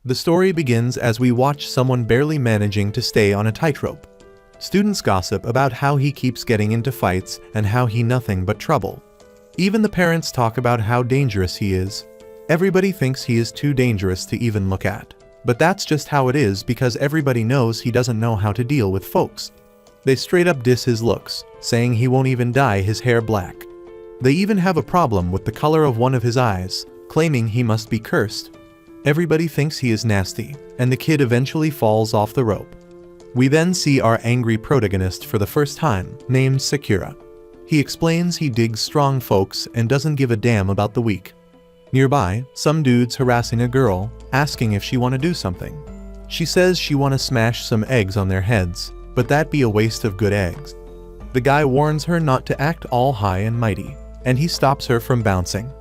The story begins as we watch someone barely managing to stay on a tightrope. Students gossip about how he keeps getting into fights and how he nothing but trouble. Even the parents talk about how dangerous he is. Everybody thinks he is too dangerous to even look at. But that's just how it is because everybody knows he doesn't know how to deal with folks. They straight up diss his looks, saying he won't even dye his hair black. They even have a problem with the color of one of his eyes, claiming he must be cursed. Everybody thinks he is nasty, and the kid eventually falls off the rope. We then see our angry protagonist for the first time, named Sakura. He explains he digs strong folks and doesn't give a damn about the weak. Nearby, some dude's harassing a girl, asking if she wanna do something. She says she wanna smash some eggs on their heads, but that'd be a waste of good eggs. The guy warns her not to act all high and mighty, and he stops her from bouncing.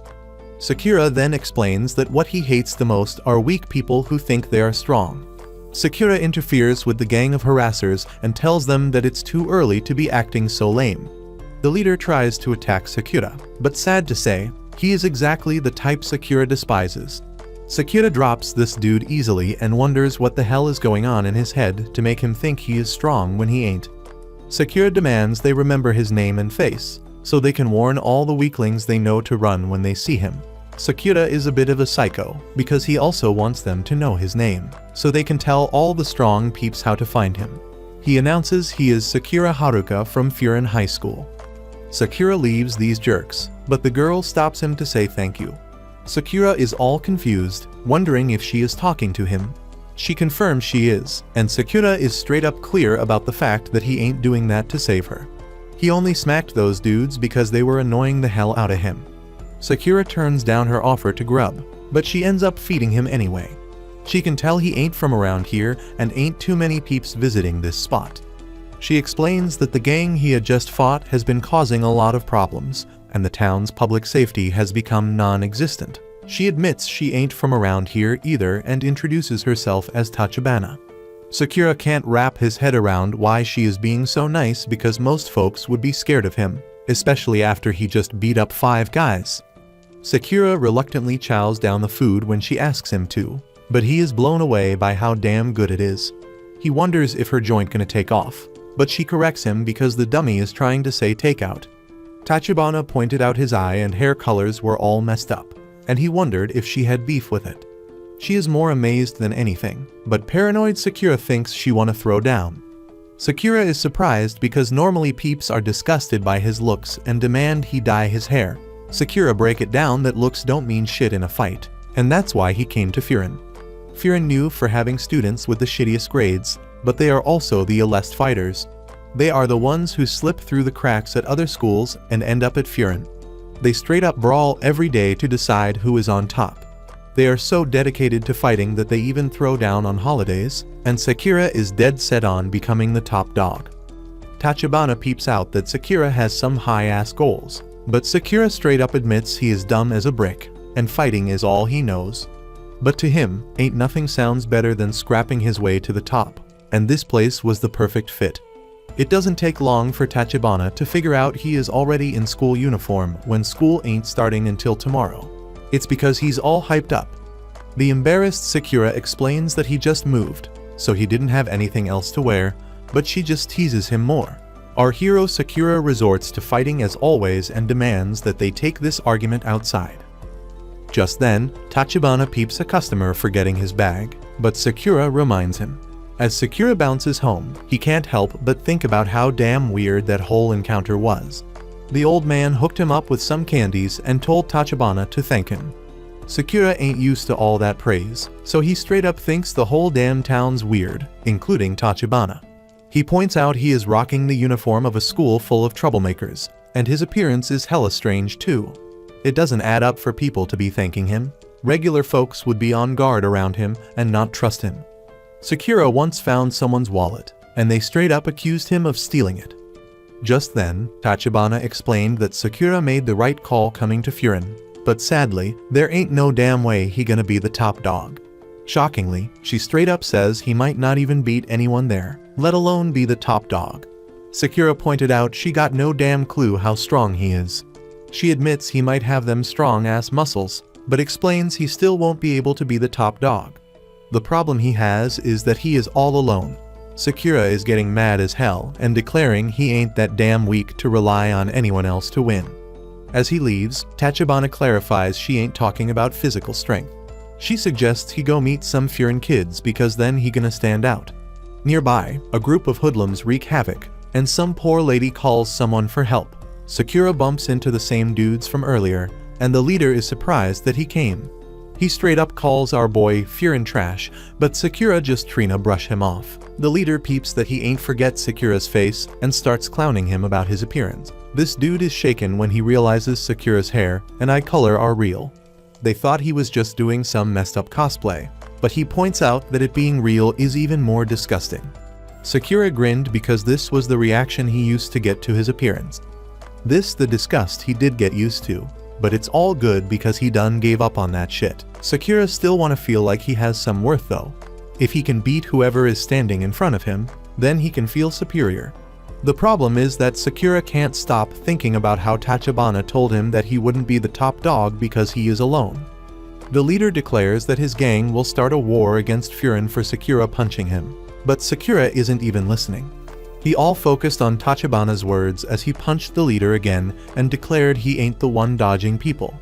Sakura then explains that what he hates the most are weak people who think they are strong. Sakura interferes with the gang of harassers and tells them that it's too early to be acting so lame. The leader tries to attack Sakura, but sad to say, he is exactly the type Sakura despises. Sakura drops this dude easily and wonders what the hell is going on in his head to make him think he is strong when he ain't. Sakura demands they remember his name and face, so they can warn all the weaklings they know to run when they see him. Sakura is a bit of a psycho, because he also wants them to know his name, so they can tell all the strong peeps how to find him. He announces he is Sakura Haruka from Furin High School. Sakura leaves these jerks, but the girl stops him to say thank you. Sakura is all confused, wondering if she is talking to him. She confirms she is, and Sakura is straight up clear about the fact that he ain't doing that to save her. He only smacked those dudes because they were annoying the hell out of him. Sakura turns down her offer to grub, but she ends up feeding him anyway. She can tell he ain't from around here and ain't too many peeps visiting this spot. She explains that the gang he had just fought has been causing a lot of problems, and the town's public safety has become non-existent. She admits she ain't from around here either and introduces herself as Tachibana. Sakura can't wrap his head around why she is being so nice because most folks would be scared of him, especially after he just beat up 5 guys. Sakura reluctantly chows down the food when she asks him to, but he is blown away by how damn good it is. He wonders if her joint gonna take off, but she corrects him because the dummy is trying to say takeout. Tachibana pointed out his eye and hair colors were all messed up, and he wondered if she had beef with it. She is more amazed than anything, but paranoid Sakura thinks she wanna throw down. Sakura is surprised because normally peeps are disgusted by his looks and demand he dye his hair. Sakura break it down that looks don't mean shit in a fight, and that's why he came to Furin. Furin knew for having students with the shittiest grades, but they are also the elest fighters. They are the ones who slip through the cracks at other schools and end up at Furin. They straight up brawl every day to decide who is on top. They are so dedicated to fighting that they even throw down on holidays, and Sakura is dead set on becoming the top dog. Tachibana peeps out that Sakura has some high-ass goals, but Sakura straight up admits he is dumb as a brick, and fighting is all he knows. But to him, ain't nothing sounds better than scrapping his way to the top, and this place was the perfect fit. It doesn't take long for Tachibana to figure out he is already in school uniform when school ain't starting until tomorrow. It's because he's all hyped up. The embarrassed Sakura explains that he just moved, so he didn't have anything else to wear, but she just teases him more. Our hero Sakura resorts to fighting as always and demands that they take this argument outside. Just then, Tachibana peeps a customer forgetting his bag, but Sakura reminds him. As Sakura bounces home, he can't help but think about how damn weird that whole encounter was. The old man hooked him up with some candies and told Tachibana to thank him. Sakura ain't used to all that praise, so he straight up thinks the whole damn town's weird, including Tachibana. He points out he is rocking the uniform of a school full of troublemakers, and his appearance is hella strange too. It doesn't add up for people to be thanking him. Regular folks would be on guard around him and not trust him. Sakura once found someone's wallet, and they straight up accused him of stealing it. Just then, Tachibana explained that Sakura made the right call coming to Furin, but sadly, there ain't no damn way he gonna be the top dog. Shockingly, she straight up says he might not even beat anyone there, let alone be the top dog. Sakura pointed out she got no damn clue how strong he is. She admits he might have them strong-ass muscles, but explains he still won't be able to be the top dog. The problem he has is that he is all alone. Sakura is getting mad as hell and declaring he ain't that damn weak to rely on anyone else to win. As he leaves, Tachibana clarifies she ain't talking about physical strength. She suggests he go meet some Furin kids because then he gonna stand out. Nearby, a group of hoodlums wreak havoc, and some poor lady calls someone for help. Sakura bumps into the same dudes from earlier, and the leader is surprised that he came. He straight up calls our boy Furin trash, but Sakura just Trina brush him off. The leader peeps that he ain't forget Sakura's face and starts clowning him about his appearance. This dude is shaken when he realizes Sakura's hair and eye color are real. They thought he was just doing some messed up cosplay, but he points out that it being real is even more disgusting. Sakura grinned because this was the reaction he used to get to his appearance. This the disgust he did get used to, but it's all good because he done gave up on that shit. Sakura still wanna feel like he has some worth though. If he can beat whoever is standing in front of him, then he can feel superior. The problem is that Sakura can't stop thinking about how Tachibana told him that he wouldn't be the top dog because he is alone. The leader declares that his gang will start a war against Furin for Sakura punching him, but Sakura isn't even listening. He all focused on Tachibana's words as he punched the leader again and declared he ain't the one dodging people.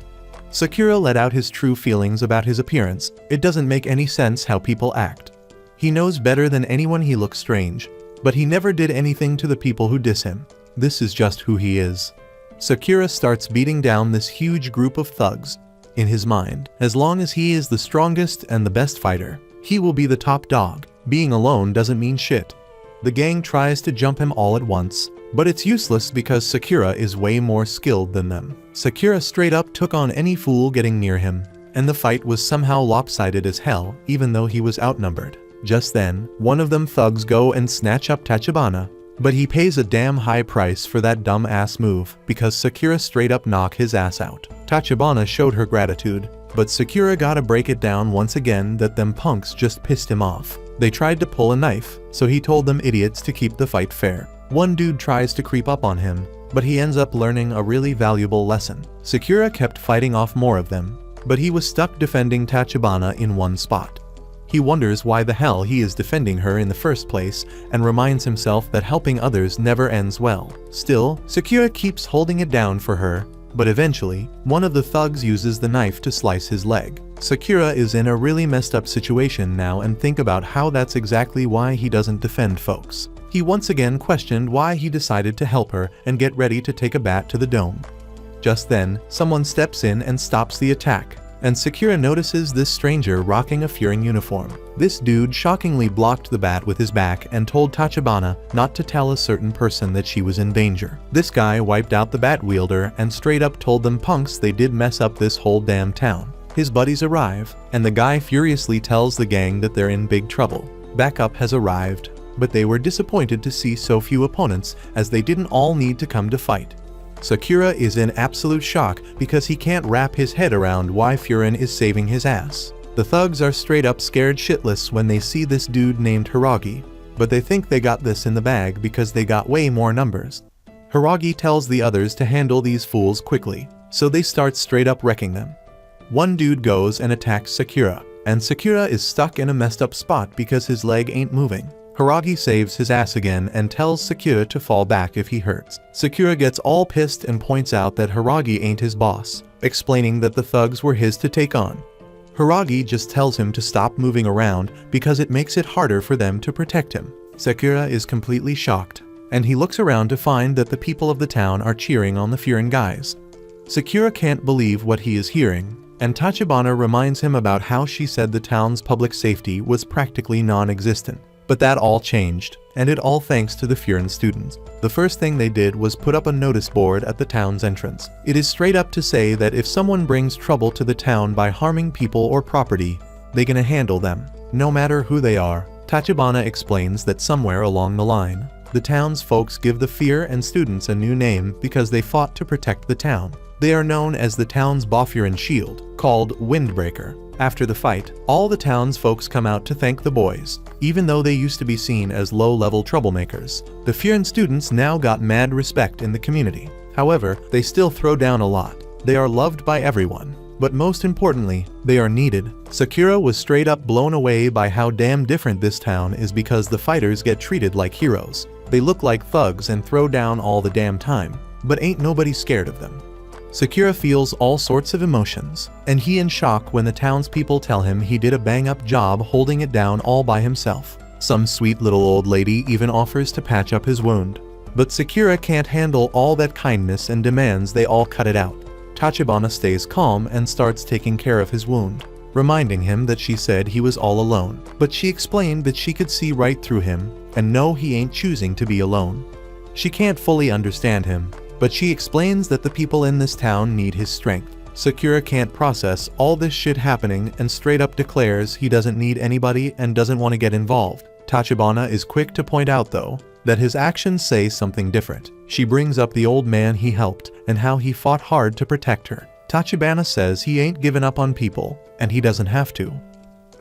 Sakura let out his true feelings about his appearance. It doesn't make any sense how people act. He knows better than anyone he looks strange, but he never did anything to the people who diss him. This is just who he is. Sakura starts beating down this huge group of thugs. In his mind, as long as he is the strongest and the best fighter, he will be the top dog. Being alone doesn't mean shit. The gang tries to jump him all at once, but it's useless because Sakura is way more skilled than them. Sakura straight up took on any fool getting near him, and the fight was somehow lopsided as hell even though he was outnumbered. Just then, one of them thugs go and snatch up Tachibana, but he pays a damn high price for that dumb ass move because Sakura straight up knock his ass out. Tachibana showed her gratitude, but Sakura gotta break it down once again that them punks just pissed him off. They tried to pull a knife, so he told them idiots to keep the fight fair. One dude tries to creep up on him, but he ends up learning a really valuable lesson. Sakura kept fighting off more of them, but he was stuck defending Tachibana in one spot. He wonders why the hell he is defending her in the first place and reminds himself that helping others never ends well. Still, Sakura keeps holding it down for her, but eventually, one of the thugs uses the knife to slice his leg. Sakura is in a really messed up situation now and think about how that's exactly why he doesn't defend folks. He once again questioned why he decided to help her and get ready to take a bat to the dome. Just then, someone steps in and stops the attack, and Sakura notices this stranger rocking a Furin uniform. This dude shockingly blocked the bat with his back and told Tachibana not to tell a certain person that she was in danger. This guy wiped out the bat wielder and straight up told them punks they did mess up this whole damn town. His buddies arrive, and the guy furiously tells the gang that they're in big trouble. Backup has arrived, but they were disappointed to see so few opponents as they didn't all need to come to fight. Sakura is in absolute shock because he can't wrap his head around why Furin is saving his ass. The thugs are straight up scared shitless when they see this dude named Hiragi, but they think they got this in the bag because they got way more numbers. Hiragi tells the others to handle these fools quickly, so they start straight up wrecking them. One dude goes and attacks Sakura, and Sakura is stuck in a messed up spot because his leg ain't moving. Hiragi saves his ass again and tells Sakura to fall back if he hurts. Sakura gets all pissed and points out that Hiragi ain't his boss, explaining that the thugs were his to take on. Hiragi just tells him to stop moving around because it makes it harder for them to protect him. Sakura is completely shocked, and he looks around to find that the people of the town are cheering on the Furin guys. Sakura can't believe what he is hearing, and Tachibana reminds him about how she said the town's public safety was practically non-existent. But that all changed, and it all thanks to the Furin students. The first thing they did was put up a notice board at the town's entrance. It is straight up to say that if someone brings trouble to the town by harming people or property, they gonna handle them, no matter who they are. Tachibana explains that somewhere along the line, the town's folks give the Fear and students a new name because they fought to protect the town. They are known as the town's Bofurin shield, called Windbreaker. After the fight, all the town's folks come out to thank the boys. Even though they used to be seen as low-level troublemakers, the Furin students now got mad respect in the community. However, they still throw down a lot. They are loved by everyone. but most importantly, they are needed. Sakura was straight up blown away by how damn different this town is because the fighters get treated like heroes. They look like thugs and throw down all the damn time, but ain't nobody scared of them. Sakura feels all sorts of emotions, and he in shock when the townspeople tell him he did a bang-up job holding it down all by himself. Some sweet little old lady even offers to patch up his wound. But Sakura can't handle all that kindness and demands they all cut it out. Tachibana stays calm and starts taking care of his wound, reminding him that she said he was all alone. But she explained that she could see right through him and know he ain't choosing to be alone. She can't fully understand him, but she explains that the people in this town need his strength. Sakura can't process all this shit happening and straight up declares he doesn't need anybody and doesn't want to get involved. Tachibana is quick to point out though, that his actions say something different. She brings up the old man he helped and how he fought hard to protect her. Tachibana says he ain't given up on people, and he doesn't have to.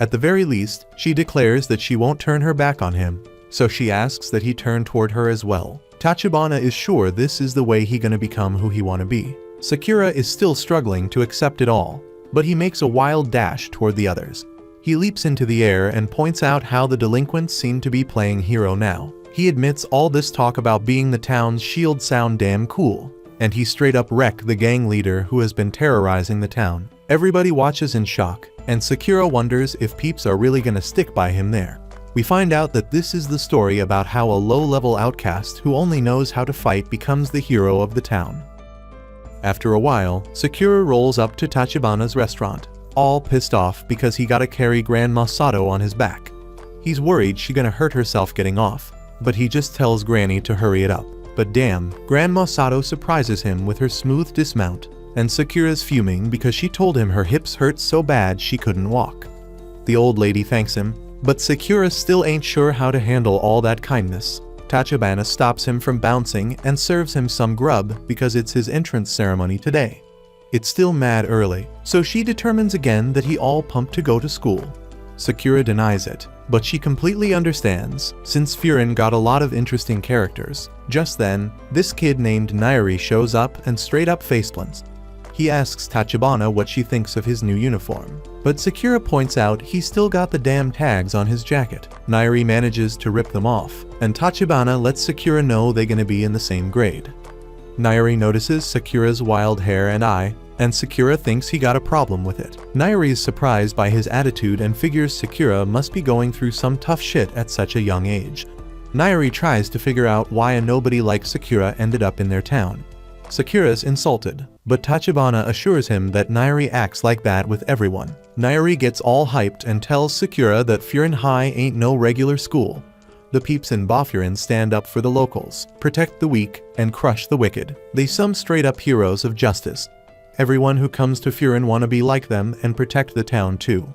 At the very least, she declares that she won't turn her back on him, so she asks that he turn toward her as well. Tachibana is sure this is the way he gonna become who he wanna be. Sakura is still struggling to accept it all, but he makes a wild dash toward the others. He leaps into the air and points out how the delinquents seem to be playing hero now. He admits all this talk about being the town's shield sound damn cool, and he straight up wreck the gang leader who has been terrorizing the town. Everybody watches in shock, and Sakura wonders if peeps are really gonna stick by him there. We find out that this is the story about how a low-level outcast who only knows how to fight becomes the hero of the town. After a while, Sakura rolls up to Tachibana's restaurant, all pissed off because he gotta carry Grandma Sato on his back. He's worried she's gonna hurt herself getting off, but he just tells Granny to hurry it up. But damn, Grandma Sato surprises him with her smooth dismount, and Sakura's fuming because she told him her hips hurt so bad she couldn't walk. The old lady thanks him, but Sakura still ain't sure how to handle all that kindness. Tachibana stops him from bouncing and serves him some grub because it's his entrance ceremony today. It's still mad early, so she determines again that he all pumped to go to school. Sakura denies it, but she completely understands, since Furin got a lot of interesting characters. Just then, this kid named Nairi shows up and straight up faceplants. He asks Tachibana what she thinks of his new uniform, but Sakura points out he's still got the damn tags on his jacket. Nairi manages to rip them off, and Tachibana lets Sakura know they're gonna be in the same grade. Nairi notices Sakura's wild hair and eye, and Sakura thinks he got a problem with it. Nairi is surprised by his attitude and figures Sakura must be going through some tough shit at such a young age. Nairi tries to figure out why a nobody like Sakura ended up in their town. Sakura's insulted, but Tachibana assures him that Nairi acts like that with everyone. Nairi gets all hyped and tells Sakura that Furin High ain't no regular school. The peeps in Bafurin stand up for the locals, protect the weak, and crush the wicked. They some straight up heroes of justice. Everyone who comes to Furin wanna be like them and protect the town too.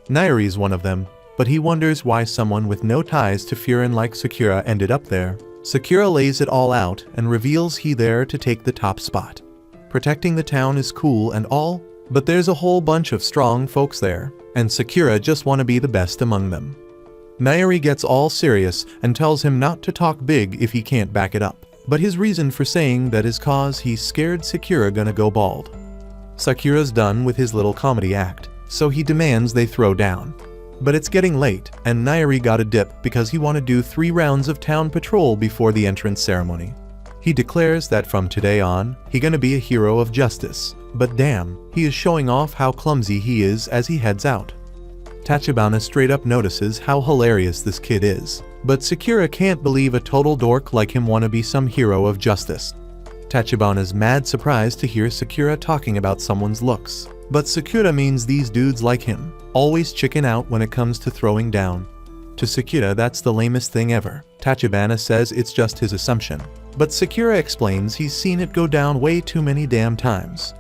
Nairi's one of them, but he wonders why someone with no ties to Furin like Sakura ended up there. Sakura lays it all out and reveals he there to take the top spot. Protecting the town is cool and all, but there's a whole bunch of strong folks there, and Sakura just wanna be the best among them. Nairi gets all serious and tells him not to talk big if he can't back it up, but his reason for saying that is cause he's scared Sakura gonna go bald. Sakura's done with his little comedy act, so he demands they throw down. But it's getting late, and Nairi got a dip because he wanna do 3 rounds of town patrol before the entrance ceremony. He declares that from today on, he gonna be a hero of justice, but damn, he is showing off how clumsy he is as he heads out. Tachibana straight up notices how hilarious this kid is, but Sakura can't believe a total dork like him wanna be some hero of justice. Tachibana's mad surprised to hear Sakura talking about someone's looks, but Sakura means these dudes like him, always chicken out when it comes to throwing down. To Sakura that's the lamest thing ever. Tachibana says it's just his assumption, but Sakura explains he's seen it go down way too many damn times.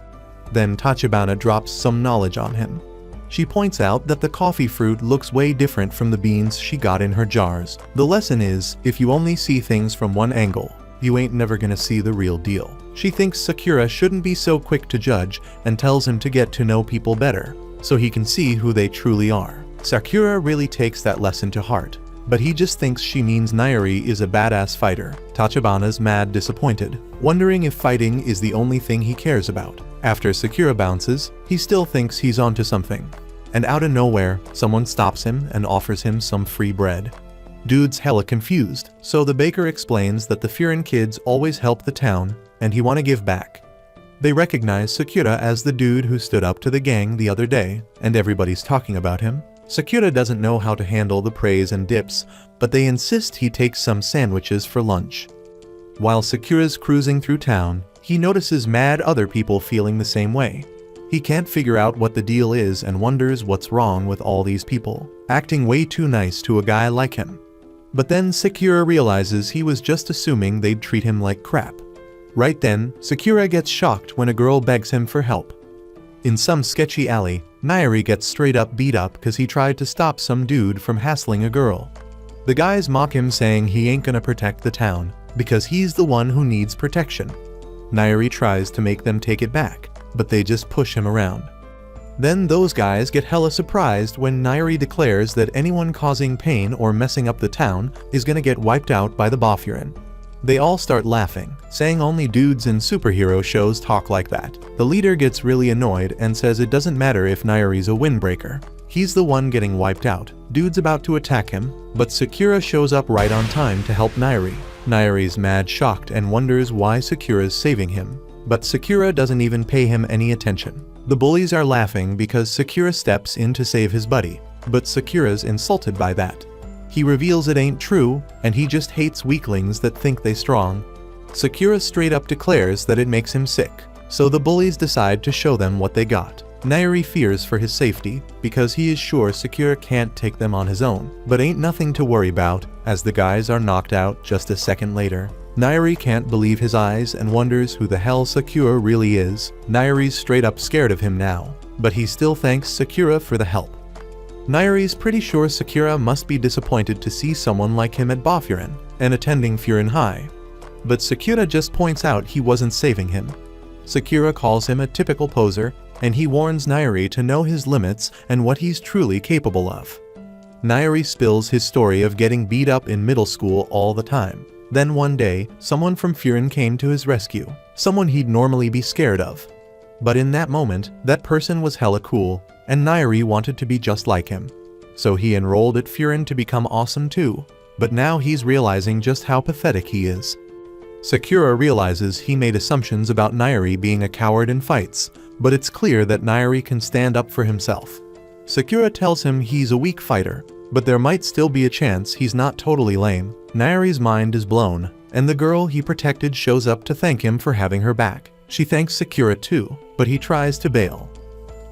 Then Tachibana drops some knowledge on him. She points out that the coffee fruit looks way different from the beans she got in her jars. The lesson is, if you only see things from one angle, you ain't never gonna see the real deal. She thinks Sakura shouldn't be so quick to judge and tells him to get to know people better, so he can see who they truly are. Sakura really takes that lesson to heart, but he just thinks she means Nairi is a badass fighter. Tachibana's mad disappointed, wondering if fighting is the only thing he cares about. After Sakura bounces, he still thinks he's onto something. And out of nowhere, someone stops him and offers him some free bread. Dude's hella confused, so the baker explains that the Furin kids always help the town, and he wanna give back. They recognize Sakura as the dude who stood up to the gang the other day, and everybody's talking about him. Sakura doesn't know how to handle the praise and dips, but they insist he takes some sandwiches for lunch. While Sakura's cruising through town, he notices mad other people feeling the same way. He can't figure out what the deal is and wonders what's wrong with all these people, acting way too nice to a guy like him. But then Sakura realizes he was just assuming they'd treat him like crap. Right then, Sakura gets shocked when a girl begs him for help. In some sketchy alley, Nairi gets straight up beat up because he tried to stop some dude from hassling a girl. The guys mock him saying he ain't gonna protect the town, because he's the one who needs protection. Nairi tries to make them take it back, but they just push him around. Then those guys get hella surprised when Nairi declares that anyone causing pain or messing up the town is gonna get wiped out by the Bafurin. They all start laughing, saying only dudes in superhero shows talk like that. The leader gets really annoyed and says it doesn't matter if Nairi's a windbreaker. He's the one getting wiped out. Dude's about to attack him, but Sakura shows up right on time to help Nairi. Nairi's mad shocked and wonders why Sakura's saving him, but Sakura doesn't even pay him any attention. The bullies are laughing because Sakura steps in to save his buddy, but Sakura's insulted by that. He reveals it ain't true, and he just hates weaklings that think they strong. Sakura straight up declares that it makes him sick, so the bullies decide to show them what they got. Nairi fears for his safety, because he is sure Sakura can't take them on his own, but ain't nothing to worry about, as the guys are knocked out just a second later. Nairi can't believe his eyes and wonders who the hell Sakura really is. Nairi's straight up scared of him now, but he still thanks Sakura for the help. Nairi's pretty sure Sakura must be disappointed to see someone like him at Bafurin and attending Furin High. But Sakura just points out he wasn't saving him. Sakura calls him a typical poser, and he warns Nairi to know his limits and what he's truly capable of. Nairi spills his story of getting beat up in middle school all the time. Then one day, someone from Furin came to his rescue, someone he'd normally be scared of. But in that moment, that person was hella cool, and Nairi wanted to be just like him. So he enrolled at Furin to become awesome too, but now he's realizing just how pathetic he is. Sakura realizes he made assumptions about Nairi being a coward in fights, but it's clear that Nairi can stand up for himself. Sakura tells him he's a weak fighter, but there might still be a chance he's not totally lame. Nairi's mind is blown, and the girl he protected shows up to thank him for having her back. She thanks Sakura too, but he tries to bail.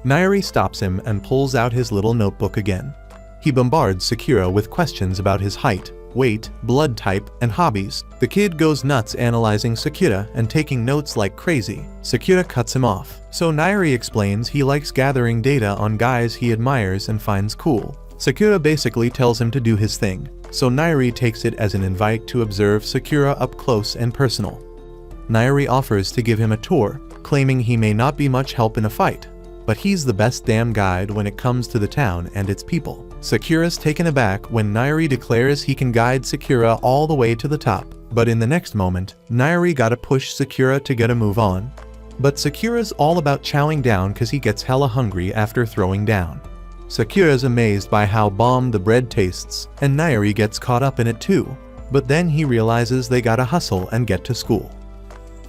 Nairi stops him and pulls out his little notebook again. He bombards Sakura with questions about his height, weight, blood type, and hobbies. The kid goes nuts analyzing Sakura and taking notes like crazy. Sakura cuts him off, so Nairi explains he likes gathering data on guys he admires and finds cool. Sakura basically tells him to do his thing, so Nairi takes it as an invite to observe Sakura up close and personal. Nairi offers to give him a tour, claiming he may not be much help in a fight, but he's the best damn guide when it comes to the town and its people. Sakura's taken aback when Nairi declares he can guide Sakura all the way to the top, but in the next moment, Nairi gotta push Sakura to get a move on. But Sakura's all about chowing down cause he gets hella hungry after throwing down. Sakura's amazed by how bomb the bread tastes, and Nairi gets caught up in it too, but then he realizes they gotta hustle and get to school.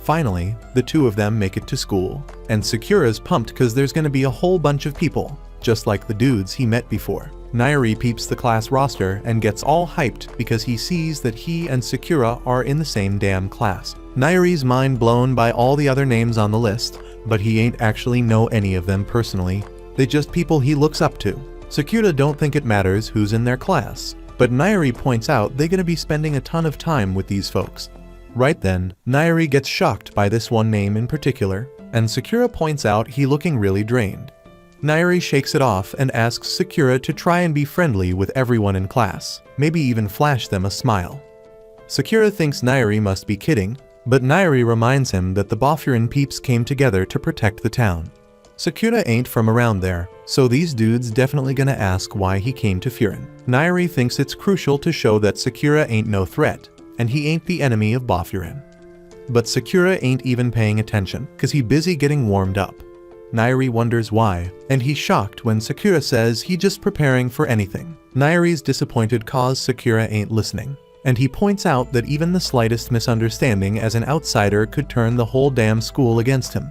Finally, the two of them make it to school, and Sakura's pumped cause there's gonna be a whole bunch of people, just like the dudes he met before. Nairi peeps the class roster and gets all hyped because he sees that he and Sakura are in the same damn class. Nairi's mind blown by all the other names on the list, but he ain't actually know any of them personally. They just people he looks up to. Sakura don't think it matters who's in their class, but Nairi points out they're gonna be spending a ton of time with these folks. Right then, Nairi gets shocked by this one name in particular, and Sakura points out he looking really drained. Nairi shakes it off and asks Sakura to try and be friendly with everyone in class, maybe even flash them a smile. Sakura thinks Nairi must be kidding, but Nairi reminds him that the Bafurin peeps came together to protect the town. Sakura ain't from around there, so these dudes definitely gonna ask why he came to Furin. Nairi thinks it's crucial to show that Sakura ain't no threat, and he ain't the enemy of Bafurin. but Sakura ain't even paying attention, cause he busy getting warmed up. Nairi wonders why, and he's shocked when Sakura says he just preparing for anything. Nairi's disappointed cause Sakura ain't listening, and he points out that even the slightest misunderstanding as an outsider could turn the whole damn school against him.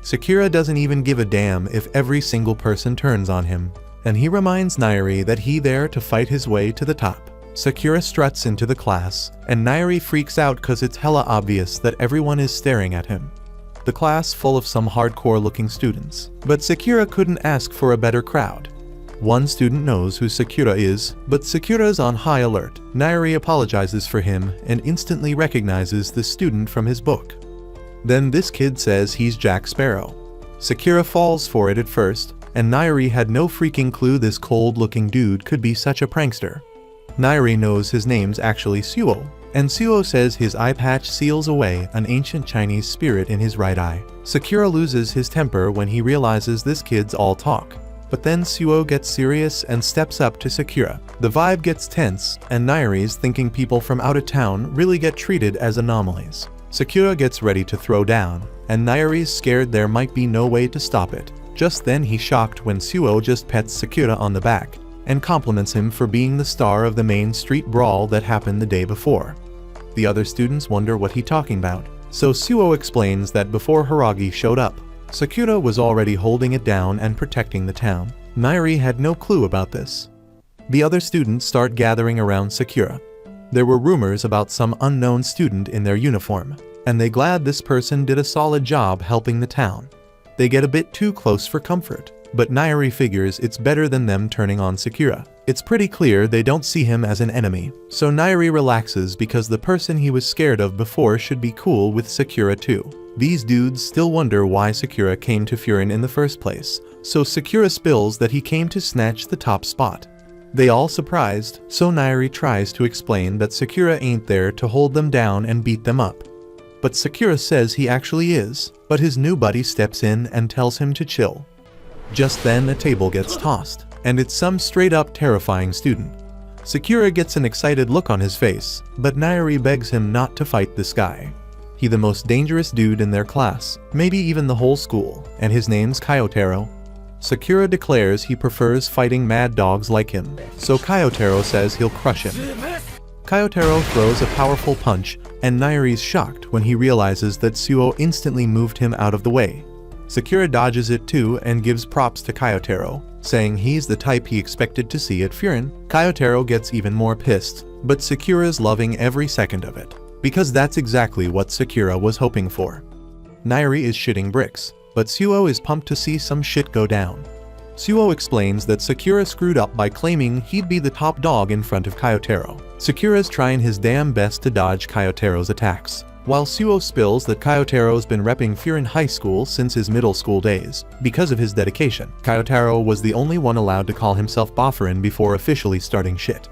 Sakura doesn't even give a damn if every single person turns on him, and he reminds Nairi that he there to fight his way to the top. Sakura struts into the class, and Nairi freaks out cause it's hella obvious that everyone is staring at him. The class full of some hardcore looking students, but Sakura couldn't ask for a better crowd. One student knows who Sakura is, but Sakura's on high alert. Nairi apologizes for him and instantly recognizes the student from his book. Then this kid says he's Jack Sparrow. Sakura falls for it at first, and Nairi had no freaking clue this cold-looking dude could be such a prankster. Nairi knows his name's actually Suo, and Suo says his eye patch seals away an ancient Chinese spirit in his right eye. Sakura loses his temper when he realizes this kid's all talk. But then Suo gets serious and steps up to Sakura. The vibe gets tense, and Nairi's thinking people from out of town really get treated as anomalies. Sakura gets ready to throw down, and Nairi's scared there might be no way to stop it. Just then he's shocked when Suo just pets Sakura on the back, and compliments him for being the star of the main street brawl that happened the day before. The other students wonder what he's talking about, so Suo explains that before Hiragi showed up, Sakura was already holding it down and protecting the town. Nairi had no clue about this. The other students start gathering around Sakura. There were rumors about some unknown student in their uniform, and they glad this person did a solid job helping the town. They get a bit too close for comfort, but Nairi figures it's better than them turning on Sakura. It's pretty clear they don't see him as an enemy, so Nairi relaxes because the person he was scared of before should be cool with Sakura too. These dudes still wonder why Sakura came to Furin in the first place, so Sakura spills that he came to snatch the top spot. They all surprised, so Nairi tries to explain that Sakura ain't there to hold them down and beat them up. But Sakura says he actually is, but his new buddy steps in and tells him to chill. Just then a table gets tossed, and it's some straight up terrifying student. Sakura gets an excited look on his face, but Nairi begs him not to fight this guy. He's the most dangerous dude in their class, maybe even the whole school, and his name's Kyotaro. Sakura declares he prefers fighting mad dogs like him, so Kyotaro says he'll crush him. Kyotaro throws a powerful punch, and Nairi's shocked when he realizes that Suo instantly moved him out of the way. Sakura dodges it too and gives props to Kyotaro, saying he's the type he expected to see at Furin. Kyotaro gets even more pissed, but Sakura's loving every second of it, because that's exactly what Sakura was hoping for. Nairi is shitting bricks, but Suo is pumped to see some shit go down. Suo explains that Sakura screwed up by claiming he'd be the top dog in front of Kyotaro. Sakura's trying his damn best to dodge Kyotaro's attacks, while Suo spills that Kyotaro's been repping Furin High School since his middle school days. Because of his dedication, Kyotaro was the only one allowed to call himself Bofferin before officially starting shit.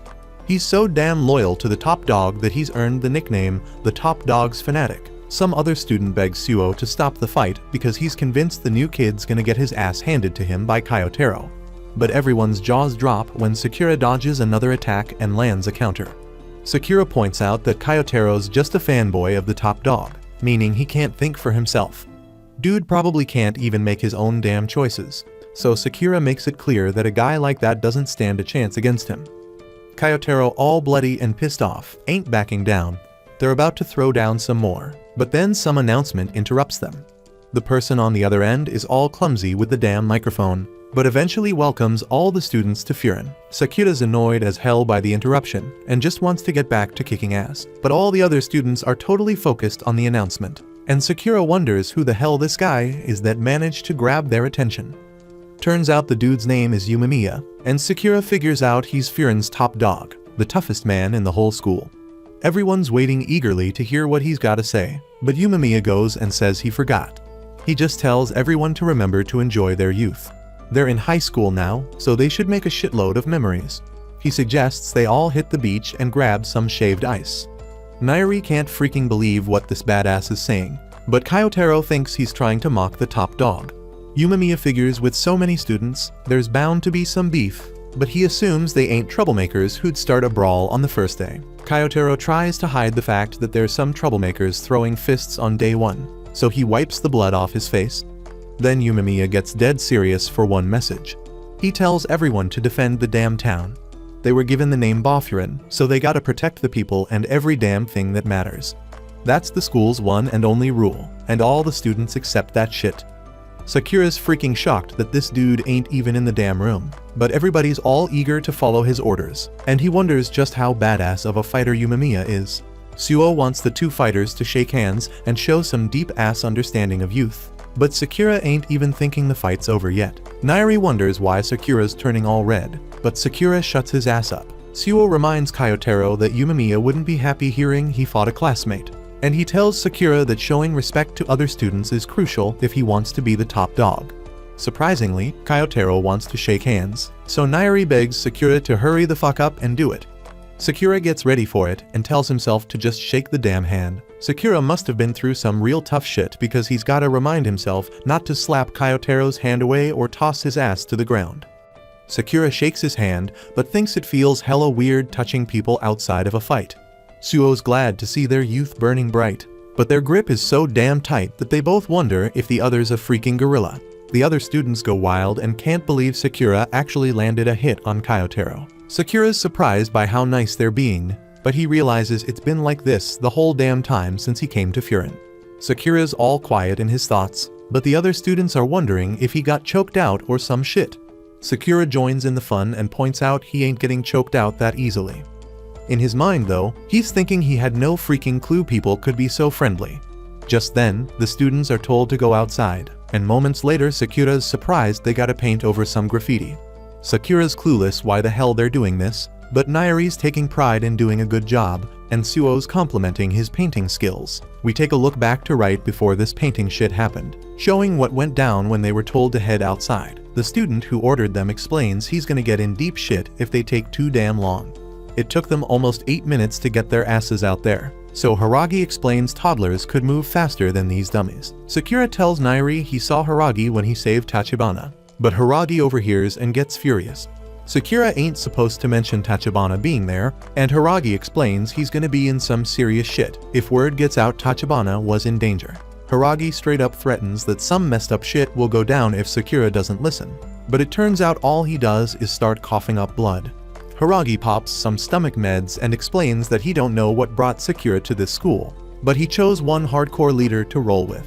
He's so damn loyal to the top dog that he's earned the nickname the Top Dog's Fanatic. Some other student begs Suo to stop the fight because he's convinced the new kid's gonna get his ass handed to him by Kyotaro. But everyone's jaws drop when Sakura dodges another attack and lands a counter. Sakura points out that Kyotaro's just a fanboy of the top dog, meaning he can't think for himself. Dude probably can't even make his own damn choices, so Sakura makes it clear that a guy like that doesn't stand a chance against him. Kyotaro, all bloody and pissed off, ain't backing down. They're about to throw down some more, but then some announcement interrupts them. The person on the other end is all clumsy with the damn microphone, but eventually welcomes all the students to Furin. Sakura's annoyed as hell by the interruption and just wants to get back to kicking ass, but all the other students are totally focused on the announcement, and Sakura wonders who the hell this guy is that managed to grab their attention. Turns out the dude's name is Yumemiya, and Sakura figures out he's Furin's top dog, the toughest man in the whole school. Everyone's waiting eagerly to hear what he's got to say, but Yumemiya goes and says he forgot. He just tells everyone to remember to enjoy their youth. They're in high school now, so they should make a shitload of memories. He suggests they all hit the beach and grab some shaved ice. Nairi can't freaking believe what this badass is saying, but Kyotaro thinks he's trying to mock the top dog. Yumemiya figures with so many students, there's bound to be some beef, but he assumes they ain't troublemakers who'd start a brawl on the first day. Kyotaro tries to hide the fact that there's some troublemakers throwing fists on day 1, so he wipes the blood off his face. Then Yumemiya gets dead serious for one message. He tells everyone to defend the damn town. They were given the name Bofurin, so they gotta protect the people and every damn thing that matters. That's the school's one and only rule, and all the students accept that shit. Sakura's freaking shocked that this dude ain't even in the damn room, but everybody's all eager to follow his orders, and he wonders just how badass of a fighter Yumemiya is. Suo wants the two fighters to shake hands and show some deep-ass understanding of youth, but Sakura ain't even thinking the fight's over yet. Nairi wonders why Sakura's turning all red, but Sakura shuts his ass up. Suo reminds Kyotaro that Yumemiya wouldn't be happy hearing he fought a classmate, and he tells Sakura that showing respect to other students is crucial if he wants to be the top dog. Surprisingly, Kyotaro wants to shake hands, so Nairi begs Sakura to hurry the fuck up and do it. Sakura gets ready for it and tells himself to just shake the damn hand. Sakura must have been through some real tough shit because he's gotta remind himself not to slap Kyotaro's hand away or toss his ass to the ground. Sakura shakes his hand, but thinks it feels hella weird touching people outside of a fight. Suo's glad to see their youth burning bright, but their grip is so damn tight that they both wonder if the other's a freaking gorilla. The other students go wild and can't believe Sakura actually landed a hit on Kyotaro. Sakura's surprised by how nice they're being, but he realizes it's been like this the whole damn time since he came to Furin. Sakura's all quiet in his thoughts, but the other students are wondering if he got choked out or some shit. Sakura joins in the fun and points out he ain't getting choked out that easily. In his mind though, he's thinking he had no freaking clue people could be so friendly. Just then, the students are told to go outside, and moments later Sakura's surprised they gotta paint over some graffiti. Sakura's clueless why the hell they're doing this, but Nairi's taking pride in doing a good job, and Suo's complimenting his painting skills. We take a look back to right before this painting shit happened, showing what went down when they were told to head outside. The student who ordered them explains he's gonna get in deep shit if they take too damn long. It took them almost 8 minutes to get their asses out there, so Haragi explains toddlers could move faster than these dummies. Sakura tells Nairi he saw Haragi when he saved Tachibana, but Haragi overhears and gets furious. Sakura ain't supposed to mention Tachibana being there, and Haragi explains he's gonna be in some serious shit if word gets out Tachibana was in danger. Haragi straight up threatens that some messed up shit will go down if Sakura doesn't listen, but it turns out all he does is start coughing up blood. Haragi pops some stomach meds and explains that he don't know what brought Sakura to this school, but he chose one hardcore leader to roll with.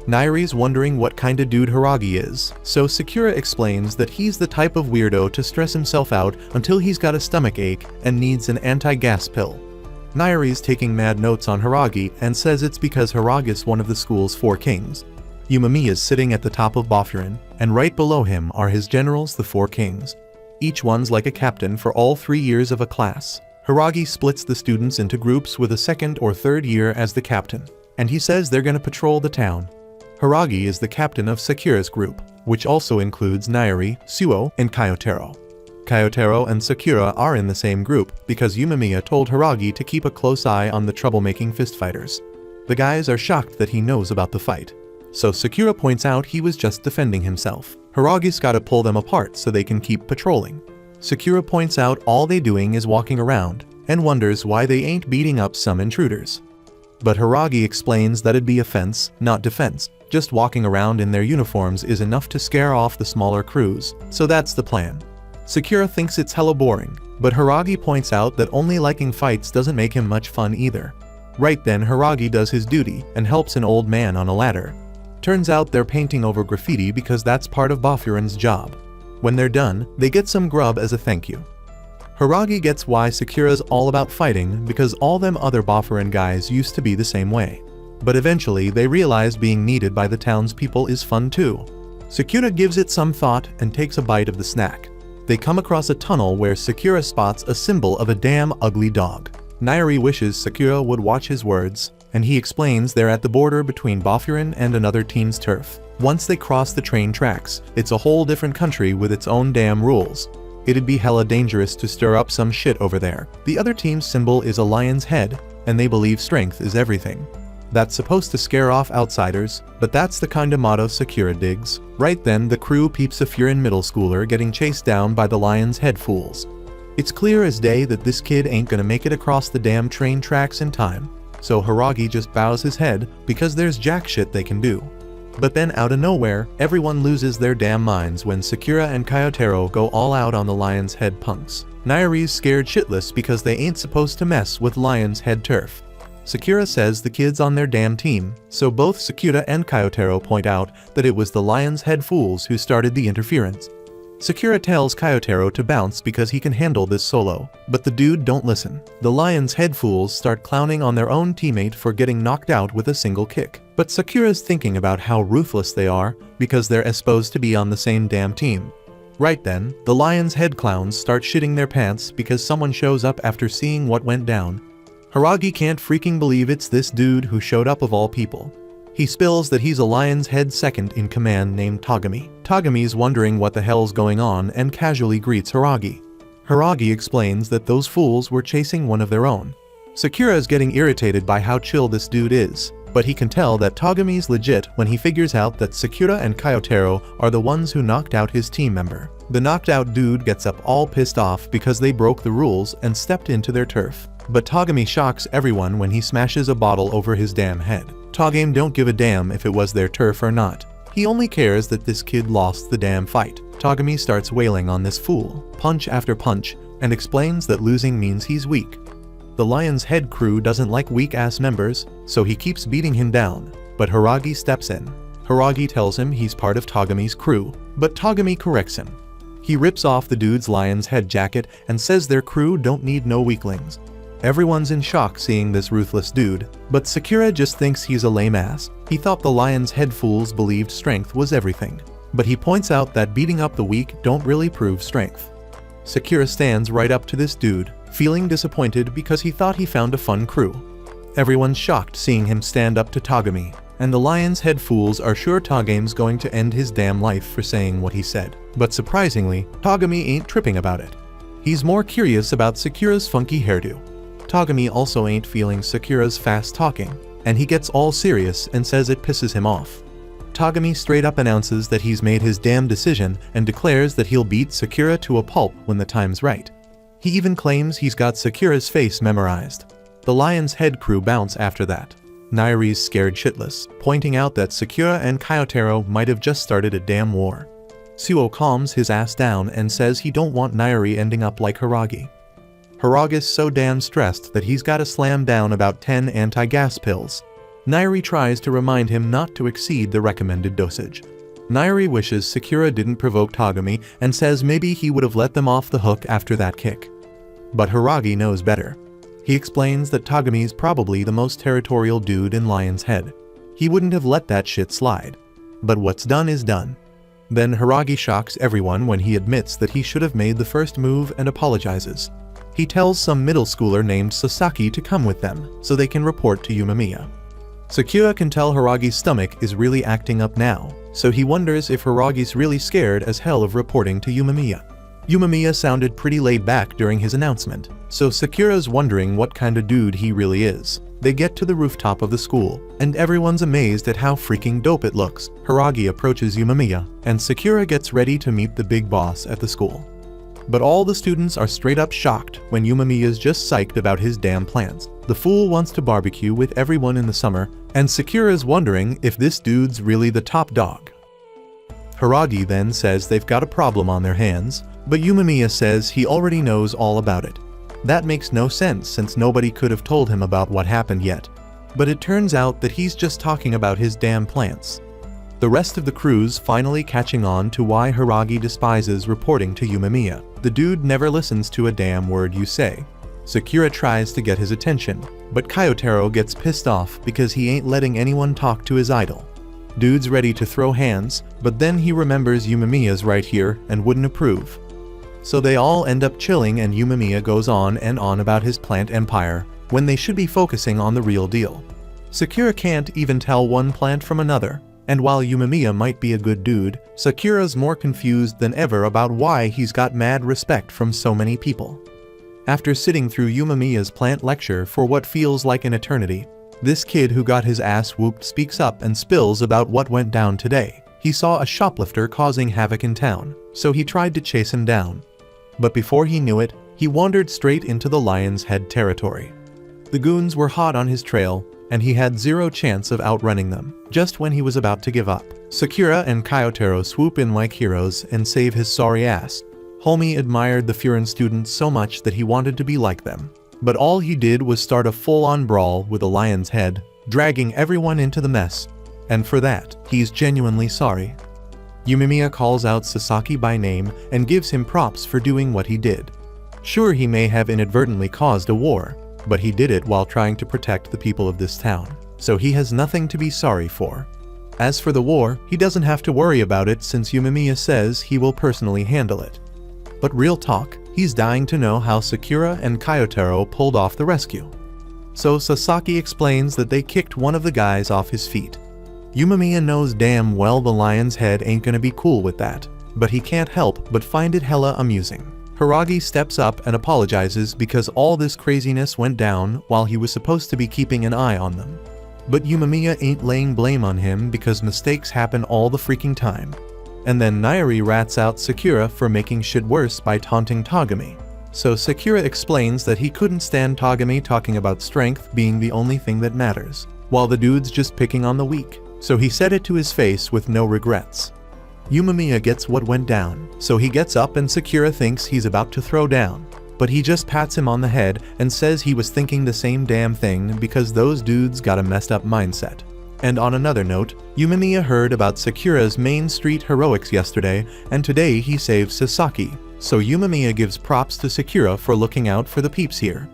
Nairi's wondering what kind of dude Haragi is, so Sakura explains that he's the type of weirdo to stress himself out until he's got a stomach ache and needs an anti-gas pill. Nairi's taking mad notes on Haragi and says it's because Haragi's one of the school's 4 kings. Yumemiya's sitting at the top of Bofurin, and right below him are his generals, the 4 kings. Each one's like a captain for all 3 years of a class. Haragi splits the students into groups with a 2nd or 3rd year as the captain, and he says they're gonna patrol the town. Haragi is the captain of Sakura's group, which also includes Nairi, Suo, and Kyotaro. Kyotaro and Sakura are in the same group because Yumemiya told Haragi to keep a close eye on the troublemaking fistfighters. The guys are shocked that he knows about the fight, so Sakura points out he was just defending himself. Haragi's gotta pull them apart so they can keep patrolling. Sakura points out all they doing is walking around, and wonders why they ain't beating up some intruders. But Haragi explains that it'd be offense, not defense. Just walking around in their uniforms is enough to scare off the smaller crews, so that's the plan. Sakura thinks it's hella boring, but Haragi points out that only liking fights doesn't make him much fun either. Right then Haragi does his duty and helps an old man on a ladder. Turns out they're painting over graffiti because that's part of Bofurin's job. When they're done, they get some grub as a thank you. Haragi gets why Sakura's all about fighting because all them other Bofurin guys used to be the same way. But eventually they realize being needed by the townspeople is fun too. Sakura gives it some thought and takes a bite of the snack. They come across a tunnel where Sakura spots a symbol of a damn ugly dog. Nairi wishes Sakura would watch his words, and he explains they're at the border between Bofurin and another team's turf. Once they cross the train tracks, it's a whole different country with its own damn rules. It'd be hella dangerous to stir up some shit over there. The other team's symbol is a lion's head, and they believe strength is everything. That's supposed to scare off outsiders, but that's the kind of motto Sakura digs. Right then, the crew peeps a Furin middle schooler getting chased down by the lion's head fools. It's clear as day that this kid ain't gonna make it across the damn train tracks in time, so Hiragi just bows his head because there's jack shit they can do. But then out of nowhere, everyone loses their damn minds when Sakura and Kyotaro go all out on the Lion's Head punks. Nairi's scared shitless because they ain't supposed to mess with Lion's Head turf. Sakura says the kid's on their damn team, so both Sakura and Kyotaro point out that it was the Lion's Head fools who started the interference. Sakura tells Kyotaro to bounce because he can handle this solo, but the dude don't listen. The Lion's Head fools start clowning on their own teammate for getting knocked out with a single kick. But Sakura's thinking about how ruthless they are because they're supposed to be on the same damn team. Right then, the Lion's Head clowns start shitting their pants because someone shows up after seeing what went down. Hiragi can't freaking believe it's this dude who showed up of all people. He spills that he's a Lion's Head second in command named Tagami. Tagami's wondering what the hell's going on and casually greets Hiragi. Hiragi explains that those fools were chasing one of their own. Sakura is getting irritated by how chill this dude is, but he can tell that Tagami's legit when he figures out that Sakura and Kyotaro are the ones who knocked out his team member. The knocked out dude gets up all pissed off because they broke the rules and stepped into their turf. But Tagami shocks everyone when he smashes a bottle over his damn head. Tagami don't give a damn if it was their turf or not. He only cares that this kid lost the damn fight. Tagami starts wailing on this fool, punch after punch, and explains that losing means he's weak. The Lion's Head crew doesn't like weak-ass members, so he keeps beating him down, but Hiragi steps in. Hiragi tells him he's part of Tagami's crew, but Tagami corrects him. He rips off the dude's Lion's Head jacket and says their crew don't need no weaklings. Everyone's in shock seeing this ruthless dude, but Sakura just thinks he's a lame ass. He thought the Lion's Head fools believed strength was everything, but he points out that beating up the weak don't really prove strength. Sakura stands right up to this dude, feeling disappointed because he thought he found a fun crew. Everyone's shocked seeing him stand up to Tagami, and the Lion's Head fools are sure Tagami's going to end his damn life for saying what he said. But surprisingly, Tagami ain't tripping about it. He's more curious about Sakura's funky hairdo. Tagami also ain't feeling Sakura's fast talking, and he gets all serious and says it pisses him off. Tagami straight up announces that he's made his damn decision and declares that he'll beat Sakura to a pulp when the time's right. He even claims he's got Sakura's face memorized. The Lion's Head crew bounce after that. Nairi's scared shitless, pointing out that Sakura and Kyotaro might have just started a damn war. Suo calms his ass down and says he don't want Nairi ending up like Hiragi. Hiragi's so damn stressed that he's gotta slam down about 10 anti-gas pills. Nairi tries to remind him not to exceed the recommended dosage. Nairi wishes Sakura didn't provoke Tagami and says maybe he would have let them off the hook after that kick. But Hiragi knows better. He explains that Tagami's probably the most territorial dude in Lion's Head. He wouldn't have let that shit slide. But what's done is done. Then Hiragi shocks everyone when he admits that he should have made the first move and apologizes. He tells some middle schooler named Sasaki to come with them, so they can report to Yumamiya. Sakura can tell Hiragi's stomach is really acting up now, so he wonders if Hiragi's really scared as hell of reporting to Yumamiya. Yumamiya sounded pretty laid back during his announcement, so Sakura's wondering what kind of dude he really is. They get to the rooftop of the school, and everyone's amazed at how freaking dope it looks. Hiragi approaches Yumamiya, and Sakura gets ready to meet the big boss at the school. But all the students are straight up shocked when Yumamiya's just psyched about his damn plans. The fool wants to barbecue with everyone in the summer, and Sakura's wondering if this dude's really the top dog. Hiragi then says they've got a problem on their hands, but Yumamiya says he already knows all about it. That makes no sense since nobody could have told him about what happened yet. But it turns out that he's just talking about his damn plants. The rest of the crew's finally catching on to why Hiragi despises reporting to Yumamiya. The dude never listens to a damn word you say. Sakura tries to get his attention, but Kyotaro gets pissed off because he ain't letting anyone talk to his idol. Dude's ready to throw hands, but then he remembers Yumamiya's right here and wouldn't approve. So they all end up chilling and Yumamiya goes on and on about his plant empire, when they should be focusing on the real deal. Sakura can't even tell one plant from another, and while Yumamiya might be a good dude, Sakura's more confused than ever about why he's got mad respect from so many people. After sitting through Yumamiya's plant lecture for what feels like an eternity, this kid who got his ass whooped speaks up and spills about what went down today. He saw a shoplifter causing havoc in town, so he tried to chase him down. But before he knew it, He wandered straight into the Lion's Head territory. The goons were hot on his trail, and he had zero chance of outrunning them. Just when he was about to give up, Sakura and Kyotaro swoop in like heroes and save his sorry ass. Homie admired the Furin students so much that he wanted to be like them. But all he did was start a full-on brawl with the Lion's Head, dragging everyone into the mess. And for that, he's genuinely sorry. Yumemiya calls out Sasaki by name and gives him props for doing what he did. Sure, he may have inadvertently caused a war, but he did it while trying to protect the people of this town, so he has nothing to be sorry for. As for the war, he doesn't have to worry about it since Yumemiya says he will personally handle it. But real talk, he's dying to know how Sakura and Kyotaro pulled off the rescue. So Sasaki explains that they kicked one of the guys off his feet. Yumemiya knows damn well the Lion's Head ain't gonna be cool with that, but he can't help but find it hella amusing. Hiragi steps up and apologizes because all this craziness went down while he was supposed to be keeping an eye on them. But Yumemiya ain't laying blame on him because mistakes happen all the freaking time. And then Nairi rats out Sakura for making shit worse by taunting Togami. So Sakura explains that he couldn't stand Togami talking about strength being the only thing that matters, while the dude's just picking on the weak. So he said it to his face with no regrets. Yumemiya gets what went down, so he gets up and Sakura thinks he's about to throw down. But he just pats him on the head and says he was thinking the same damn thing because those dudes got a messed up mindset. And on another note, Yumemiya heard about Sakura's Main Street heroics yesterday, and today he saves Sasaki, so Yumemiya gives props to Sakura for looking out for the peeps here.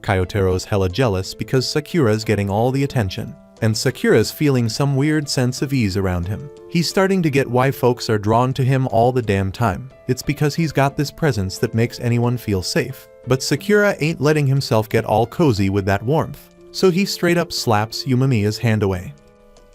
Kyotaro's hella jealous because Sakura's getting all the attention, and Sakura's feeling some weird sense of ease around him. He's starting to get why folks are drawn to him all the damn time. It's because he's got this presence that makes anyone feel safe. But Sakura ain't letting himself get all cozy with that warmth, so he straight up slaps Yumemiya's hand away.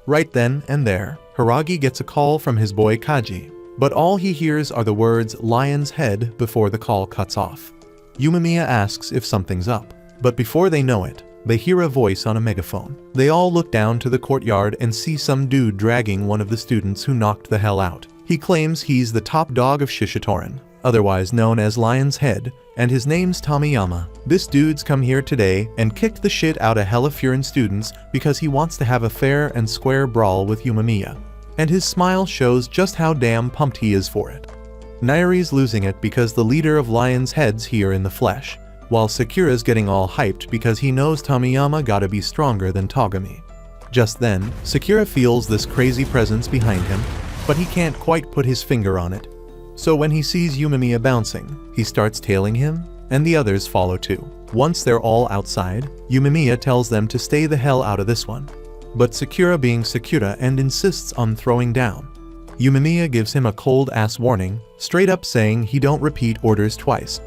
Right then and there, Hiragi gets a call from his boy Kaji, but all he hears are the words Lion's Head before the call cuts off. Yumemiya asks if something's up, but before they know it, they hear a voice on a megaphone. They all look down to the courtyard and see some dude dragging one of the students who knocked the hell out. He claims he's the top dog of Shishitorin, otherwise known as Lion's Head, and his name's Tomiyama. This dude's come here today and kicked the shit out of hella Furin students because he wants to have a fair and square brawl with Yumemiya. And his smile shows just how damn pumped he is for it. Nairi's losing it because the leader of Lion's Head's here in the flesh, while Sakura's getting all hyped because he knows Tomiyama gotta be stronger than Togami. Just then, Sakura feels this crazy presence behind him, but he can't quite put his finger on it. So when he sees Yumemiya bouncing, he starts tailing him, and the others follow too. Once they're all outside, Yumemiya tells them to stay the hell out of this one. But Sakura being Sakura and insists on throwing down. Yumemiya gives him a cold-ass warning, straight up saying he don't repeat orders twice.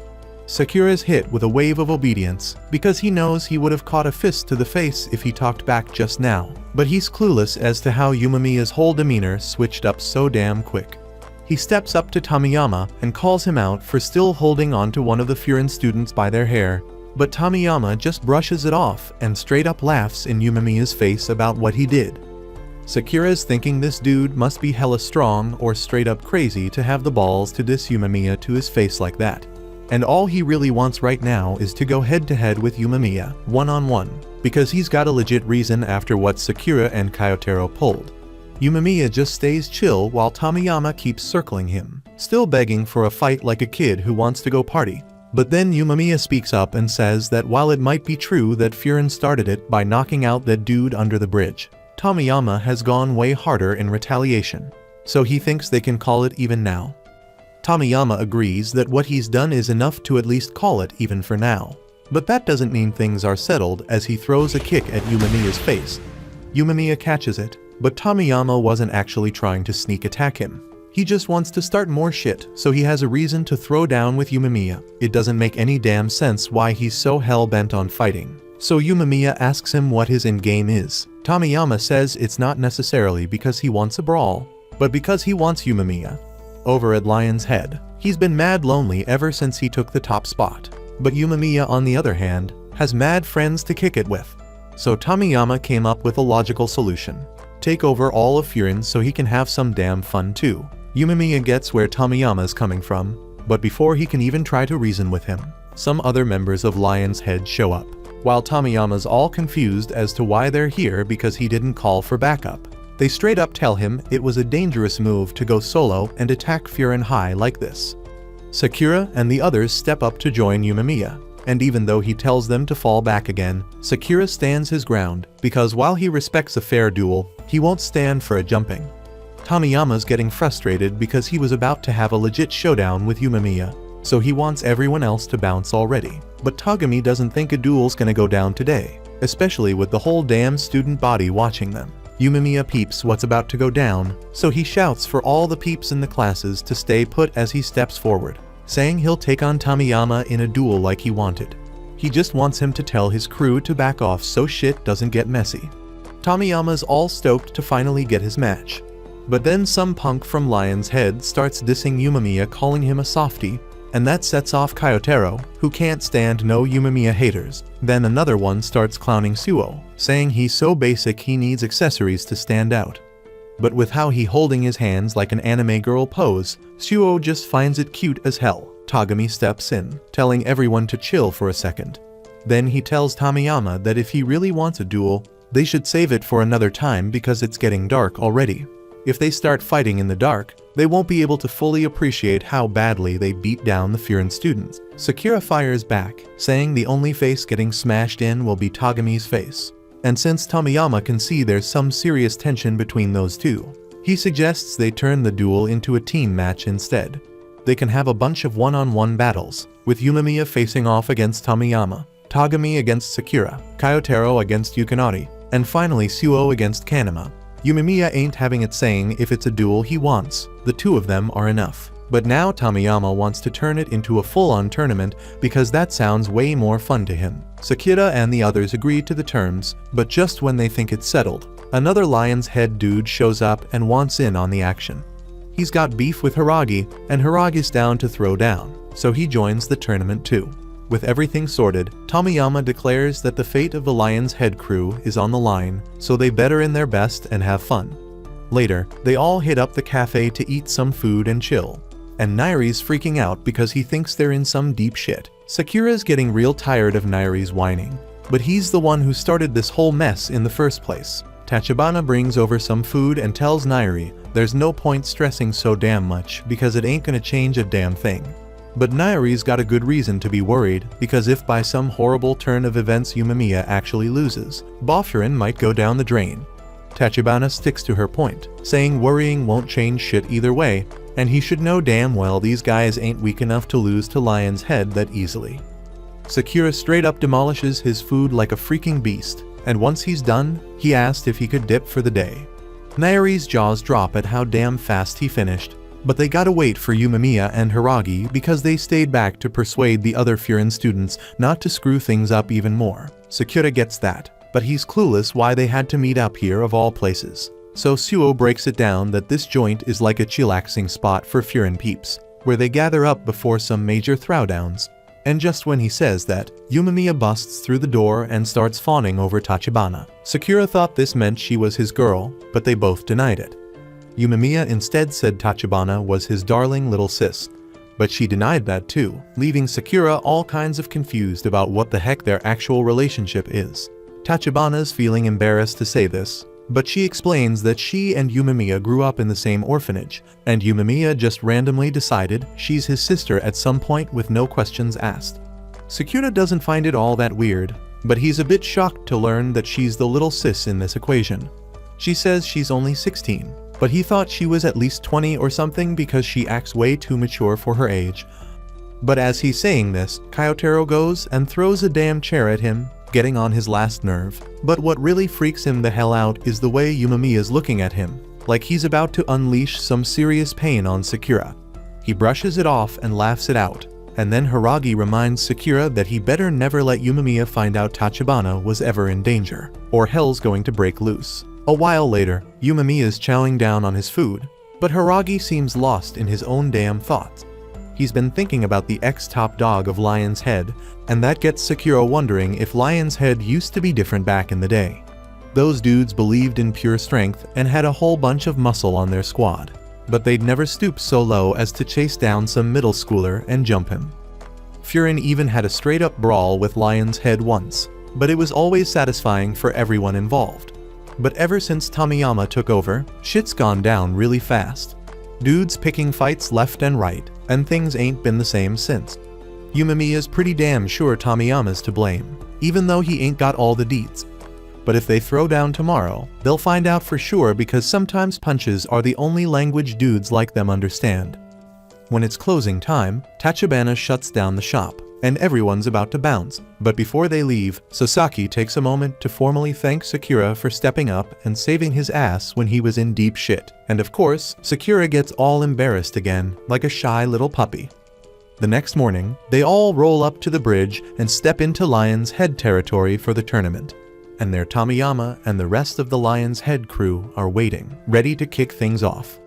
Sakura's hit with a wave of obedience, because he knows he would have caught a fist to the face if he talked back just now, but he's clueless as to how Yumemiya's whole demeanor switched up so damn quick. He steps up to Tomiyama and calls him out for still holding on to one of the Furin students by their hair, but Tomiyama just brushes it off and straight up laughs in Yumemiya's face about what he did. Sakura's thinking this dude must be hella strong or straight up crazy to have the balls to diss Yumemiya to his face like that. And all he really wants right now is to go head to head with Yumemiya, one-on-one, because he's got a legit reason after what Sakura and Kyotaro pulled. Yumemiya just stays chill while Tomiyama keeps circling him, still begging for a fight like a kid who wants to go party. But then Yumemiya speaks up and says that while it might be true that Furin started it by knocking out that dude under the bridge, Tomiyama has gone way harder in retaliation, so he thinks they can call it even now. Tomiyama agrees that what he's done is enough to at least call it even for now. But that doesn't mean things are settled as he throws a kick at Yumemiya's face. Yumemiya catches it, but Tomiyama wasn't actually trying to sneak attack him. He just wants to start more shit, so he has a reason to throw down with Yumemiya. It doesn't make any damn sense why he's so hell-bent on fighting. So Yumemiya asks him what his endgame is. Tomiyama says it's not necessarily because he wants a brawl, but because he wants Yumemiya. Over at Lion's Head, he's been mad lonely ever since he took the top spot. But Yumemiya, on the other hand, has mad friends to kick it with. So Tomiyama came up with a logical solution. Take over all of Furin so he can have some damn fun too. Yumemiya gets where Tomiyama's coming from, but before he can even try to reason with him, some other members of Lion's Head show up, while Tomiyama's all confused as to why they're here because he didn't call for backup. They straight up tell him it was a dangerous move to go solo and attack Furin High like this. Sakura and the others step up to join Yumemiya, and even though he tells them to fall back again, Sakura stands his ground, because while he respects a fair duel, he won't stand for a jumping. Tomiyama's getting frustrated because he was about to have a legit showdown with Yumemiya, so he wants everyone else to bounce already. But Togami doesn't think a duel's gonna go down today, especially with the whole damn student body watching them. Yumemiya peeps what's about to go down, so he shouts for all the peeps in the classes to stay put as he steps forward, saying he'll take on Tomiyama in a duel like he wanted. He just wants him to tell his crew to back off so shit doesn't get messy. Tomiyama's all stoked to finally get his match. But then some punk from Lion's Head starts dissing Yumemiya, calling him a softie, and that sets off Kyotaro, who can't stand no Yumemiya haters. Then another one starts clowning Suo, saying he's so basic he needs accessories to stand out. But with how he holding his hands like an anime girl pose, Suo just finds it cute as hell. Togami steps in, telling everyone to chill for a second. Then he tells Tomiyama that if he really wants a duel, they should save it for another time because it's getting dark already. If they start fighting in the dark, they won't be able to fully appreciate how badly they beat down the Furin students. Sakura fires back, saying the only face getting smashed in will be Togami's face. And since Tomiyama can see there's some serious tension between those two, he suggests they turn the duel into a team match instead. They can have a bunch of one-on-one battles, with Yumemiya facing off against Tomiyama, Togami against Sakura, Kyotaro against Yukinari, and finally Suo against Kanema. Yumemiya ain't having it, saying if it's a duel he wants, the two of them are enough. But now Tomiyama wants to turn it into a full-on tournament because that sounds way more fun to him. Sakura and the others agree to the terms, but just when they think it's settled, another Lion's Head dude shows up and wants in on the action. He's got beef with Hiragi, and Hiragi's down to throw down, so he joins the tournament too. With everything sorted, Tomiyama declares that the fate of the Lion's Head crew is on the line, so they better in their best and have fun. Later, they all hit up the cafe to eat some food and chill. And Nairi's freaking out because he thinks they're in some deep shit. Sakura's getting real tired of Nairi's whining, but he's the one who started this whole mess in the first place. Tachibana brings over some food and tells Nairi there's no point stressing so damn much because it ain't gonna change a damn thing. But Nairi's got a good reason to be worried, because if by some horrible turn of events Yumemiya actually loses, Bofurin might go down the drain. Tachibana sticks to her point, saying worrying won't change shit either way, and he should know damn well these guys ain't weak enough to lose to Lion's Head that easily. Sakura straight up demolishes his food like a freaking beast, and once he's done, he asked if he could dip for the day. Nairi's jaws drop at how damn fast he finished, but they gotta wait for Yumemiya and Hiragi because they stayed back to persuade the other Furin students not to screw things up even more. Sakura gets that, but he's clueless why they had to meet up here of all places. So Suo breaks it down that this joint is like a chillaxing spot for Furin peeps, where they gather up before some major throwdowns. And just when he says that, Yumemiya busts through the door and starts fawning over Tachibana. Sakura thought this meant she was his girl, but they both denied it. Yumemiya instead said Tachibana was his darling little sis, but she denied that too, leaving Sakura all kinds of confused about what the heck their actual relationship is. Tachibana's feeling embarrassed to say this, but she explains that she and Yumemiya grew up in the same orphanage, and Yumemiya just randomly decided she's his sister at some point with no questions asked. Sakura doesn't find it all that weird, but he's a bit shocked to learn that she's the little sis in this equation. She says she's only 16, but he thought she was at least 20 or something because she acts way too mature for her age. But as he's saying this, Kyotaro goes and throws a damn chair at him, getting on his last nerve. But what really freaks him the hell out is the way Yumemiya's looking at him, like he's about to unleash some serious pain on Sakura. He brushes it off and laughs it out, and then Hiragi reminds Sakura that he better never let Yumemiya find out Tachibana was ever in danger, or hell's going to break loose. A while later, Yumemiya's chowing down on his food, but Hiragi seems lost in his own damn thoughts. He's been thinking about the ex-top dog of Lion's Head, and that gets Sakura wondering if Lion's Head used to be different back in the day. Those dudes believed in pure strength and had a whole bunch of muscle on their squad, but they'd never stoop so low as to chase down some middle schooler and jump him. Furin even had a straight-up brawl with Lion's Head once, but it was always satisfying for everyone involved. But ever since Tomiyama took over, shit's gone down really fast. Dudes picking fights left and right, and things ain't been the same since. Yumemiya's pretty damn sure Tomiyama's to blame, even though he ain't got all the deeds. But if they throw down tomorrow, they'll find out for sure because sometimes punches are the only language dudes like them understand. When it's closing time, Tachibana shuts down the shop, and everyone's about to bounce. But before they leave, Sasaki takes a moment to formally thank Sakura for stepping up and saving his ass when he was in deep shit. And of course, Sakura gets all embarrassed again, like a shy little puppy. The next morning, they all roll up to the bridge and step into Lion's Head territory for the tournament. And there Tomiyama and the rest of the Lion's Head crew are waiting, ready to kick things off.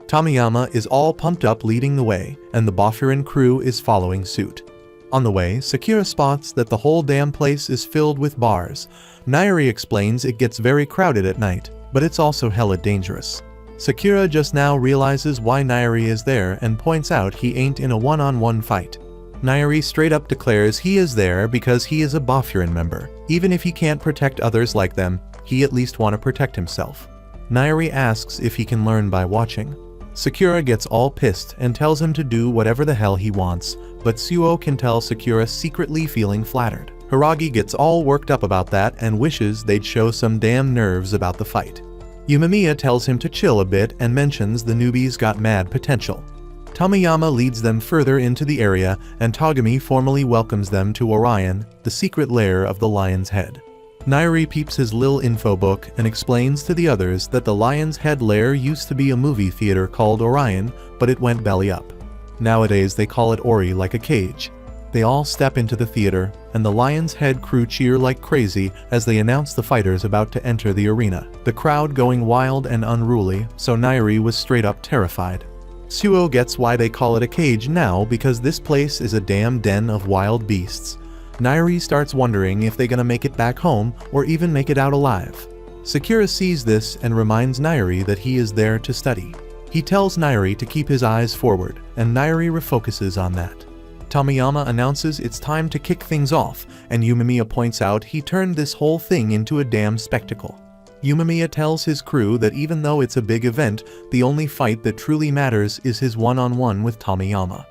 Tomiyama is all pumped up leading the way, and the Bofurin crew is following suit. On the way, Sakura spots that the whole damn place is filled with bars. Nairi explains it gets very crowded at night, but it's also hella dangerous. Sakura just now realizes why Nairi is there and points out he ain't in a one-on-one fight. Nairi straight up declares he is there because he is a Bofurin member. Even if he can't protect others like them, he at least want to protect himself. Nairi asks if he can learn by watching. Sakura gets all pissed and tells him to do whatever the hell he wants, but Suo can tell Sakura secretly feeling flattered. Hiragi gets all worked up about that and wishes they'd show some damn nerves about the fight. Yumemiya tells him to chill a bit and mentions the newbies got mad potential. Tomiyama leads them further into the area and Togami formally welcomes them to Orion, the secret lair of the Lion's Head. Nairi peeps his lil info book and explains to the others that the Lion's Head lair used to be a movie theater called Orion, but it went belly up. Nowadays they call it Ori like a cage. They all step into the theater, and the Lion's Head crew cheer like crazy as they announce the fighters about to enter the arena. The crowd going wild and unruly, so Nairi was straight up terrified. Suo gets why they call it a cage now because this place is a damn den of wild beasts. Nairi starts wondering if they're gonna make it back home or even make it out alive. Sakura sees this and reminds Nairi that he is there to study. He tells Nairi to keep his eyes forward, and Nairi refocuses on that. Tomiyama announces it's time to kick things off, and Yumemiya points out he turned this whole thing into a damn spectacle. Yumemiya tells his crew that even though it's a big event, the only fight that truly matters is his one-on-one with Tomiyama.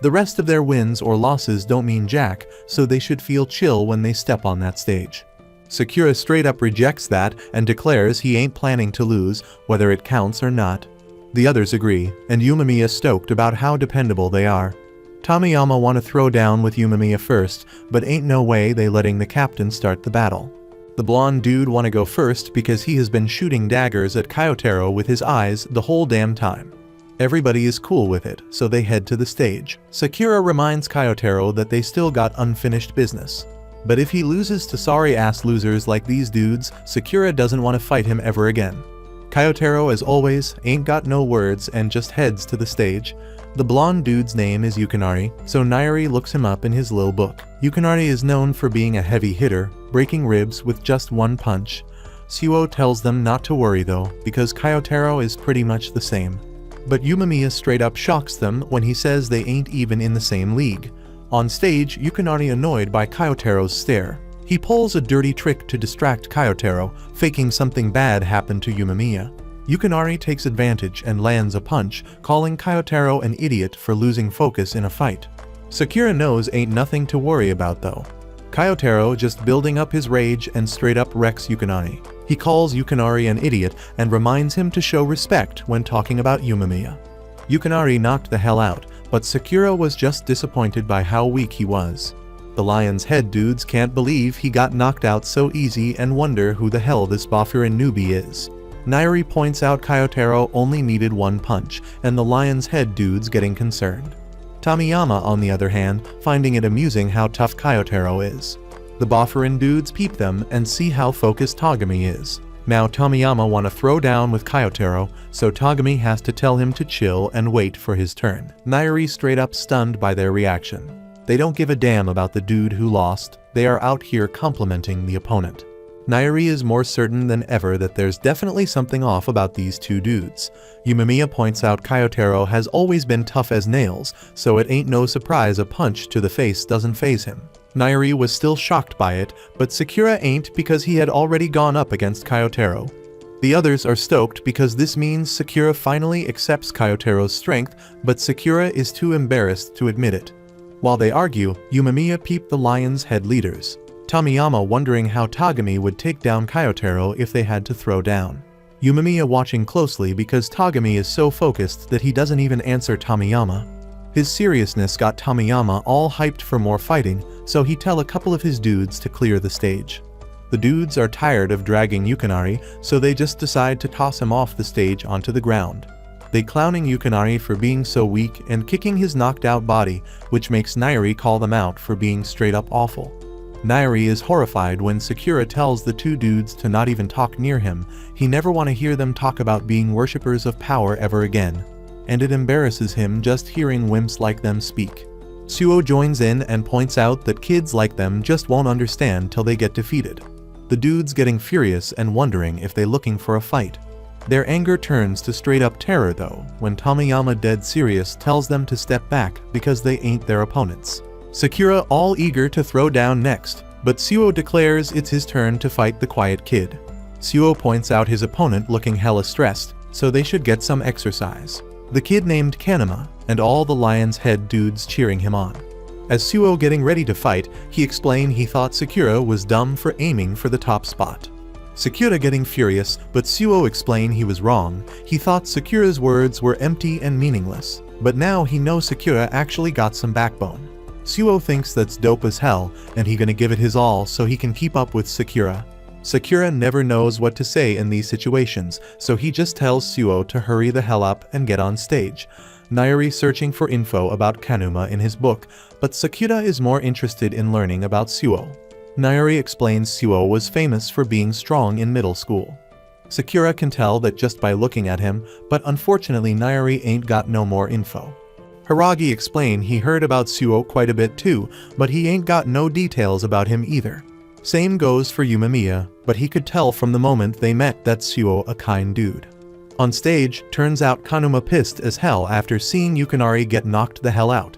The rest of their wins or losses don't mean jack, so they should feel chill when they step on that stage. Sakura straight up rejects that and declares he ain't planning to lose, whether it counts or not. The others agree, and Yumemiya stoked about how dependable they are. Tomiyama want to throw down with Yumemiya first, but ain't no way they letting the captain start the battle. The blonde dude want to go first because he has been shooting daggers at Kyotaro with his eyes the whole damn time. Everybody is cool with it, so they head to the stage. Sakura reminds Kyotaro that they still got unfinished business. But if he loses to sorry-ass losers like these dudes, Sakura doesn't want to fight him ever again. Kyotaro, as always, ain't got no words and just heads to the stage. The blonde dude's name is Yukinari, so Nairi looks him up in his lil book. Yukinari is known for being a heavy hitter, breaking ribs with just one punch. Suo tells them not to worry though, because Kyotaro is pretty much the same. But Yumemiya straight up shocks them when he says they ain't even in the same league. On stage, Yukinari annoyed by Kyotaro's stare. He pulls a dirty trick to distract Kyotaro, faking something bad happened to Yumemiya. Yukinari takes advantage and lands a punch, calling Kyotaro an idiot for losing focus in a fight. Sakura knows ain't nothing to worry about though. Kyotaro just building up his rage and straight up wrecks Yukinari. He calls Yukinari an idiot and reminds him to show respect when talking about Yumemiya. Yukinari knocked the hell out, but Sakura was just disappointed by how weak he was. The Lion's Head dudes can't believe he got knocked out so easy and wonder who the hell this Bofurin newbie is. Nairi points out Kyotaro only needed one punch, and the Lion's Head dudes getting concerned. Tomiyama, on the other hand, finding it amusing how tough Kyotaro is. The Bofurin dudes peep them and see how focused Togami is. Now Tomiyama want to throw down with Kyotaro, so Togami has to tell him to chill and wait for his turn. Nairi straight up stunned by their reaction. They don't give a damn about the dude who lost, they are out here complimenting the opponent. Nairi is more certain than ever that there's definitely something off about these two dudes. Yumemiya points out Kyotaro has always been tough as nails, so it ain't no surprise a punch to the face doesn't faze him. Nairi was still shocked by it, but Sakura ain't because he had already gone up against Kyotaro. The others are stoked because this means Sakura finally accepts Kyotaro's strength, but Sakura is too embarrassed to admit it. While they argue, Yumemiya peep the Lion's head leaders. Tomiyama wondering how Tagami would take down Kyotaro if they had to throw down. Yumemiya watching closely because Tagami is so focused that he doesn't even answer Tomiyama. His seriousness got Tomiyama all hyped for more fighting, so he tell a couple of his dudes to clear the stage. The dudes are tired of dragging Yukinari, so they just decide to toss him off the stage onto the ground. They clowning Yukinari for being so weak and kicking his knocked out body, which makes Nairi call them out for being straight up awful. Nairi is horrified when Sakura tells the two dudes to not even talk near him. He never want to hear them talk about being worshippers of power ever again. And it embarrasses him just hearing wimps like them speak. Suo joins in and points out that kids like them just won't understand till they get defeated. The dudes getting furious and wondering if they looking for a fight. Their anger turns to straight up terror though, when Tomiyama dead serious tells them to step back because they ain't their opponents. Sakura all eager to throw down next, but Suo declares it's his turn to fight the quiet kid. Suo points out his opponent looking hella stressed, so they should get some exercise. The kid named Kanema, and all the Lion's Head dudes cheering him on. As Suo getting ready to fight, he explained he thought Sakura was dumb for aiming for the top spot. Sakura getting furious, but Suo explained he was wrong. He thought Sakura's words were empty and meaningless, but now he knows Sakura actually got some backbone. Suo thinks that's dope as hell, and he gonna give it his all so he can keep up with Sakura. Sakura never knows what to say in these situations, so he just tells Suo to hurry the hell up and get on stage. Nairi searching for info about Kanuma in his book, but Sakura is more interested in learning about Suo. Nairi explains Suo was famous for being strong in middle school. Sakura can tell that just by looking at him, but unfortunately Nairi ain't got no more info. Hiragi explained he heard about Suo quite a bit too, but he ain't got no details about him either. Same goes for Yumemiya, but he could tell from the moment they met that Suo a kind dude. On stage, turns out Kanuma pissed as hell after seeing Yukinari get knocked the hell out.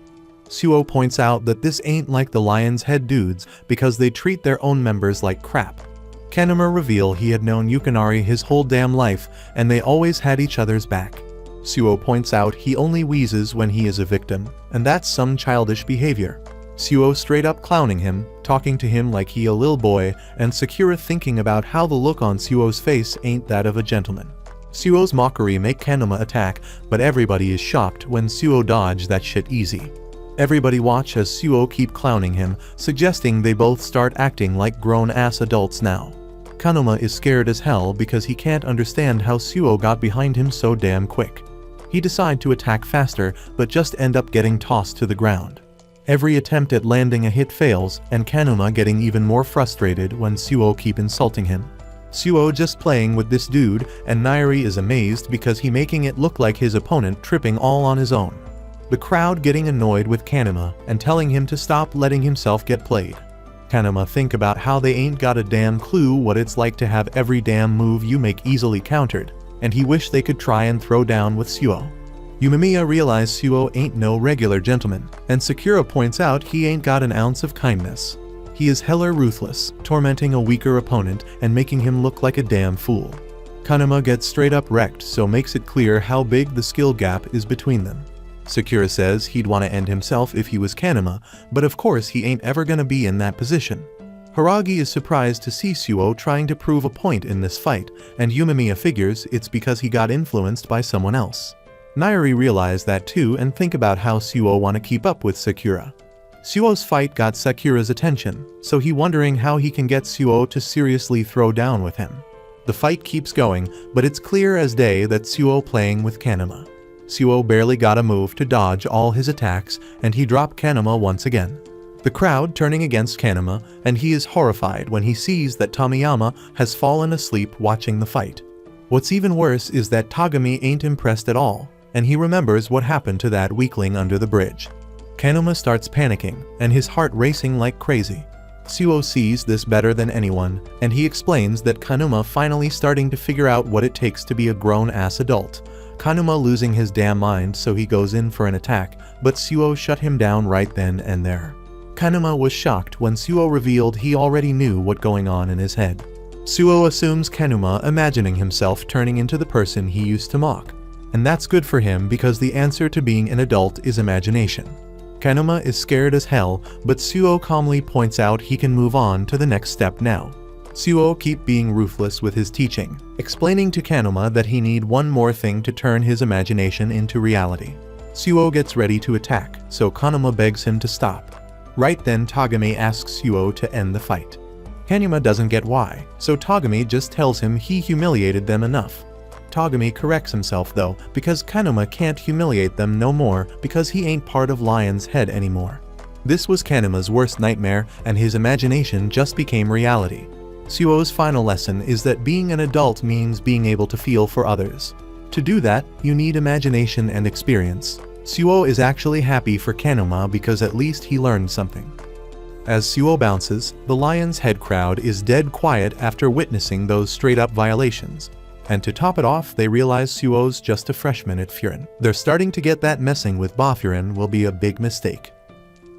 Suo points out that this ain't like the Lion's Head dudes because they treat their own members like crap. Kanuma reveal he had known Yukinari his whole damn life and they always had each other's back. Suo points out he only wheezes when he is a victim, and that's some childish behavior. Suo straight up clowning him, talking to him like he a lil boy, and Sakura thinking about how the look on Suo's face ain't that of a gentleman. Suo's mockery make Kanuma attack, but everybody is shocked when Suo dodge that shit easy. Everybody watch as Suo keep clowning him, suggesting they both start acting like grown-ass adults now. Kanuma is scared as hell because he can't understand how Suo got behind him so damn quick. He decide to attack faster, but just end up getting tossed to the ground. Every attempt at landing a hit fails, and Kanuma getting even more frustrated when Suo keep insulting him. Suo just playing with this dude, and Nairi is amazed because he making it look like his opponent tripping all on his own. The crowd getting annoyed with Kanuma and telling him to stop letting himself get played. Kanuma think about how they ain't got a damn clue what it's like to have every damn move you make easily countered, and he wish they could try and throw down with Suo. Yumemiya realize Suo ain't no regular gentleman, and Sakura points out he ain't got an ounce of kindness. He is hella ruthless, tormenting a weaker opponent and making him look like a damn fool. Kanuma gets straight up wrecked, so makes it clear how big the skill gap is between them. Sakura says he'd want to end himself if he was Kanuma, but of course he ain't ever gonna be in that position. Hiragi is surprised to see Suo trying to prove a point in this fight, and Yumemiya figures it's because he got influenced by someone else. Nairi realize that too and think about how Suo want to keep up with Sakura. Suo's fight got Sakura's attention, so he wondering how he can get Suo to seriously throw down with him. The fight keeps going, but it's clear as day that Suo playing with Kanuma. Suo barely got a move to dodge all his attacks, and he dropped Kanuma once again. The crowd turning against Kanuma, and he is horrified when he sees that Tomiyama has fallen asleep watching the fight. What's even worse is that Tagami ain't impressed at all, and he remembers what happened to that weakling under the bridge. Kanuma starts panicking, and his heart racing like crazy. Suo sees this better than anyone, and he explains that Kanuma finally starting to figure out what it takes to be a grown-ass adult. Kanuma losing his damn mind, so he goes in for an attack, but Suo shut him down right then and there. Kanuma was shocked when Suo revealed he already knew what going on in his head. Suo assumes Kanuma imagining himself turning into the person he used to mock. And that's good for him because the answer to being an adult is imagination. Kanuma is scared as hell, but Suo calmly points out he can move on to the next step now. Suo keep being ruthless with his teaching, explaining to Kanuma that he need one more thing to turn his imagination into reality. Suo gets ready to attack, so Kanuma begs him to stop. Right then Togami asks Suo to end the fight. Kanuma doesn't get why, so Togami just tells him he humiliated them enough. Togami corrects himself though, because Kanuma can't humiliate them no more because he ain't part of Lion's head anymore. This was Kanuma's worst nightmare, and his imagination just became reality. Suo's final lesson is that being an adult means being able to feel for others. To do that, you need imagination and experience. Suo is actually happy for Kanuma because at least he learned something. As Suo bounces, the Lion's Head crowd is dead quiet after witnessing those straight-up violations. And to top it off, they realize Suo's just a freshman at Furin. They're starting to get that messing with Bafurin will be a big mistake.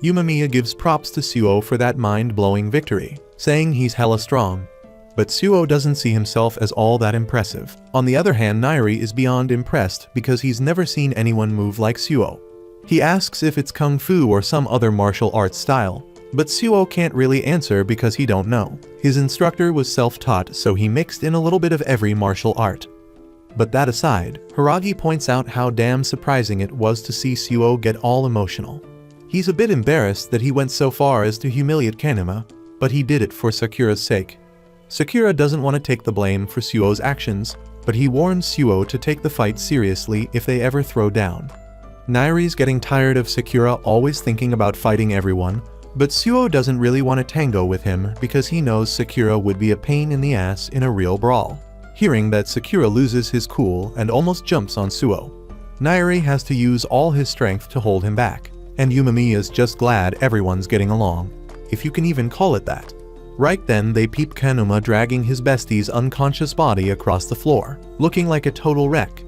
Yumamiya gives props to Suo for that mind-blowing victory, saying he's hella strong. But Suo doesn't see himself as all that impressive. On the other hand, Nairi is beyond impressed because he's never seen anyone move like Suo. He asks if it's kung fu or some other martial arts style, but Suo can't really answer because he don't know. His instructor was self-taught, so he mixed in a little bit of every martial art. But that aside, Hiragi points out how damn surprising it was to see Suo get all emotional. He's a bit embarrassed that he went so far as to humiliate Kanuma, but he did it for Sakura's sake. Sakura doesn't want to take the blame for Suo's actions, but he warns Suo to take the fight seriously if they ever throw down. Nairi's getting tired of Sakura always thinking about fighting everyone, but Suo doesn't really want to tango with him because he knows Sakura would be a pain in the ass in a real brawl. Hearing that Sakura loses his cool and almost jumps on Suo, Nairi has to use all his strength to hold him back, and Yumamiya is just glad everyone's getting along, if you can even call it that. Right then they peep Kanuma dragging his bestie's unconscious body across the floor, looking like a total wreck.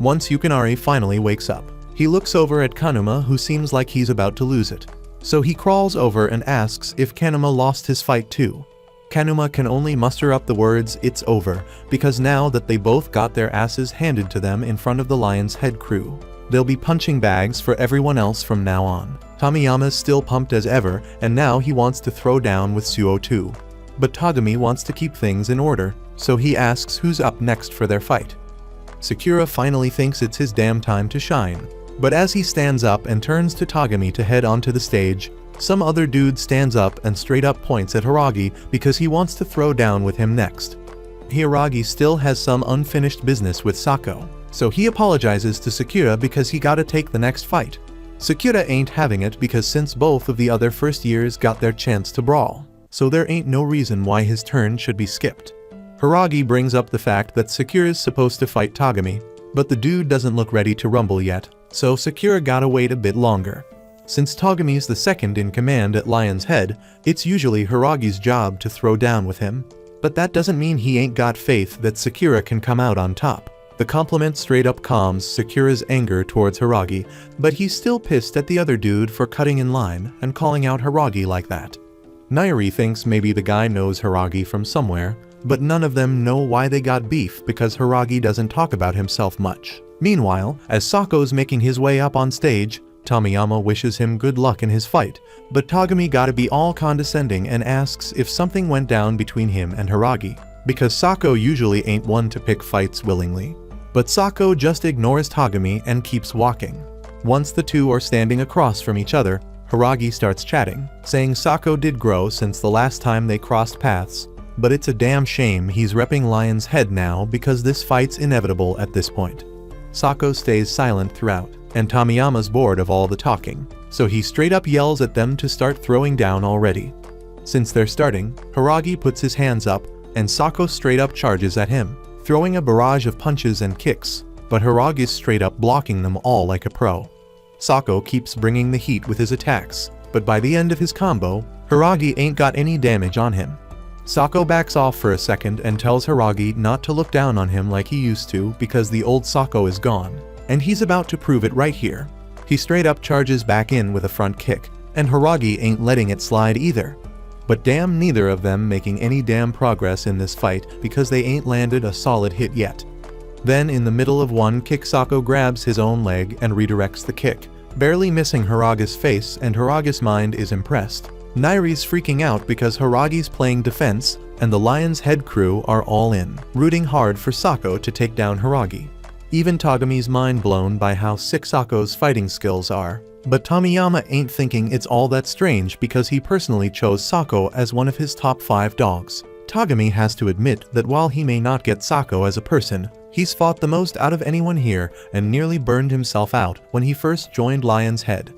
Once Yukinari finally wakes up, he looks over at Kanuma, who seems like he's about to lose it. So he crawls over and asks if Kanuma lost his fight too. Kanuma can only muster up the words "it's over" because now that they both got their asses handed to them in front of the Lion's Head crew, they'll be punching bags for everyone else from now on. Tomiyama's still pumped as ever, and now he wants to throw down with Suo too. But Togami wants to keep things in order, so he asks who's up next for their fight. Sakura finally thinks it's his damn time to shine. But as he stands up and turns to Togami to head onto the stage, some other dude stands up and straight up points at Hiragi because he wants to throw down with him next. Hiragi still has some unfinished business with Sako, so he apologizes to Sakura because he gotta take the next fight. Sakura ain't having it because since both of the other first years got their chance to brawl, so there ain't no reason why his turn should be skipped. Hiragi brings up the fact that Sakura's supposed to fight Togami, but the dude doesn't look ready to rumble yet, so Sakura gotta wait a bit longer. Since Togami's the second in command at Lion's Head, it's usually Hiragi's job to throw down with him, but that doesn't mean he ain't got faith that Sakura can come out on top. The compliment straight up calms Sakura's anger towards Hiragi, but he's still pissed at the other dude for cutting in line and calling out Hiragi like that. Nairi thinks maybe the guy knows Hiragi from somewhere, but none of them know why they got beef because Hiragi doesn't talk about himself much. Meanwhile, as Sako's making his way up on stage, Tomiyama wishes him good luck in his fight, but Togami gotta be all condescending and asks if something went down between him and Hiragi, because Sako usually ain't one to pick fights willingly. But Sako just ignores Togami and keeps walking. Once the two are standing across from each other, Hiragi starts chatting, saying Sako did grow since the last time they crossed paths, but it's a damn shame he's repping Lion's Head now because this fight's inevitable at this point. Sako stays silent throughout, and Tomiyama's bored of all the talking, so he straight up yells at them to start throwing down already. Since they're starting, Hiragi puts his hands up, and Sako straight up charges at him, throwing a barrage of punches and kicks, but Hiragi's straight up blocking them all like a pro. Sako keeps bringing the heat with his attacks, but by the end of his combo, Hiragi ain't got any damage on him. Sako backs off for a second and tells Hiragi not to look down on him like he used to because the old Sako is gone, and he's about to prove it right here. He straight up charges back in with a front kick, and Hiragi ain't letting it slide either. But damn, neither of them making any damn progress in this fight because they ain't landed a solid hit yet. Then in the middle of one kick, Sako grabs his own leg and redirects the kick, barely missing Hiragi's face, and Hiragi's mind is impressed. Nairi's freaking out because Hiragi's playing defense, and the Lion's Head crew are all in, rooting hard for Sako to take down Hiragi. Even Tagami's mind blown by how sick Sako's fighting skills are. But Tomiyama ain't thinking it's all that strange because he personally chose Sako as one of his top 5 dogs. Tagami has to admit that while he may not get Sako as a person, he's fought the most out of anyone here and nearly burned himself out when he first joined Lion's Head.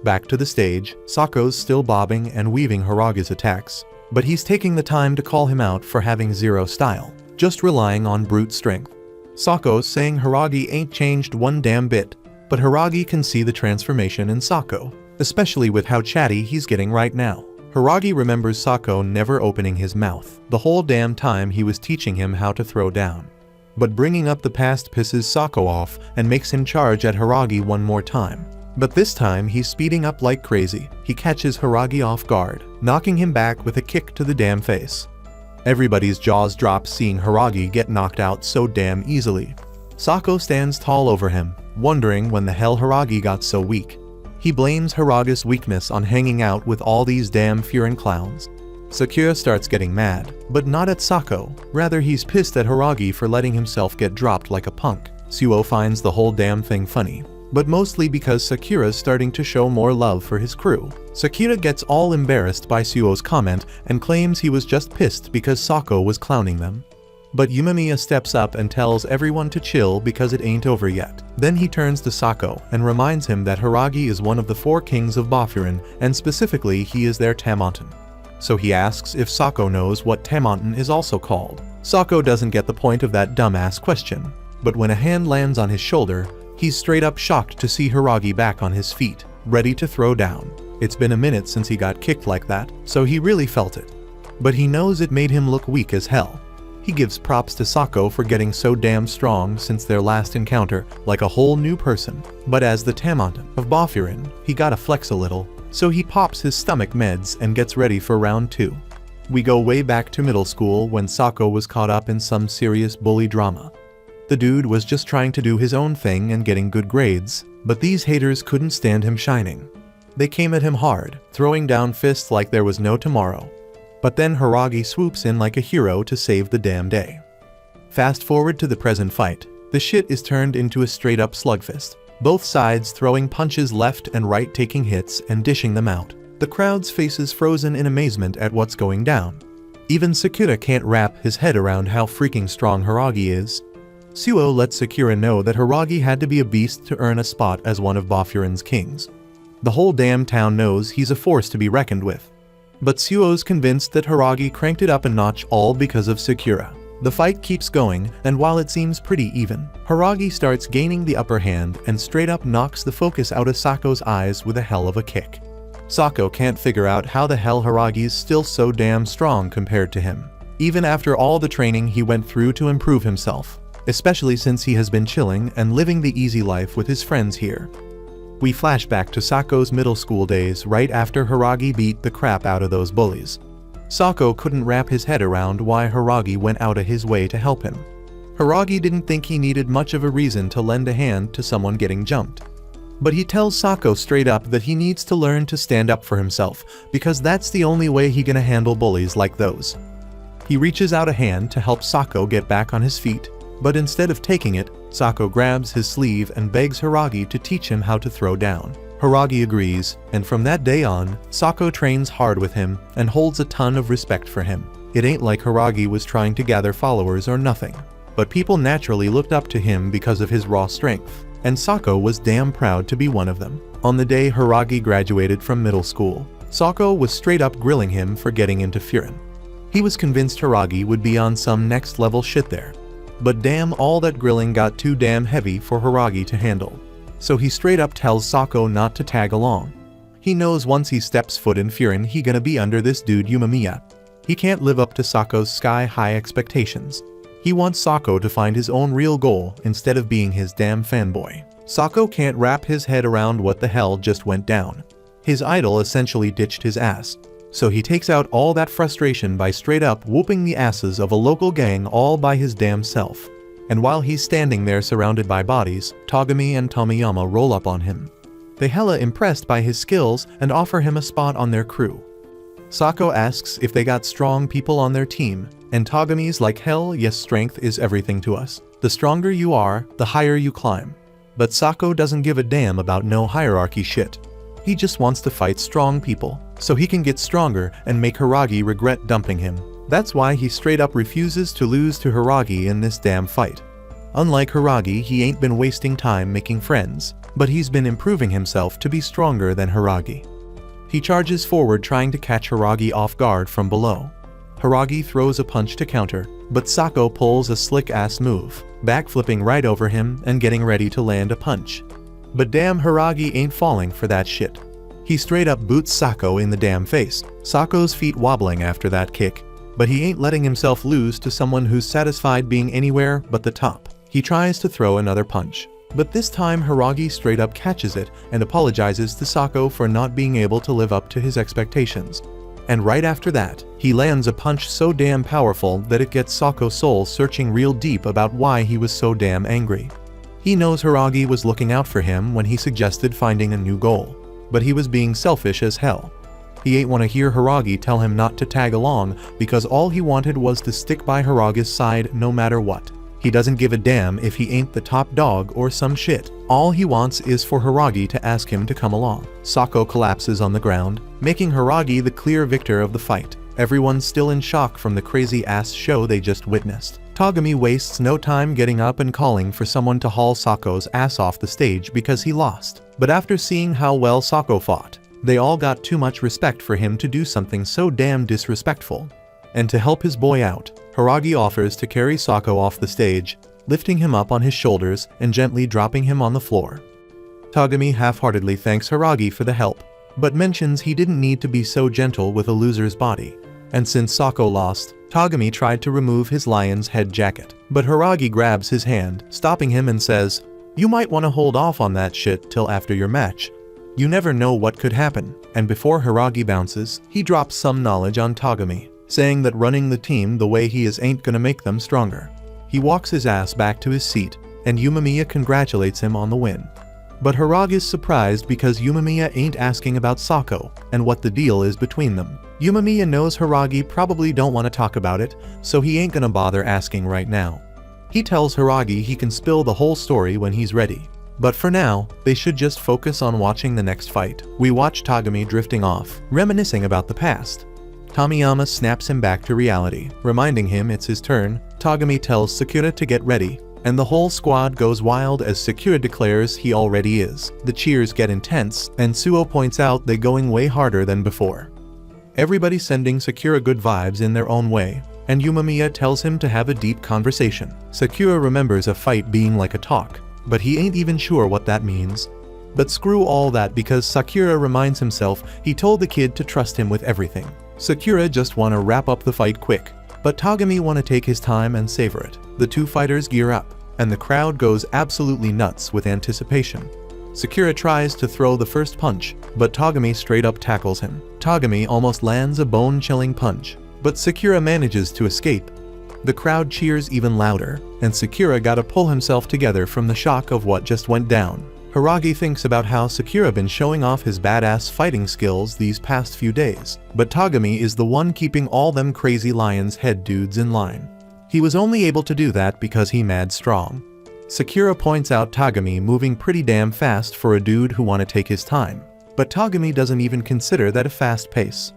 Back to the stage, Sako's still bobbing and weaving Hiragi's attacks, but he's taking the time to call him out for having zero style, just relying on brute strength. Sako's saying Hiragi ain't changed one damn bit, but Hiragi can see the transformation in Sako, especially with how chatty he's getting right now. Hiragi remembers Sako never opening his mouth the whole damn time he was teaching him how to throw down. But bringing up the past pisses Sako off and makes him charge at Hiragi one more time. But this time he's speeding up like crazy. He catches Hiragi off guard, knocking him back with a kick to the damn face. Everybody's jaws drop seeing Hiragi get knocked out so damn easily. Sako stands tall over him, wondering when the hell Hiragi got so weak. He blames Hiragi's weakness on hanging out with all these damn Furin clowns. Sakura starts getting mad, but not at Sako, rather he's pissed at Hiragi for letting himself get dropped like a punk. Suo finds the whole damn thing funny, but mostly because Sakura's starting to show more love for his crew. Sakura gets all embarrassed by Suo's comment and claims he was just pissed because Sako was clowning them. But Yumemiya steps up and tells everyone to chill because it ain't over yet. Then he turns to Sako and reminds him that Hiragi is one of the 4 kings of Bafurin, and specifically he is their Tamonten. So he asks if Sako knows what Tamonten is also called. Sako doesn't get the point of that dumbass question, but when a hand lands on his shoulder, he's straight up shocked to see Hiragi back on his feet, ready to throw down. It's been a minute since he got kicked like that, so he really felt it. But he knows it made him look weak as hell. He gives props to Sako for getting so damn strong since their last encounter, like a whole new person. But as the Tamonten of Bafurin, he gotta flex a little, so he pops his stomach meds and gets ready for round 2. We go way back to middle school when Sako was caught up in some serious bully drama. The dude was just trying to do his own thing and getting good grades, but these haters couldn't stand him shining. They came at him hard, throwing down fists like there was no tomorrow. But then Hiragi swoops in like a hero to save the damn day. Fast forward to the present fight. The shit is turned into a straight up slugfest. Both sides throwing punches left and right, taking hits and dishing them out. The crowd's faces frozen in amazement at what's going down. Even Sakura can't wrap his head around how freaking strong Hiragi is. Suo lets Sakura know that Hiragi had to be a beast to earn a spot as one of Bafurin's kings. The whole damn town knows he's a force to be reckoned with. But Suo's convinced that Hiragi cranked it up a notch all because of Sakura. The fight keeps going, and while it seems pretty even, Hiragi starts gaining the upper hand and straight up knocks the focus out of Sako's eyes with a hell of a kick. Sako can't figure out how the hell Hiragi's still so damn strong compared to him, even after all the training he went through to improve himself, especially since he has been chilling and living the easy life with his friends here. We flash back to Sako's middle school days right after Hiragi beat the crap out of those bullies. Sako couldn't wrap his head around why Hiragi went out of his way to help him. Hiragi didn't think he needed much of a reason to lend a hand to someone getting jumped. But he tells Sako straight up that he needs to learn to stand up for himself because that's the only way he gonna handle bullies like those. He reaches out a hand to help Sako get back on his feet, but instead of taking it, Sako grabs his sleeve and begs Hiragi to teach him how to throw down. Hiragi agrees, and from that day on, Sako trains hard with him and holds a ton of respect for him. It ain't like Hiragi was trying to gather followers or nothing, but people naturally looked up to him because of his raw strength, and Sako was damn proud to be one of them. On the day Hiragi graduated from middle school, Sako was straight up grilling him for getting into Furin. He was convinced Hiragi would be on some next level shit there. But damn, all that grilling got too damn heavy for Hiragi to handle. So he straight up tells Sako not to tag along. He knows once he steps foot in Furin he gonna be under this dude Yumamiya. He can't live up to Sako's sky-high expectations. He wants Sako to find his own real goal instead of being his damn fanboy. Sako can't wrap his head around what the hell just went down. His idol essentially ditched his ass. So he takes out all that frustration by straight up whooping the asses of a local gang all by his damn self. And while he's standing there surrounded by bodies, Togami and Tomiyama roll up on him. They hella impressed by his skills and offer him a spot on their crew. Sako asks if they got strong people on their team, and Togami's like, hell yes, strength is everything to us. The stronger you are, the higher you climb. But Sako doesn't give a damn about no hierarchy shit. He just wants to fight strong people, so he can get stronger and make Hiragi regret dumping him. That's why he straight up refuses to lose to Hiragi in this damn fight. Unlike Hiragi, he ain't been wasting time making friends, but he's been improving himself to be stronger than Hiragi. He charges forward trying to catch Hiragi off guard from below. Hiragi throws a punch to counter, but Sako pulls a slick-ass move, backflipping right over him and getting ready to land a punch. But damn, Hiragi ain't falling for that shit. He straight up boots Sako in the damn face, Sako's feet wobbling after that kick. But he ain't letting himself lose to someone who's satisfied being anywhere but the top. He tries to throw another punch, but this time Hiragi straight up catches it and apologizes to Sako for not being able to live up to his expectations. And right after that, he lands a punch so damn powerful that it gets Sako's soul searching real deep about why he was so damn angry. He knows Hiragi was looking out for him when he suggested finding a new goal, but he was being selfish as hell. He ain't want to hear Hiragi tell him not to tag along because all he wanted was to stick by Hiragi's side no matter what. He doesn't give a damn if he ain't the top dog or some shit. All he wants is for Hiragi to ask him to come along. Sako collapses on the ground, making Hiragi the clear victor of the fight. Everyone's still in shock from the crazy-ass show they just witnessed. Togami wastes no time getting up and calling for someone to haul Sako's ass off the stage because he lost. But after seeing how well Sako fought, they all got too much respect for him to do something so damn disrespectful. And to help his boy out, Hiragi offers to carry Sako off the stage, lifting him up on his shoulders and gently dropping him on the floor. Togami half-heartedly thanks Hiragi for the help, but mentions he didn't need to be so gentle with a loser's body. And since Sako lost, Togami tried to remove his lion's head jacket. But Hiragi grabs his hand, stopping him and says, "You might want to hold off on that shit till after your match. You never know what could happen." And before Hiragi bounces, he drops some knowledge on Togami, saying that running the team the way he is ain't gonna make them stronger. He walks his ass back to his seat, and Yumamiya congratulates him on the win. But Hiragi's surprised because Yumamiya ain't asking about Sako and what the deal is between them. Yumamiya knows Hiragi probably don't want to talk about it, so he ain't gonna bother asking right now. He tells Hiragi he can spill the whole story when he's ready. But for now, they should just focus on watching the next fight. We watch Togami drifting off, reminiscing about the past. Tomiyama snaps him back to reality, reminding him it's his turn. Togami tells Sakura to get ready, and the whole squad goes wild as Sakura declares he already is. The cheers get intense, and Suo points out they're going way harder than before. Everybody sending Sakura good vibes in their own way, and Yumamiya tells him to have a deep conversation. Sakura remembers a fight being like a talk, but he ain't even sure what that means. But screw all that because Sakura reminds himself he told the kid to trust him with everything. Sakura just wanna wrap up the fight quick, but Togami wanna take his time and savor it. The two fighters gear up, and the crowd goes absolutely nuts with anticipation. Sakura tries to throw the first punch, but Togami straight up tackles him. Togami almost lands a bone-chilling punch, but Sakura manages to escape. The crowd cheers even louder, and Sakura gotta pull himself together from the shock of what just went down. Hiragi thinks about how Sakura been showing off his badass fighting skills these past few days, but Togami is the one keeping all them crazy lion's head dudes in line. He was only able to do that because he mad strong. Sakura points out Togami moving pretty damn fast for a dude who wanna take his time, but Togami doesn't even consider that a fast pace.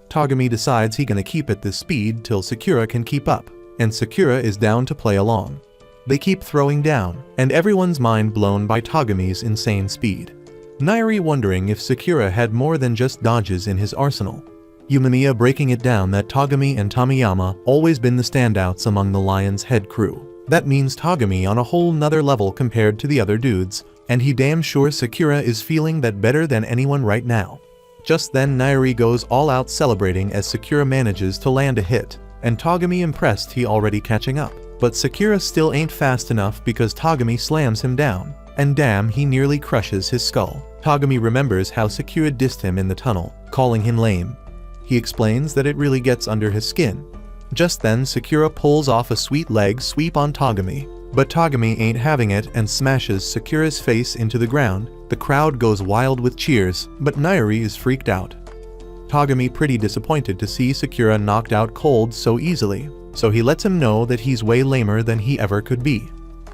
Togami decides he gonna keep at this speed till Sakura can keep up, and Sakura is down to play along. They keep throwing down, and everyone's mind blown by Togami's insane speed. Nairi wondering if Sakura had more than just dodges in his arsenal. Yumamiya breaking it down that Togami and Tomiyama always been the standouts among the Lion's Head crew. That means Togami on a whole nother level compared to the other dudes, and he damn sure Sakura is feeling that better than anyone right now. Just then Nairi goes all out celebrating as Sakura manages to land a hit, and Togami impressed he already catching up. But Sakura still ain't fast enough because Togami slams him down, and damn, he nearly crushes his skull. Togami remembers how Sakura dissed him in the tunnel, calling him lame. He explains that it really gets under his skin. Just then Sakura pulls off a sweet leg sweep on Togami, but Togami ain't having it and smashes Sakura's face into the ground. The crowd goes wild with cheers, but Nairi is freaked out. Togami pretty disappointed to see Sakura knocked out cold so easily, so he lets him know that he's way lamer than he ever could be.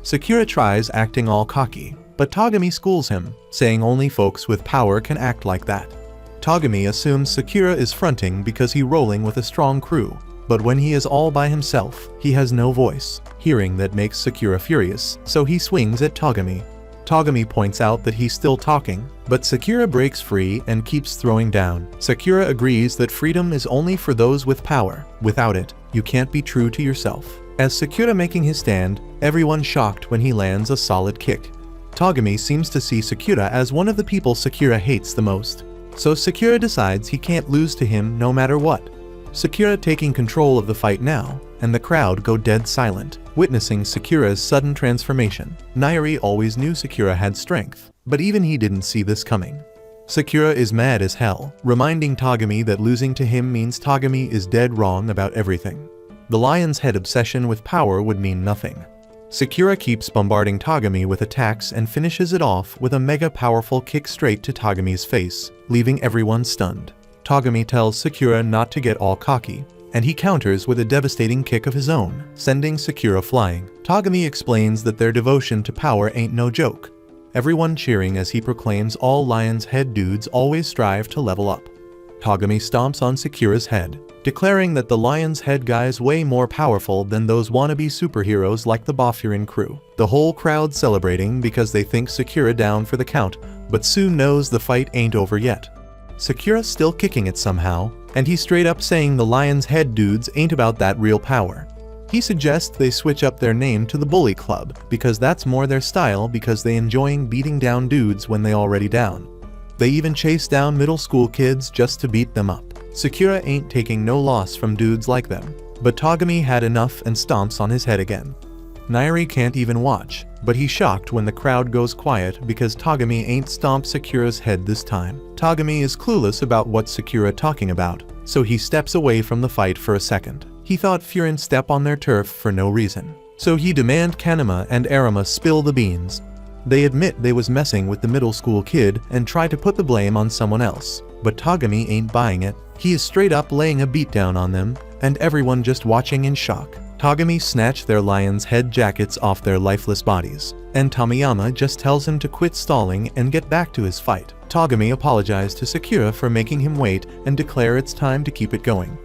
Sakura tries acting all cocky, but Togami schools him, saying only folks with power can act like that. Togami assumes Sakura is fronting because he's rolling with a strong crew, but when he is all by himself, he has no voice. Hearing that makes Sakura furious, so he swings at Togami. Togami points out that he's still talking, but Sakura breaks free and keeps throwing down. Sakura agrees that freedom is only for those with power. Without it, you can't be true to yourself. As Sakura making his stand, everyone's shocked when he lands a solid kick. Togami seems to see Sakura as one of the people Sakura hates the most, so Sakura decides he can't lose to him no matter what. Sakura taking control of the fight now, and the crowd go dead silent, witnessing Sakura's sudden transformation. Nairi always knew Sakura had strength, but even he didn't see this coming. Sakura is mad as hell, reminding Togami that losing to him means Togami is dead wrong about everything. The lion's head obsession with power would mean nothing. Sakura keeps bombarding Togami with attacks and finishes it off with a mega powerful kick straight to Togami's face, leaving everyone stunned. Togami tells Sakura not to get all cocky, and he counters with a devastating kick of his own, sending Sakura flying. Togami explains that their devotion to power ain't no joke, everyone cheering as he proclaims all Lion's Head dudes always strive to level up. Togami stomps on Sakura's head, declaring that the Lion's Head guy's way more powerful than those wannabe superheroes like the Bafurin crew. The whole crowd celebrating because they think Sakura down for the count, but soon knows the fight ain't over yet. Sakura's still kicking it somehow, and he's straight up saying the Lion's Head dudes ain't about that real power. He suggests they switch up their name to the Bully Club, because that's more their style because they enjoying beating down dudes when they already down. They even chase down middle school kids just to beat them up. Sakura ain't taking no loss from dudes like them, but Togami had enough and stomps on his head again. Nairi can't even watch, but he's shocked when the crowd goes quiet because Togami ain't stomped Sakura's head this time. Togami is clueless about what Sakura talking about, so he steps away from the fight for a second. He thought Furin step on their turf for no reason, so he demand Kanema and Arima spill the beans. They admit they was messing with the middle school kid and try to put the blame on someone else, but Togami ain't buying it. He is straight up laying a beatdown on them, and everyone just watching in shock. Togami snatched their Lion's Head jackets off their lifeless bodies, and Tomiyama just tells him to quit stalling and get back to his fight. Togami apologized to Sakura for making him wait and declare it's time to keep it going.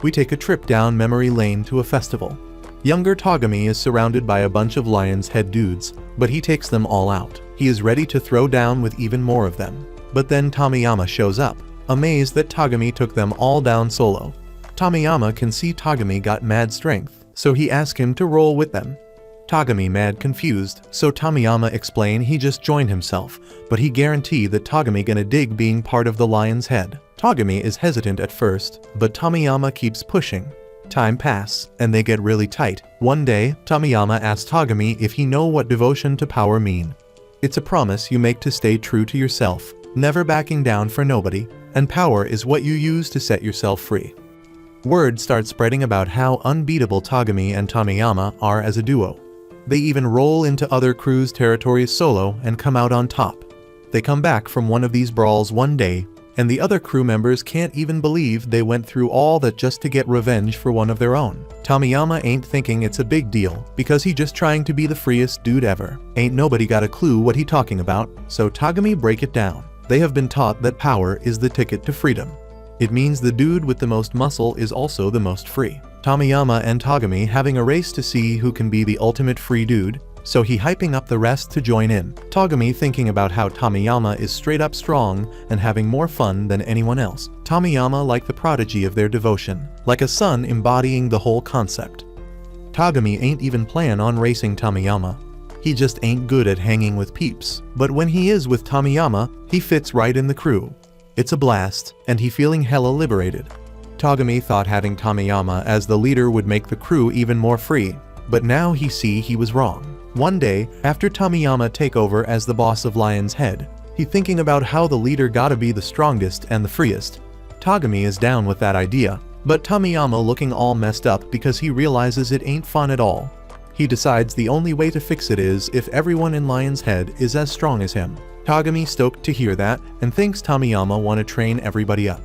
We take a trip down memory lane to a festival. Younger Togami is surrounded by a bunch of Lion's Head dudes, but he takes them all out. He is ready to throw down with even more of them. But then Tomiyama shows up, amazed that Togami took them all down solo. Tomiyama can see Togami got mad strength, so he asks him to roll with them. Togami mad confused, so Tomiyama explain he just joined himself, but he guarantee that Togami gonna dig being part of the Lion's Head. Togami is hesitant at first, but Tomiyama keeps pushing. Time pass, and they get really tight. One day, Tomiyama asks Togami if he know what devotion to power mean. It's a promise you make to stay true to yourself, never backing down for nobody, and power is what you use to set yourself free. Word starts spreading about how unbeatable Togami and Tomiyama are as a duo. They even roll into other crews' territories solo and come out on top. They come back from one of these brawls one day, and the other crew members can't even believe they went through all that just to get revenge for one of their own. Tomiyama ain't thinking it's a big deal, because he just trying to be the freest dude ever. Ain't nobody got a clue what he talking about, so Togami break it down. They have been taught that power is the ticket to freedom. It means the dude with the most muscle is also the most free. Tomiyama and Togami having a race to see who can be the ultimate free dude, so he hyping up the rest to join in. Togami thinking about how Tomiyama is straight up strong and having more fun than anyone else. Tomiyama like the prodigy of their devotion, like a son embodying the whole concept. Togami ain't even plan on racing Tomiyama. He just ain't good at hanging with peeps, but when he is with Tomiyama, he fits right in the crew. It's a blast, and he feeling hella liberated. Togami thought having Tomiyama as the leader would make the crew even more free, but now he see he was wrong. One day, after Tomiyama take over as the boss of Lion's Head, he thinking about how the leader gotta be the strongest and the freest. Togami is down with that idea, but Tomiyama looking all messed up because he realizes it ain't fun at all. He decides the only way to fix it is if everyone in Lion's Head is as strong as him. Togami stoked to hear that and thinks Tomiyama wanna train everybody up.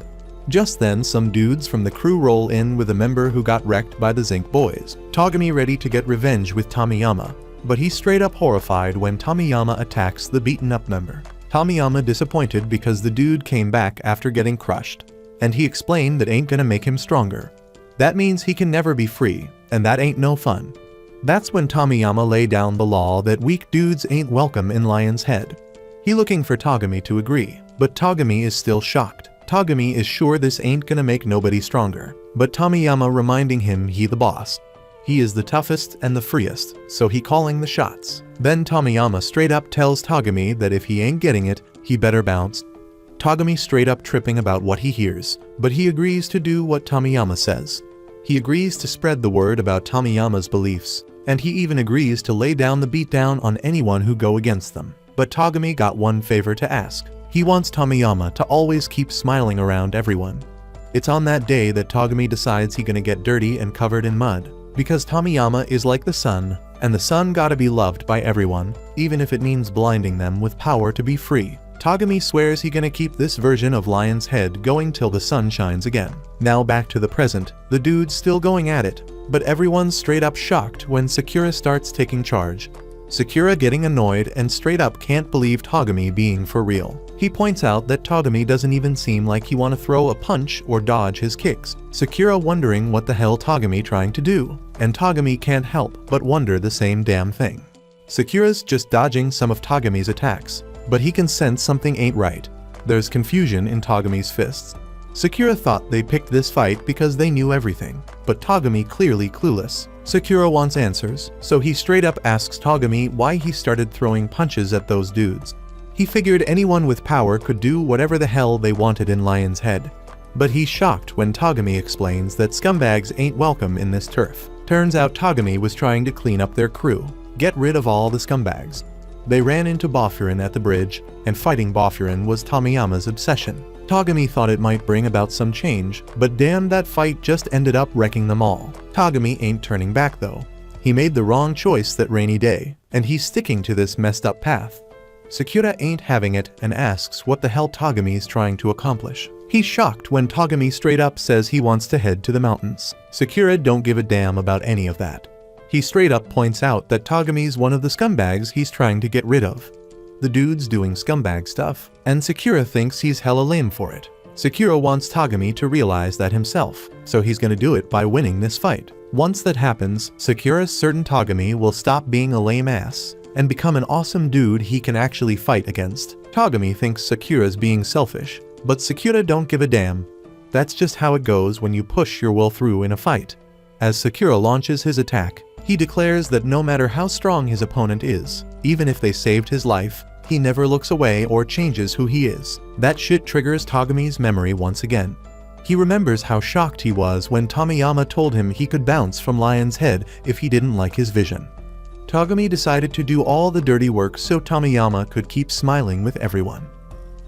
Just then, some dudes from the crew roll in with a member who got wrecked by the Zinc boys. Togami ready to get revenge with Tomiyama, but he's straight up horrified when Tomiyama attacks the beaten up member. Tomiyama disappointed because the dude came back after getting crushed, and he explained that ain't gonna make him stronger. That means he can never be free, and that ain't no fun. That's when Tomiyama lay down the law that weak dudes ain't welcome in Lion's Head. He looking for Togami to agree, but Togami is still shocked. Togami is sure this ain't gonna make nobody stronger, but Tomiyama reminding him he the boss. He is the toughest and the freest, so he calling the shots. Then Tomiyama straight up tells Togami that if he ain't getting it, he better bounce. Togami straight up tripping about what he hears, but he agrees to do what Tomiyama says. He agrees to spread the word about Tomiyama's beliefs, and he even agrees to lay down the beatdown on anyone who go against them. But Togami got one favor to ask. He wants Tomiyama to always keep smiling around everyone. It's on that day that Togami decides he gonna get dirty and covered in mud, because Tomiyama is like the sun, and the sun gotta be loved by everyone, even if it means blinding them with power to be free. Togami swears he gonna keep this version of Lion's Head going till the sun shines again. Now back to the present, the dude's still going at it, but everyone's straight up shocked when Sakura starts taking charge. Sakura getting annoyed and straight up can't believe Togami being for real. He points out that Togami doesn't even seem like he wanna throw a punch or dodge his kicks. Sakura wondering what the hell Togami trying to do, and Togami can't help but wonder the same damn thing. Sakura's just dodging some of Togami's attacks, but he can sense something ain't right. There's confusion in Togami's fists. Sakura thought they picked this fight because they knew everything, but Togami clearly clueless. Sakura wants answers, so he straight up asks Togami why he started throwing punches at those dudes. He figured anyone with power could do whatever the hell they wanted in Lion's Head. But he's shocked when Togami explains that scumbags ain't welcome in this turf. Turns out Togami was trying to clean up their crew, get rid of all the scumbags. They ran into Bofurin at the bridge, and fighting Bofurin was Tomiyama's obsession. Togami thought it might bring about some change, but damn, that fight just ended up wrecking them all. Togami ain't turning back though. He made the wrong choice that rainy day, and he's sticking to this messed up path. Sakura ain't having it and asks what the hell Togami's trying to accomplish. He's shocked when Togami straight up says he wants to head to the mountains. Sakura don't give a damn about any of that. He straight up points out that Togami's one of the scumbags he's trying to get rid of. The dude's doing scumbag stuff, and Sakura thinks he's hella lame for it. Sakura wants Togami to realize that himself, so he's gonna do it by winning this fight. Once that happens, Sakura's certain Togami will stop being a lame ass and become an awesome dude he can actually fight against. Togami thinks Sakura's being selfish, but Sakura don't give a damn. That's just how it goes when you push your will through in a fight. As Sakura launches his attack, he declares that no matter how strong his opponent is, even if they saved his life, he never looks away or changes who he is. That shit triggers Togami's memory once again. He remembers how shocked he was when Tomiyama told him he could bounce from Lion's Head if he didn't like his vision. Togami decided to do all the dirty work so Tomiyama could keep smiling with everyone.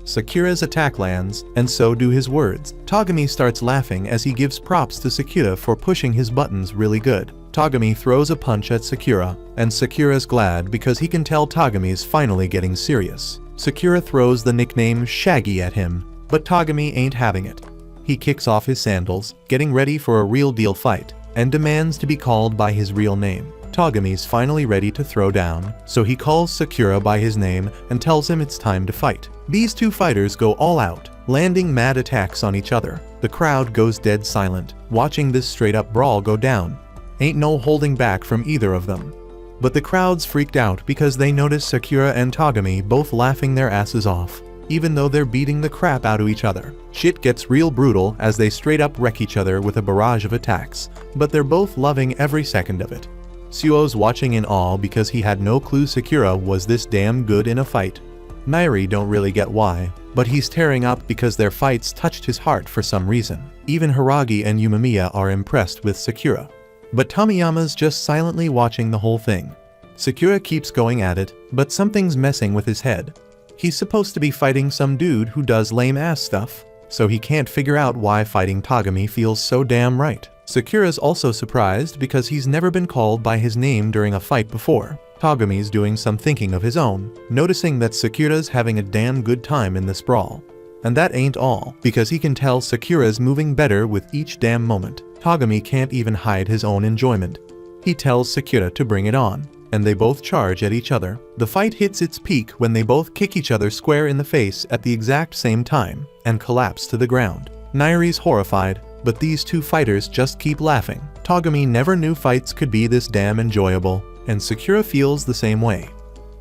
Sakura's attack lands, and so do his words. Togami starts laughing as he gives props to Sakura for pushing his buttons really good. Togami throws a punch at Sakura, and Sakura's glad because he can tell Togami's finally getting serious. Sakura throws the nickname Shaggy at him, but Togami ain't having it. He kicks off his sandals, getting ready for a real deal fight, and demands to be called by his real name. Togami's finally ready to throw down, so he calls Sakura by his name and tells him it's time to fight. These two fighters go all out, landing mad attacks on each other. The crowd goes dead silent, watching this straight up brawl go down. Ain't no holding back from either of them. But the crowd's freaked out because they notice Sakura and Togami both laughing their asses off, even though they're beating the crap out of each other. Shit gets real brutal as they straight up wreck each other with a barrage of attacks, but they're both loving every second of it. Suo's watching in awe because he had no clue Sakura was this damn good in a fight. Nairi don't really get why, but he's tearing up because their fights touched his heart for some reason. Even Hiragi and Yumemiya are impressed with Sakura. But Tomiyama's just silently watching the whole thing. Sakura keeps going at it, but something's messing with his head. He's supposed to be fighting some dude who does lame-ass stuff, so he can't figure out why fighting Togami feels so damn right. Sakura's also surprised because he's never been called by his name during a fight before. Togami's doing some thinking of his own, noticing that Sakura's having a damn good time in this brawl. And that ain't all, because he can tell Sakura's moving better with each damn moment. Togami can't even hide his own enjoyment. He tells Sakura to bring it on, and they both charge at each other. The fight hits its peak when they both kick each other square in the face at the exact same time, and collapse to the ground. Nairi's horrified, but these two fighters just keep laughing. Togami never knew fights could be this damn enjoyable, and Sakura feels the same way.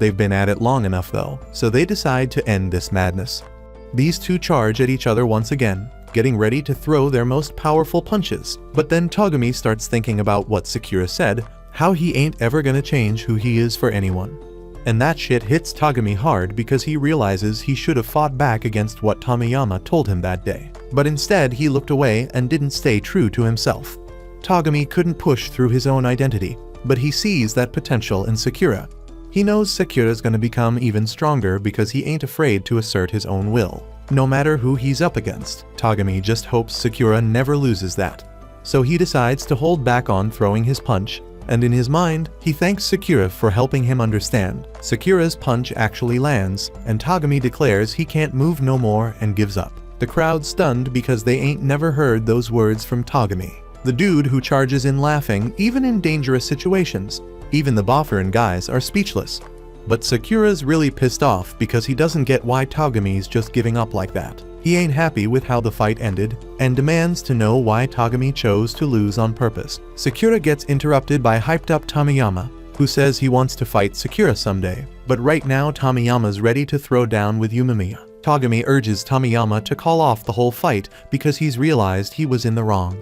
They've been at it long enough though, so they decide to end this madness. These two charge at each other once again, getting ready to throw their most powerful punches. But then Togami starts thinking about what Sakura said, how he ain't ever gonna change who he is for anyone. And that shit hits Togami hard because he realizes he should have fought back against what Tomiyama told him that day. But instead he looked away and didn't stay true to himself. Togami couldn't push through his own identity, but he sees that potential in Sakura. He knows Sakura's gonna become even stronger because he ain't afraid to assert his own will. No matter who he's up against, Togami just hopes Sakura never loses that. So he decides to hold back on throwing his punch, and in his mind, he thanks Sakura for helping him understand. Sakura's punch actually lands, and Togami declares he can't move no more and gives up. The crowd's stunned because they ain't never heard those words from Togami. The dude who charges in laughing even in dangerous situations. Even the Bofferin guys are speechless. But Sakura's really pissed off because he doesn't get why Togami's just giving up like that. He ain't happy with how the fight ended, and demands to know why Togami chose to lose on purpose. Sakura gets interrupted by hyped-up Tomiyama, who says he wants to fight Sakura someday, but right now Tomiyama's ready to throw down with Yumemiya. Togami urges Tomiyama to call off the whole fight because he's realized he was in the wrong.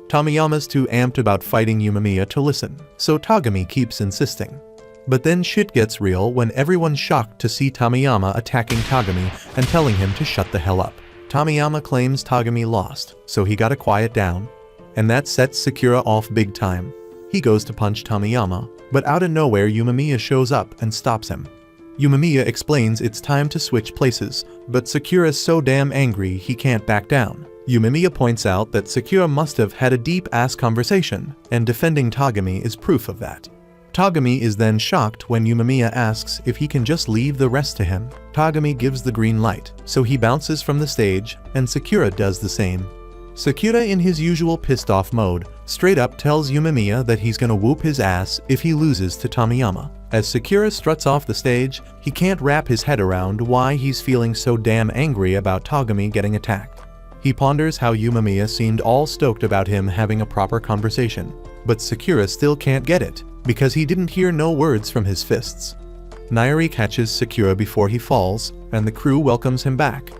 Tomiyama's too amped about fighting Yumemiya to listen, so Togami keeps insisting. But then shit gets real when everyone's shocked to see Tomiyama attacking Togami and telling him to shut the hell up. Tomiyama claims Togami lost, so he gotta quiet down. And that sets Sakura off big time. He goes to punch Tomiyama, but out of nowhere Yumemiya shows up and stops him. Yumemiya explains it's time to switch places, but Sakura's so damn angry he can't back down. Yumemiya points out that Sakura must have had a deep-ass conversation, and defending Togami is proof of that. Togami is then shocked when Yumemiya asks if he can just leave the rest to him. Togami gives the green light, so he bounces from the stage, and Sakura does the same. Sakura, in his usual pissed-off mode, straight up tells Yumemiya that he's gonna whoop his ass if he loses to Tomiyama. As Sakura struts off the stage, he can't wrap his head around why he's feeling so damn angry about Togami getting attacked. He ponders how Yumemiya seemed all stoked about him having a proper conversation, but Sakura still can't get it, because he didn't hear no words from his fists. Nairi catches Sakura before he falls, and the crew welcomes him back.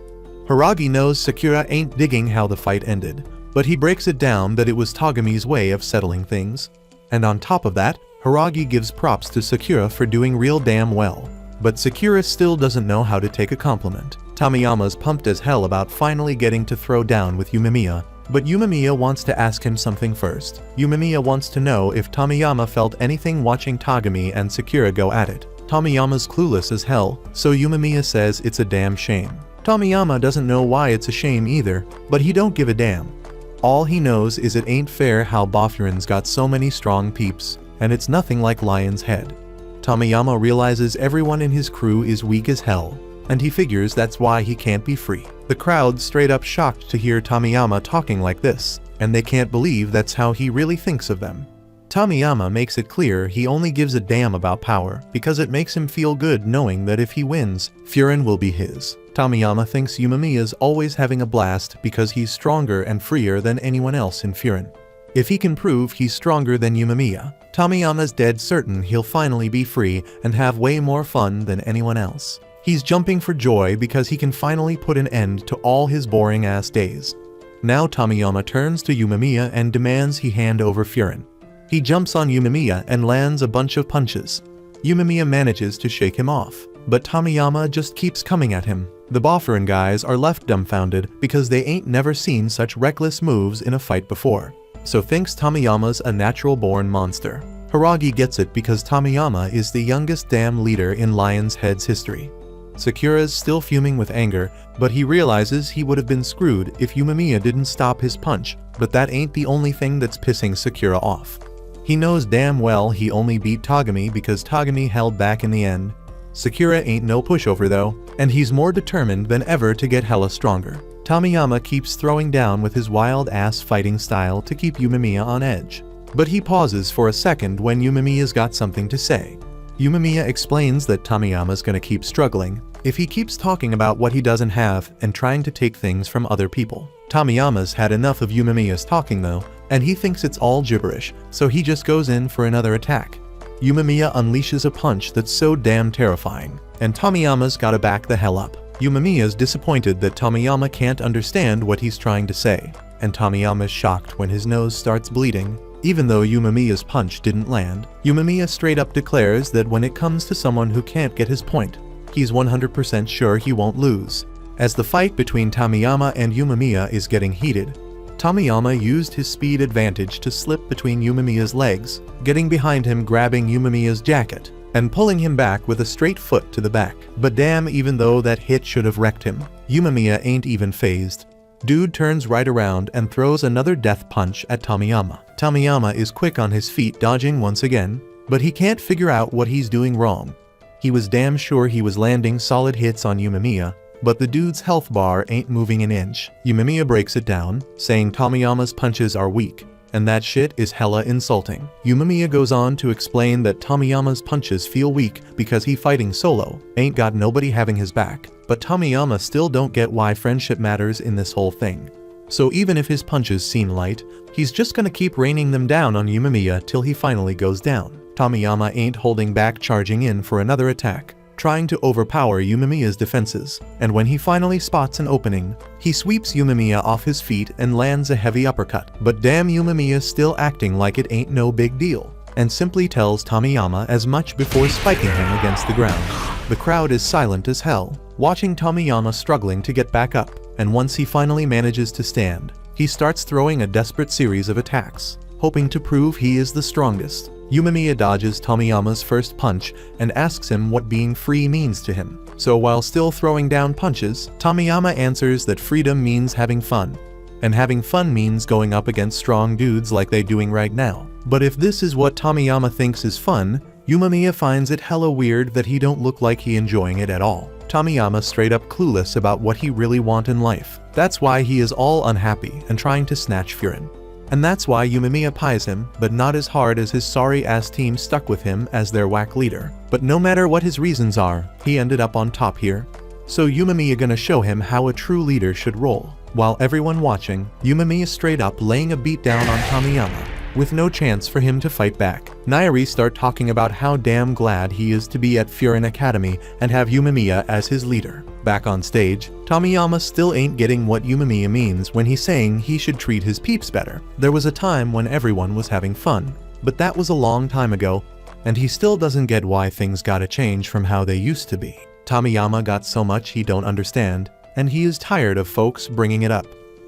Hiragi knows Sakura ain't digging how the fight ended, but he breaks it down that it was Togami's way of settling things. And on top of that, Hiragi gives props to Sakura for doing real damn well. But Sakura still doesn't know how to take a compliment. Tomiyama's pumped as hell about finally getting to throw down with Yumemiya, but Yumemiya wants to ask him something first. Yumemiya wants to know if Tomiyama felt anything watching Togami and Sakura go at it. Tomiyama's clueless as hell, so Yumemiya says it's a damn shame. Tomiyama doesn't know why it's a shame either, but he don't give a damn. All he knows is it ain't fair how Boffurin's got so many strong peeps, and it's nothing like Lion's Head. Tomiyama realizes everyone in his crew is weak as hell, and he figures that's why he can't be free. The crowd's straight up shocked to hear Tomiyama talking like this, and they can't believe that's how he really thinks of them. Tomiyama makes it clear he only gives a damn about power because it makes him feel good knowing that if he wins, Furin will be his. Tomiyama thinks Yumemiya's always having a blast because he's stronger and freer than anyone else in Furin. If he can prove he's stronger than Yumemiya, Tomiyama's dead certain he'll finally be free and have way more fun than anyone else. He's jumping for joy because he can finally put an end to all his boring-ass days. Now Tomiyama turns to Yumemiya and demands he hand over Furin. He jumps on Yumemiya and lands a bunch of punches. Yumemiya manages to shake him off, but Tomiyama just keeps coming at him. The Bofferin guys are left dumbfounded because they ain't never seen such reckless moves in a fight before. So thinks Tomiyama's a natural-born monster. Hiragi gets it because Tomiyama is the youngest damn leader in Lion's Head's history. Sakura's still fuming with anger, but he realizes he would have been screwed if Yumemiya didn't stop his punch, but that ain't the only thing that's pissing Sakura off. He knows damn well he only beat Togami because Togami held back in the end. Sakura ain't no pushover though, and he's more determined than ever to get hella stronger. Tomiyama keeps throwing down with his wild-ass fighting style to keep Yumemiya on edge. But he pauses for a second when Yumemiya's got something to say. Yumemiya explains that Tomiyama's gonna keep struggling if he keeps talking about what he doesn't have and trying to take things from other people. Tomiyama's had enough of Yumemiya's talking though, and he thinks it's all gibberish, so he just goes in for another attack. Yumemiya unleashes a punch that's so damn terrifying, and Tomiyama's gotta back the hell up. Yumemiya's disappointed that Tomiyama can't understand what he's trying to say, and Tomiyama's shocked when his nose starts bleeding. Even though Yumemiya's punch didn't land, Yumemiya straight up declares that when it comes to someone who can't get his point, he's 100% sure he won't lose. As the fight between Tomiyama and Yumemiya is getting heated, Tomiyama used his speed advantage to slip between Yumemiya's legs, getting behind him, grabbing Yumemiya's jacket, and pulling him back with a straight foot to the back. But damn, even though that hit should have wrecked him, Yumemiya ain't even phased. Dude turns right around and throws another death punch at Tomiyama. Tomiyama is quick on his feet, dodging once again, but he can't figure out what he's doing wrong. He was damn sure he was landing solid hits on Yumemiya, but the dude's health bar ain't moving an inch. Yumemiya breaks it down, saying Tomiyama's punches are weak, and that shit is hella insulting. Yumemiya goes on to explain that Tomiyama's punches feel weak because he fighting solo, ain't got nobody having his back, but Tomiyama still don't get why friendship matters in this whole thing. So even if his punches seem light, he's just gonna keep raining them down on Yumemiya till he finally goes down. Tomiyama ain't holding back, charging in for another attack, trying to overpower Yumemiya's defenses, and when he finally spots an opening, he sweeps Yumemiya off his feet and lands a heavy uppercut. But damn, Yumemiya's still acting like it ain't no big deal, and simply tells Tomiyama as much before spiking him against the ground. The crowd is silent as hell, watching Tomiyama struggling to get back up, and once he finally manages to stand, he starts throwing a desperate series of attacks, hoping to prove he is the strongest. Yumemiya dodges Tomiyama's first punch and asks him what being free means to him. So while still throwing down punches, Tomiyama answers that freedom means having fun, and having fun means going up against strong dudes like they doing right now. But if this is what Tomiyama thinks is fun, Yumemiya finds it hella weird that he don't look like he enjoying it at all. Tomiyama straight up clueless about what he really want in life. That's why he is all unhappy and trying to snatch Furin. And that's why Yumemiya pies him, but not as hard as his sorry-ass team stuck with him as their whack leader. But no matter what his reasons are, he ended up on top here. So Yumemiya gonna show him how a true leader should roll. While everyone watching, Yumemiya straight up laying a beat down on Tomiyama, with no chance for him to fight back. Nairi start talking about how damn glad he is to be at Furin Academy and have Yumemiya as his leader. Back on stage, Tomiyama still ain't getting what Yumemiya means when he's saying he should treat his peeps better. There was a time when everyone was having fun, but that was a long time ago, and he still doesn't get why things gotta change from how they used to be. Tomiyama got so much he don't understand, and he is tired of folks bringing it up.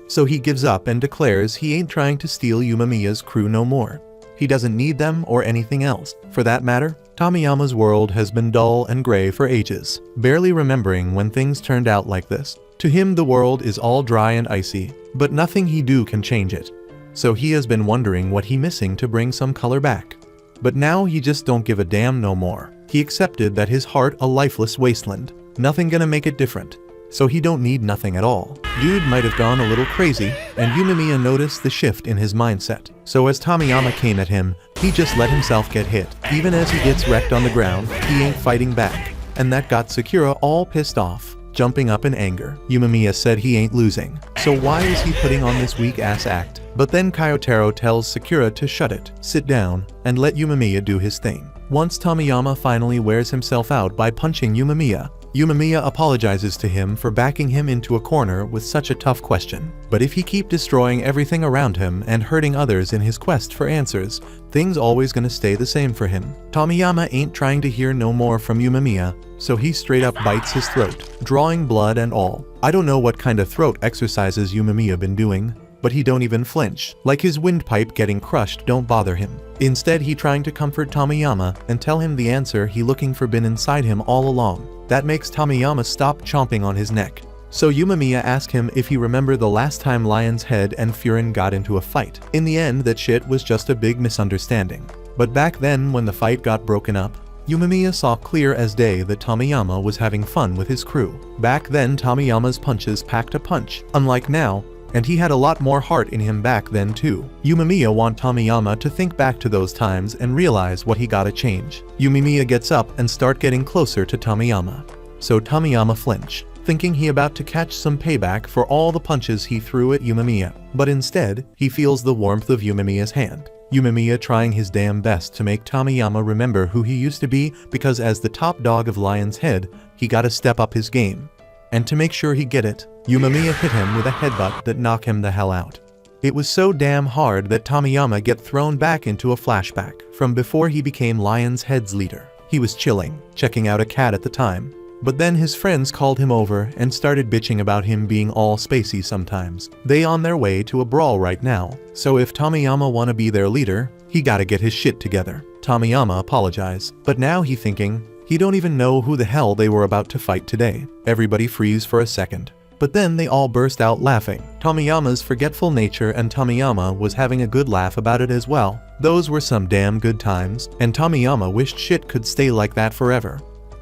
So he gives up and declares he ain't trying to steal Yumemiya's crew no more. He doesn't need them or anything else. For that matter, Tomiyama's world has been dull and gray for ages, barely remembering when things turned out like this. To him, the world is all dry and icy, but nothing he do can change it. So he has been wondering what he missing to bring some color back. But now he just don't give a damn no more. He accepted that his heart a lifeless wasteland. Nothing gonna make it different. So he don't need nothing at all. Dude might have gone a little crazy, and Yumemiya noticed the shift in his mindset. So as Tomiyama came at him, he just let himself get hit. Even as he gets wrecked on the ground, he ain't fighting back. And that got Sakura all pissed off, jumping up in anger. Yumemiya said he ain't losing, so why is he putting on this weak-ass act? But then Kyotaro tells Sakura to shut it, sit down, and let Yumemiya do his thing. Once Tomiyama finally wears himself out by punching Yumemiya, Yumamiya apologizes to him for backing him into a corner with such a tough question. But if he keep destroying everything around him and hurting others in his quest for answers, things always gonna stay the same for him. Tomiyama ain't trying to hear no more from Yumamiya, so he straight up bites his throat, drawing blood and all. I don't know what kind of throat exercises Yumamiya been doing, but he don't even flinch, like his windpipe getting crushed don't bother him. Instead, he trying to comfort Tomiyama and tell him the answer he looking for been inside him all along. That makes Tomiyama stop chomping on his neck. So Yumamiya ask him if he remember the last time Lion's Head and Furin got into a fight. In the end, that shit was just a big misunderstanding. But back then, when the fight got broken up, Yumamiya saw clear as day that Tomiyama was having fun with his crew. Back then, Tomiyama's punches packed a punch, unlike now, and he had a lot more heart in him back then too. Yumamiya want Tomiyama to think back to those times and realize what he gotta change. Yumamiya gets up and start getting closer to Tomiyama. So Tomiyama flinch, thinking he about to catch some payback for all the punches he threw at Yumamiya. But instead, he feels the warmth of Yumamiya's hand. Yumamiya trying his damn best to make Tomiyama remember who he used to be, because as the top dog of Lion's Head, he gotta step up his game. And to make sure he get it, Yumamiya hit him with a headbutt that knocked him the hell out. It was so damn hard that Tomiyama get thrown back into a flashback from before he became Lion's Head's leader. He was chilling, checking out a cat at the time. But then his friends called him over and started bitching about him being all spacey sometimes. They on their way to a brawl right now, so if Tomiyama wanna be their leader, he gotta get his shit together. Tomiyama apologized, but now he thinking, he don't even know who the hell they were about to fight today. Everybody freeze for a second. But then they all burst out laughing. Tomiyama's forgetful nature, and Tomiyama was having a good laugh about it as well. Those were some damn good times, and Tomiyama wished shit could stay like that forever.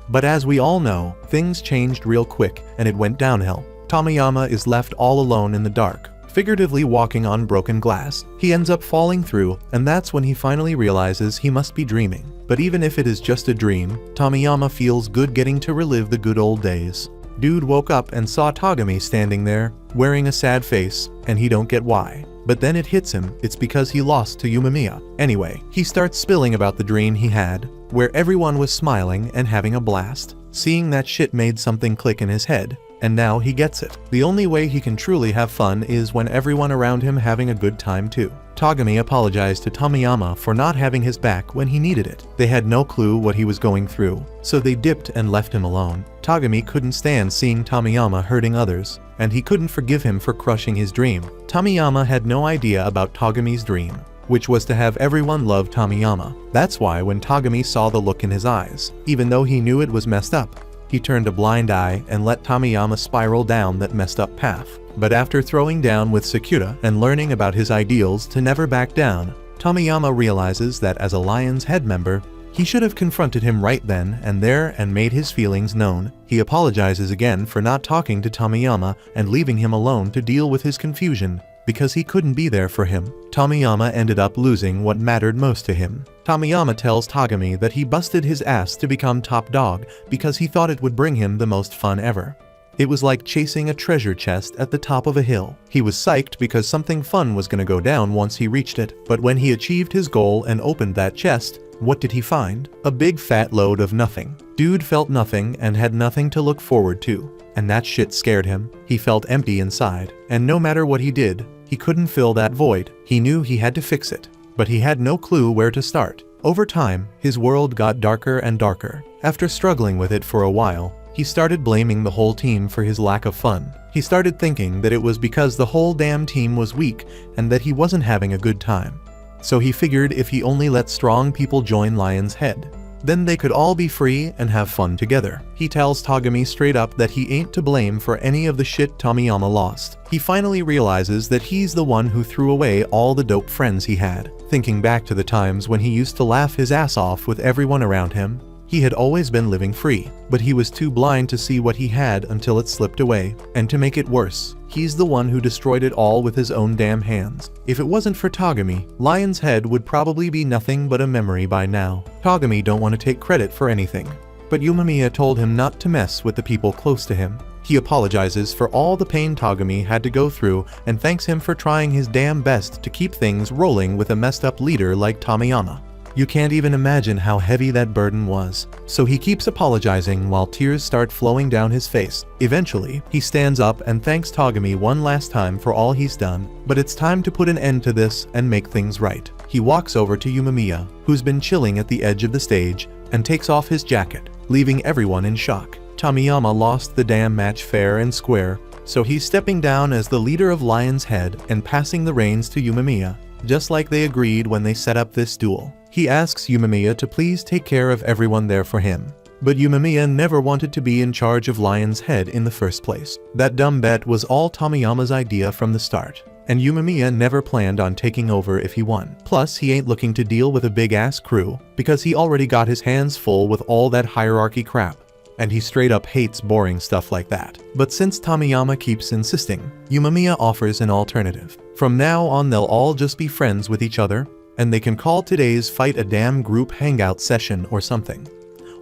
But as we all know, things changed real quick, and it went downhill. Tomiyama is left all alone in the dark, figuratively walking on broken glass. He ends up falling through, and that's when he finally realizes he must be dreaming. But even if it is just a dream, Tomiyama feels good getting to relive the good old days. Dude woke up and saw Togami standing there, wearing a sad face, and he don't get why. But then it hits him, it's because he lost to Yumamiya. Anyway, he starts spilling about the dream he had, where everyone was smiling and having a blast. Seeing that shit made something click in his head, and now he gets it. The only way he can truly have fun is when everyone around him having a good time too. Togami apologized to Tomiyama for not having his back when he needed it. They had no clue what he was going through, so they dipped and left him alone. Togami couldn't stand seeing Tomiyama hurting others, and he couldn't forgive him for crushing his dream. Tomiyama had no idea about Togami's dream, which was to have everyone love Tomiyama. That's why when Togami saw the look in his eyes, even though he knew it was messed up, he turned a blind eye and let Tomiyama spiral down that messed up path. But after throwing down with Sakura and learning about his ideals to never back down, Tomiyama realizes that as a Lion's Head member, he should have confronted him right then and there and made his feelings known. He apologizes again for not talking to Tomiyama and leaving him alone to deal with his confusion, because he couldn't be there for him. Tomiyama ended up losing what mattered most to him. Tomiyama tells Togami that he busted his ass to become top dog because he thought it would bring him the most fun ever. It was like chasing a treasure chest at the top of a hill. He was psyched because something fun was gonna go down once he reached it. But when he achieved his goal and opened that chest, what did he find? A big fat load of nothing. Dude felt nothing and had nothing to look forward to. And that shit scared him. He felt empty inside. And no matter what he did, he couldn't fill that void. He knew he had to fix it, but he had no clue where to start. Over time, his world got darker and darker. After struggling with it for a while, he started blaming the whole team for his lack of fun. He started thinking that it was because the whole damn team was weak and that he wasn't having a good time. So he figured if he only let strong people join Lion's Head, then they could all be free and have fun together. He tells Togami straight up that he ain't to blame for any of the shit Tomiyama lost. He finally realizes that he's the one who threw away all the dope friends he had. Thinking back to the times when he used to laugh his ass off with everyone around him, he had always been living free, but he was too blind to see what he had until it slipped away. And to make it worse, he's the one who destroyed it all with his own damn hands. If it wasn't for Togami, Lion's Head would probably be nothing but a memory by now. Togami don't want to take credit for anything, but Yumamiya told him not to mess with the people close to him. He apologizes for all the pain Togami had to go through and thanks him for trying his damn best to keep things rolling with a messed up leader like Tomiyama. You can't even imagine how heavy that burden was. So he keeps apologizing while tears start flowing down his face. Eventually, he stands up and thanks Togami one last time for all he's done, but it's time to put an end to this and make things right. He walks over to Yumamiya, who's been chilling at the edge of the stage, and takes off his jacket, leaving everyone in shock. Tomiyama lost the damn match fair and square, so he's stepping down as the leader of Lion's Head and passing the reins to Yumamiya, just like they agreed when they set up this duel. He asks Yumamiya to please take care of everyone there for him. But Yumamiya never wanted to be in charge of Lion's Head in the first place. That dumb bet was all Tomiyama's idea from the start, and Yumamiya never planned on taking over if he won. Plus, he ain't looking to deal with a big-ass crew, because he already got his hands full with all that hierarchy crap, and he straight up hates boring stuff like that. But since Tomiyama keeps insisting, Yumamiya offers an alternative. From now on they'll all just be friends with each other, and they can call today's fight a damn group hangout session or something.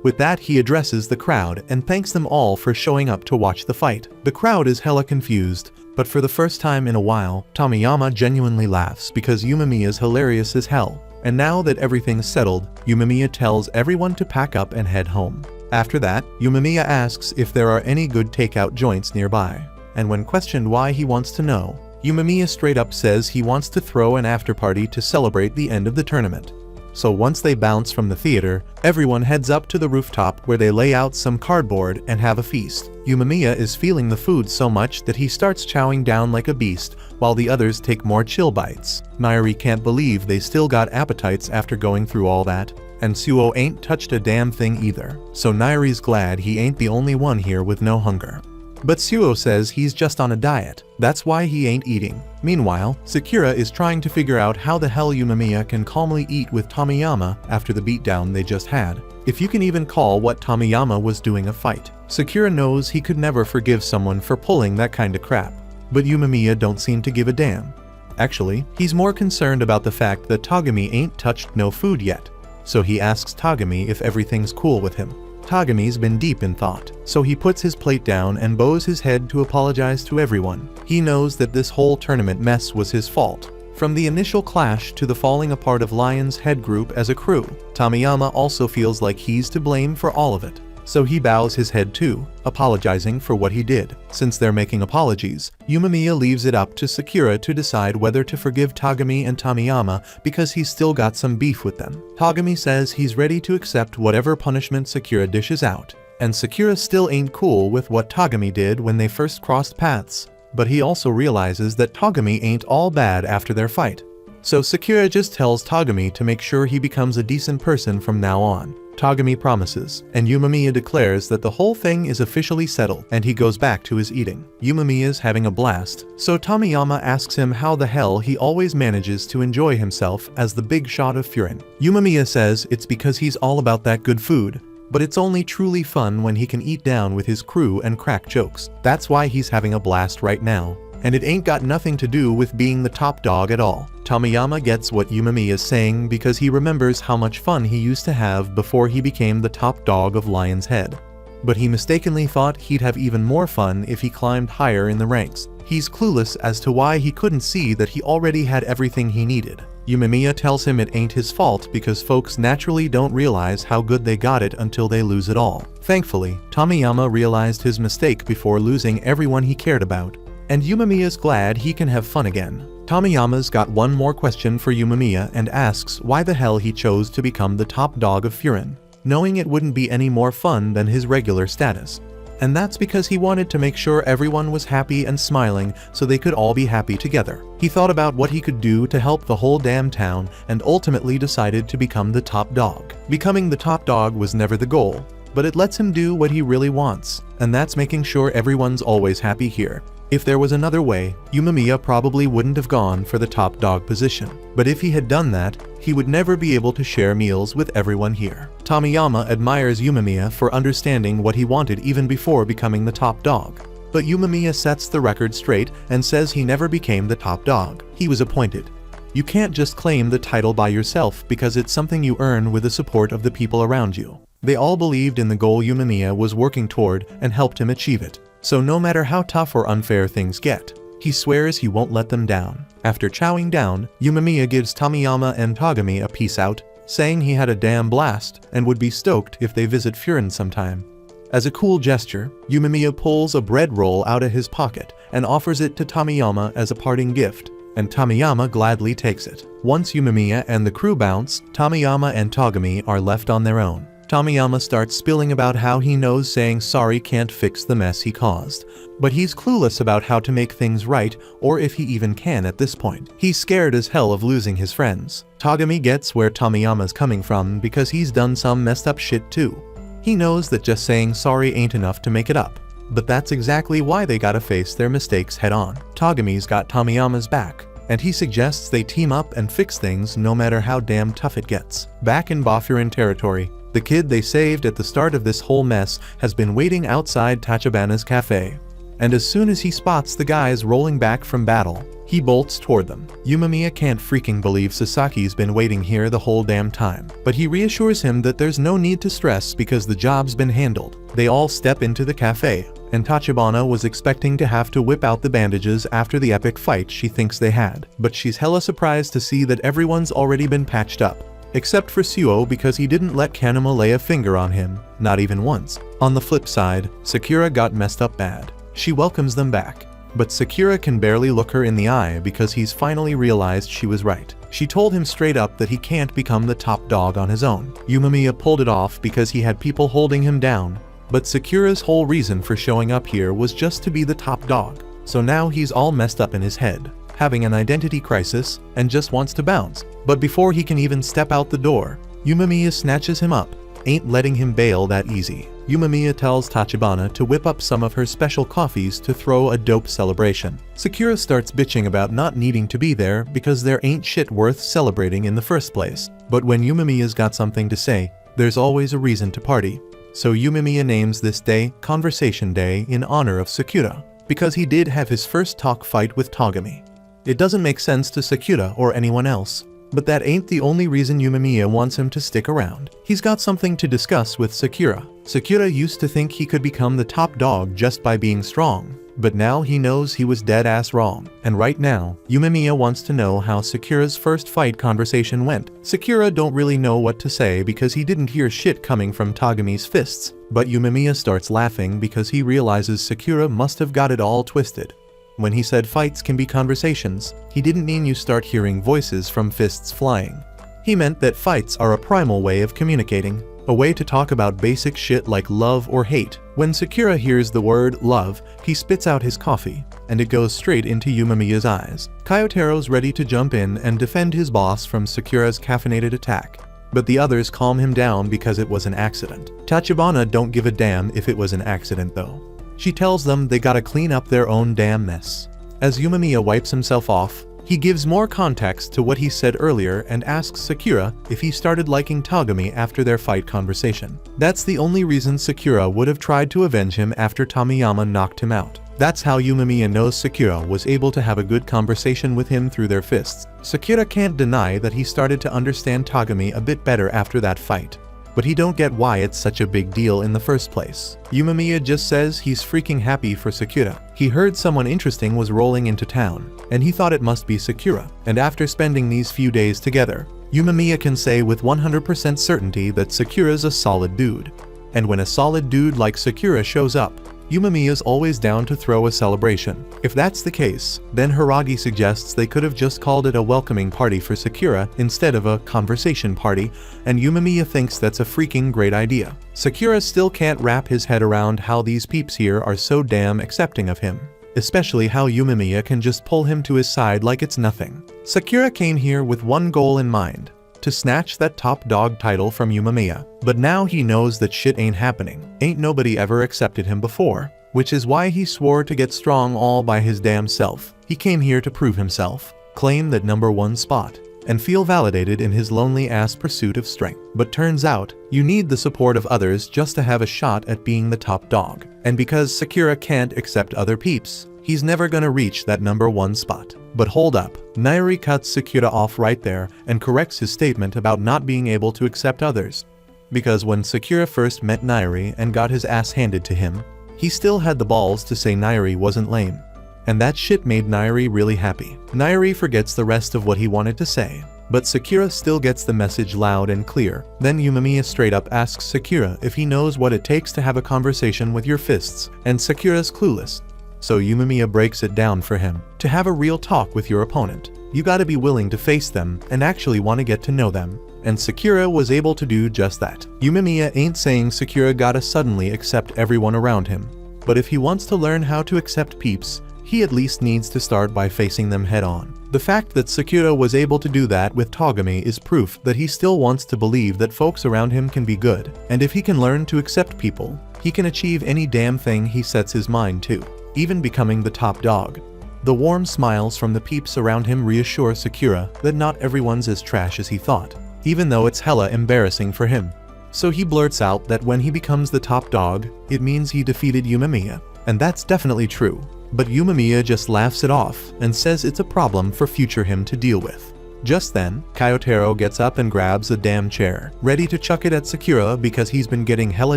With that, he addresses the crowd and thanks them all for showing up to watch the fight. The crowd is hella confused, but for the first time in a while, Tomiyama genuinely laughs because Yumamiya's hilarious as hell. And now that everything's settled, Yumamiya tells everyone to pack up and head home. After that, Yumamiya asks if there are any good takeout joints nearby, and when questioned why he wants to know, Yumamiya straight up says he wants to throw an after-party to celebrate the end of the tournament. So once they bounce from the theater, everyone heads up to the rooftop where they lay out some cardboard and have a feast. Yumamiya is feeling the food so much that he starts chowing down like a beast, while the others take more chill bites. Nairi can't believe they still got appetites after going through all that, and Suo ain't touched a damn thing either. So Nairi's glad he ain't the only one here with no hunger. But Suo says he's just on a diet, that's why he ain't eating. Meanwhile, Sakura is trying to figure out how the hell Yumamiya can calmly eat with Tomiyama after the beatdown they just had. If you can even call what Tomiyama was doing a fight. Sakura knows he could never forgive someone for pulling that kind of crap. But Yumamiya don't seem to give a damn. Actually, he's more concerned about the fact that Togami ain't touched no food yet. So he asks Togami if everything's cool with him. Togami's been deep in thought, so he puts his plate down and bows his head to apologize to everyone. He knows that this whole tournament mess was his fault. From the initial clash to the falling apart of Lion's Head group as a crew, Tomiyama also feels like he's to blame for all of it. So he bows his head too, apologizing for what he did. Since they're making apologies, Yumamiya leaves it up to Sakura to decide whether to forgive Togami and Tomiyama because he's still got some beef with them. Togami says he's ready to accept whatever punishment Sakura dishes out, and Sakura still ain't cool with what Togami did when they first crossed paths. But he also realizes that Togami ain't all bad after their fight. So Sakura just tells Togami to make sure he becomes a decent person from now on. Togami promises, and Yumamiya declares that the whole thing is officially settled, and he goes back to his eating. Yumamiya's having a blast, so Tomiyama asks him how the hell he always manages to enjoy himself as the big shot of Furin. Yumamiya says it's because he's all about that good food, but it's only truly fun when he can eat down with his crew and crack jokes. That's why he's having a blast right now, and it ain't got nothing to do with being the top dog at all. Tomiyama gets what Yumamiya is saying because he remembers how much fun he used to have before he became the top dog of Lion's Head. But he mistakenly thought he'd have even more fun if he climbed higher in the ranks. He's clueless as to why he couldn't see that he already had everything he needed. Yumamiya tells him it ain't his fault because folks naturally don't realize how good they got it until they lose it all. Thankfully, Tomiyama realized his mistake before losing everyone he cared about, and Yumamiya's glad he can have fun again. Tomiyama's got one more question for Yumamiya and asks why the hell he chose to become the top dog of Furin, knowing it wouldn't be any more fun than his regular status. And that's because he wanted to make sure everyone was happy and smiling so they could all be happy together. He thought about what he could do to help the whole damn town and ultimately decided to become the top dog. Becoming the top dog was never the goal, but it lets him do what he really wants, and that's making sure everyone's always happy here. If there was another way, Yumamiya probably wouldn't have gone for the top dog position. But if he had done that, he would never be able to share meals with everyone here. Tomiyama admires Yumamiya for understanding what he wanted even before becoming the top dog. But Yumamiya sets the record straight and says he never became the top dog. He was appointed. You can't just claim the title by yourself because it's something you earn with the support of the people around you. They all believed in the goal Yumamiya was working toward and helped him achieve it. So no matter how tough or unfair things get, he swears he won't let them down. After chowing down, Yumamiya gives Tomiyama and Togami a peace out, saying he had a damn blast and would be stoked if they visit Furin sometime. As a cool gesture, Yumemiya pulls a bread roll out of his pocket and offers it to Tomiyama as a parting gift, and Tomiyama gladly takes it. Once Yumemiya and the crew bounce, Tomiyama and Togami are left on their own. Tomiyama starts spilling about how he knows saying sorry can't fix the mess he caused, but he's clueless about how to make things right or if he even can at this point. He's scared as hell of losing his friends. Togami gets where Tomiyama's coming from because he's done some messed up shit too. He knows that just saying sorry ain't enough to make it up, but that's exactly why they gotta face their mistakes head on. Togami's got Tomiyama's back, and he suggests they team up and fix things no matter how damn tough it gets. Back in Bafurin territory, the kid they saved at the start of this whole mess has been waiting outside Tachibana's cafe, and as soon as he spots the guys rolling back from battle, he bolts toward them. Yumemiya can't freaking believe Sasaki's been waiting here the whole damn time, but he reassures him that there's no need to stress because the job's been handled. They all step into the cafe, and Tachibana was expecting to have to whip out the bandages after the epic fight she thinks they had, but she's hella surprised to see that everyone's already been patched up. Except for Suo because he didn't let Kanama lay a finger on him, not even once. On the flip side, Sakura got messed up bad. She welcomes them back, but Sakura can barely look her in the eye because he's finally realized she was right. She told him straight up that he can't become the top dog on his own. Yumemiya pulled it off because he had people holding him down, but Sakura's whole reason for showing up here was just to be the top dog. So now he's all messed up in his head, having an identity crisis, and just wants to bounce. But before he can even step out the door, Yumemiya snatches him up, ain't letting him bail that easy. Yumemiya tells Tachibana to whip up some of her special coffees to throw a dope celebration. Sakura starts bitching about not needing to be there because there ain't shit worth celebrating in the first place. But when Yumemiya's got something to say, there's always a reason to party. So Yumemiya names this day Conversation Day in honor of Sakura, because he did have his first talk fight with Togami. It doesn't make sense to Sakura or anyone else, but that ain't the only reason Yumemiya wants him to stick around. He's got something to discuss with Sakura. Sakura used to think he could become the top dog just by being strong, but now he knows he was dead-ass wrong. And right now, Yumemiya wants to know how Sakura's first fight conversation went. Sakura don't really know what to say because he didn't hear shit coming from Togami's fists, but Yumemiya starts laughing because he realizes Sakura must have got it all twisted. When he said fights can be conversations, he didn't mean you start hearing voices from fists flying. He meant that fights are a primal way of communicating, a way to talk about basic shit like love or hate. When Sakura hears the word love, he spits out his coffee, and it goes straight into Yumemiya's eyes. Kyotaro's ready to jump in and defend his boss from Sakura's caffeinated attack, but the others calm him down because it was an accident. Tachibana don't give a damn if it was an accident though. She tells them they gotta clean up their own damn mess. As Yumemiya wipes himself off, he gives more context to what he said earlier and asks Sakura if he started liking Togami after their fight conversation. That's the only reason Sakura would have tried to avenge him after Tomiyama knocked him out. That's how Yumemiya knows Sakura was able to have a good conversation with him through their fists. Sakura can't deny that he started to understand Togami a bit better after that fight, but he don't get why it's such a big deal in the first place. Yumemiya just says he's freaking happy for Sakura. He heard someone interesting was rolling into town, and he thought it must be Sakura. And after spending these few days together, Yumemiya can say with 100% certainty that Sakura's a solid dude. And when a solid dude like Sakura shows up, Yumemiya's always down to throw a celebration. If that's the case, then Hiragi suggests they could have just called it a welcoming party for Sakura instead of a conversation party, and Yumemiya thinks that's a freaking great idea. Sakura still can't wrap his head around how these peeps here are so damn accepting of him, especially how Yumemiya can just pull him to his side like it's nothing. Sakura came here with one goal in mind: to snatch that top dog title from Yumemiya. But now he knows that shit ain't happening. Ain't nobody ever accepted him before, which is why he swore to get strong all by his damn self. He came here to prove himself, claim that #1 spot, and feel validated in his lonely-ass pursuit of strength. But turns out, you need the support of others just to have a shot at being the top dog. And because Sakura can't accept other peeps, he's never gonna reach that #1 spot. But hold up, Nairi cuts Sakura off right there and corrects his statement about not being able to accept others. Because when Sakura first met Nairi and got his ass handed to him, he still had the balls to say Nairi wasn't lame. And that shit made Nairi really happy. Nairi forgets the rest of what he wanted to say, But Sakura still gets the message loud and clear. Then Yumemiya straight up asks Sakura if he knows what it takes to have a conversation with your fists, and Sakura's clueless. So Yumemiya breaks it down for him. To have a real talk with your opponent, you gotta be willing to face them and actually want to get to know them. And Sakura was able to do just that. Yumemiya ain't saying Sakura gotta suddenly accept everyone around him. But if he wants to learn how to accept peeps, he at least needs to start by facing them head on. The fact that Sakura was able to do that with Togami is proof that he still wants to believe that folks around him can be good, and if he can learn to accept people, he can achieve any damn thing he sets his mind to, even becoming the top dog. The warm smiles from the peeps around him reassure Sakura that not everyone's as trash as he thought, even though it's hella embarrassing for him. So he blurts out that when he becomes the top dog, it means he defeated Yumemiya, and that's definitely true. But Yumemiya just laughs it off and says it's a problem for future him to deal with. Just then, Kyotaro gets up and grabs a damn chair, ready to chuck it at Sakura because he's been getting hella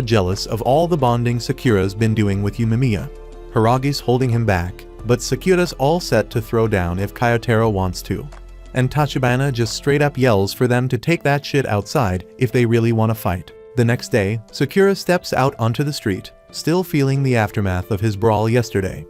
jealous of all the bonding Sakura's been doing with Yumemiya. Hiragi's holding him back, but Sakura's all set to throw down if Kyotaro wants to. And Tachibana just straight up yells for them to take that shit outside if they really want to fight. The next day, Sakura steps out onto the street, still feeling the aftermath of his brawl yesterday.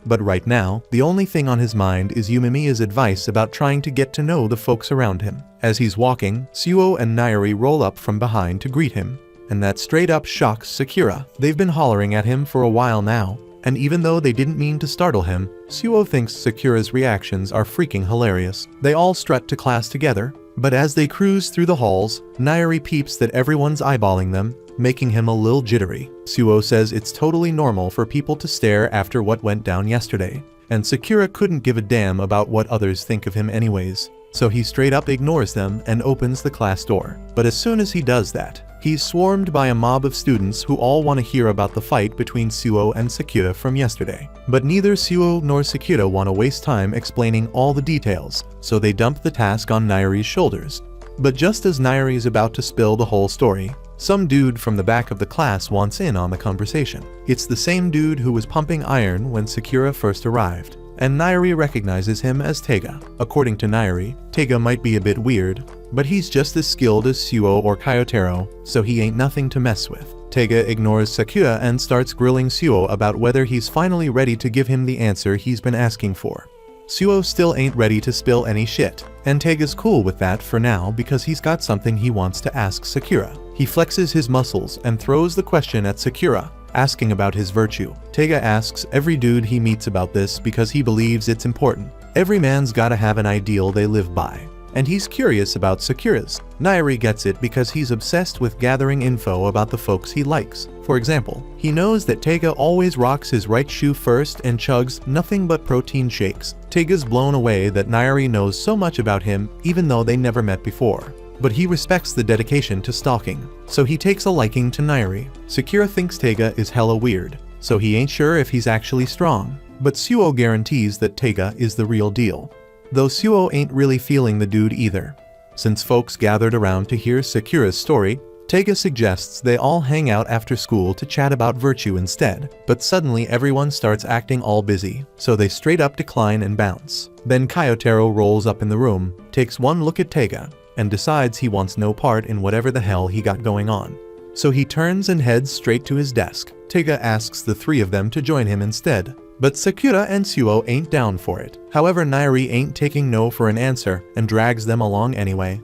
But right now, the only thing on his mind is Yumemiya's advice about trying to get to know the folks around him. As he's walking, Suo and Nairi roll up from behind to greet him, and that straight up shocks Sakura. They've been hollering at him for a while now, and even though they didn't mean to startle him, Suo thinks Sakura's reactions are freaking hilarious. They all strut to class together, but as they cruise through the halls, Nairi peeps that everyone's eyeballing them, making him a little jittery. Suo says it's totally normal for people to stare after what went down yesterday, and Sakura couldn't give a damn about what others think of him anyways, so he straight up ignores them and opens the class door. But as soon as he does that, he's swarmed by a mob of students who all want to hear about the fight between Suo and Sakura from yesterday. But neither Suo nor Sakura want to waste time explaining all the details, so they dump the task on Nairi's shoulders. But just as Nairi is about to spill the whole story, some dude from the back of the class wants in on the conversation. It's the same dude who was pumping iron when Sakura first arrived, and Nairi recognizes him as Teiga. According to Nairi, Teiga might be a bit weird, but he's just as skilled as Suo or Kyotaro, so he ain't nothing to mess with. Teiga ignores Sakura and starts grilling Suo about whether he's finally ready to give him the answer he's been asking for. Suo still ain't ready to spill any shit, and Teiga's cool with that for now because he's got something he wants to ask Sakura. He flexes his muscles and throws the question at Sakura, asking about his virtue. Teiga asks every dude he meets about this because he believes it's important. Every man's gotta have an ideal they live by, and he's curious about Sakura's. Nairi gets it because he's obsessed with gathering info about the folks he likes. For example, he knows that Teiga always rocks his right shoe first and chugs nothing but protein shakes. Teiga's blown away that Nairi knows so much about him even though they never met before. But he respects the dedication to stalking, so he takes a liking to Nairi. Sakura thinks Teiga is hella weird, so he ain't sure if he's actually strong, but Suo guarantees that Teiga is the real deal. Though Suo ain't really feeling the dude either. Since folks gathered around to hear Sakura's story, Teiga suggests they all hang out after school to chat about virtue instead, but suddenly everyone starts acting all busy, so they straight up decline and bounce. Then Kyotaro rolls up in the room, takes one look at Teiga, and decides he wants no part in whatever the hell he got going on. So he turns and heads straight to his desk. Teiga asks the three of them to join him instead, but Sakura and Suo ain't down for it. However, Nairi ain't taking no for an answer and drags them along anyway.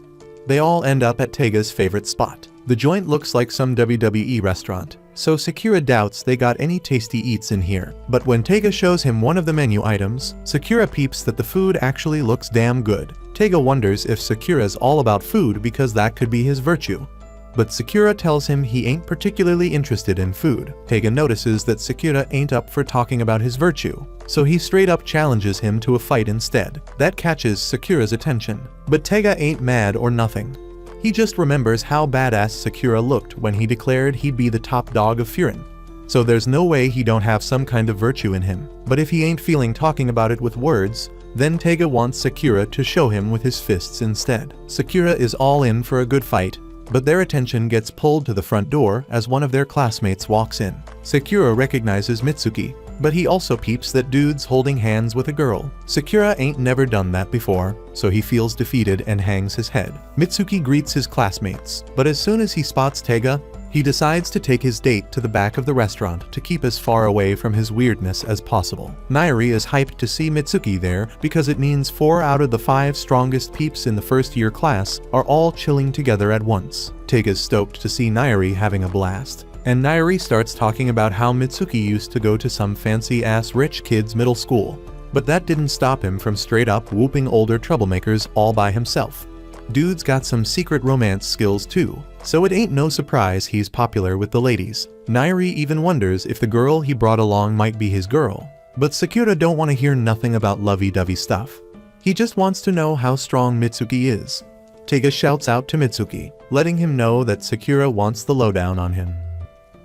They all end up at Teiga's favorite spot. The joint looks like some WWE restaurant, so Sakura doubts they got any tasty eats in here. But when Teiga shows him one of the menu items, Sakura peeps that the food actually looks damn good. Teiga wonders if Sakura's all about food because that could be his virtue. But Sakura tells him he ain't particularly interested in food. Teiga notices that Sakura ain't up for talking about his virtue, so he straight up challenges him to a fight instead. That catches Sakura's attention, but Teiga ain't mad or nothing. He just remembers how badass Sakura looked when he declared he'd be the top dog of Furin. So there's no way he don't have some kind of virtue in him. But if he ain't feeling talking about it with words, then Teiga wants Sakura to show him with his fists instead. Sakura is all in for a good fight, but their attention gets pulled to the front door as one of their classmates walks in. Sakura recognizes Mitsuki, But he also peeps that dude's holding hands with a girl. Sakura ain't never done that before, so he feels defeated and hangs his head. Mitsuki greets his classmates, but as soon as he spots Taiga, he decides to take his date to the back of the restaurant to keep as far away from his weirdness as possible. Nairi is hyped to see Mitsuki there because it means 4 out of the 5 strongest peeps in the first year class are all chilling together at once. Taiga's stoked to see Nairi having a blast. And Nairi starts talking about how Mitsuki used to go to some fancy-ass rich kid's middle school. But that didn't stop him from straight up whooping older troublemakers all by himself. Dude's got some secret romance skills too, so it ain't no surprise he's popular with the ladies. Nairi even wonders if the girl he brought along might be his girl. But Sakura don't want to hear nothing about lovey-dovey stuff. He just wants to know how strong Mitsuki is. Taiga shouts out to Mitsuki, letting him know that Sakura wants the lowdown on him.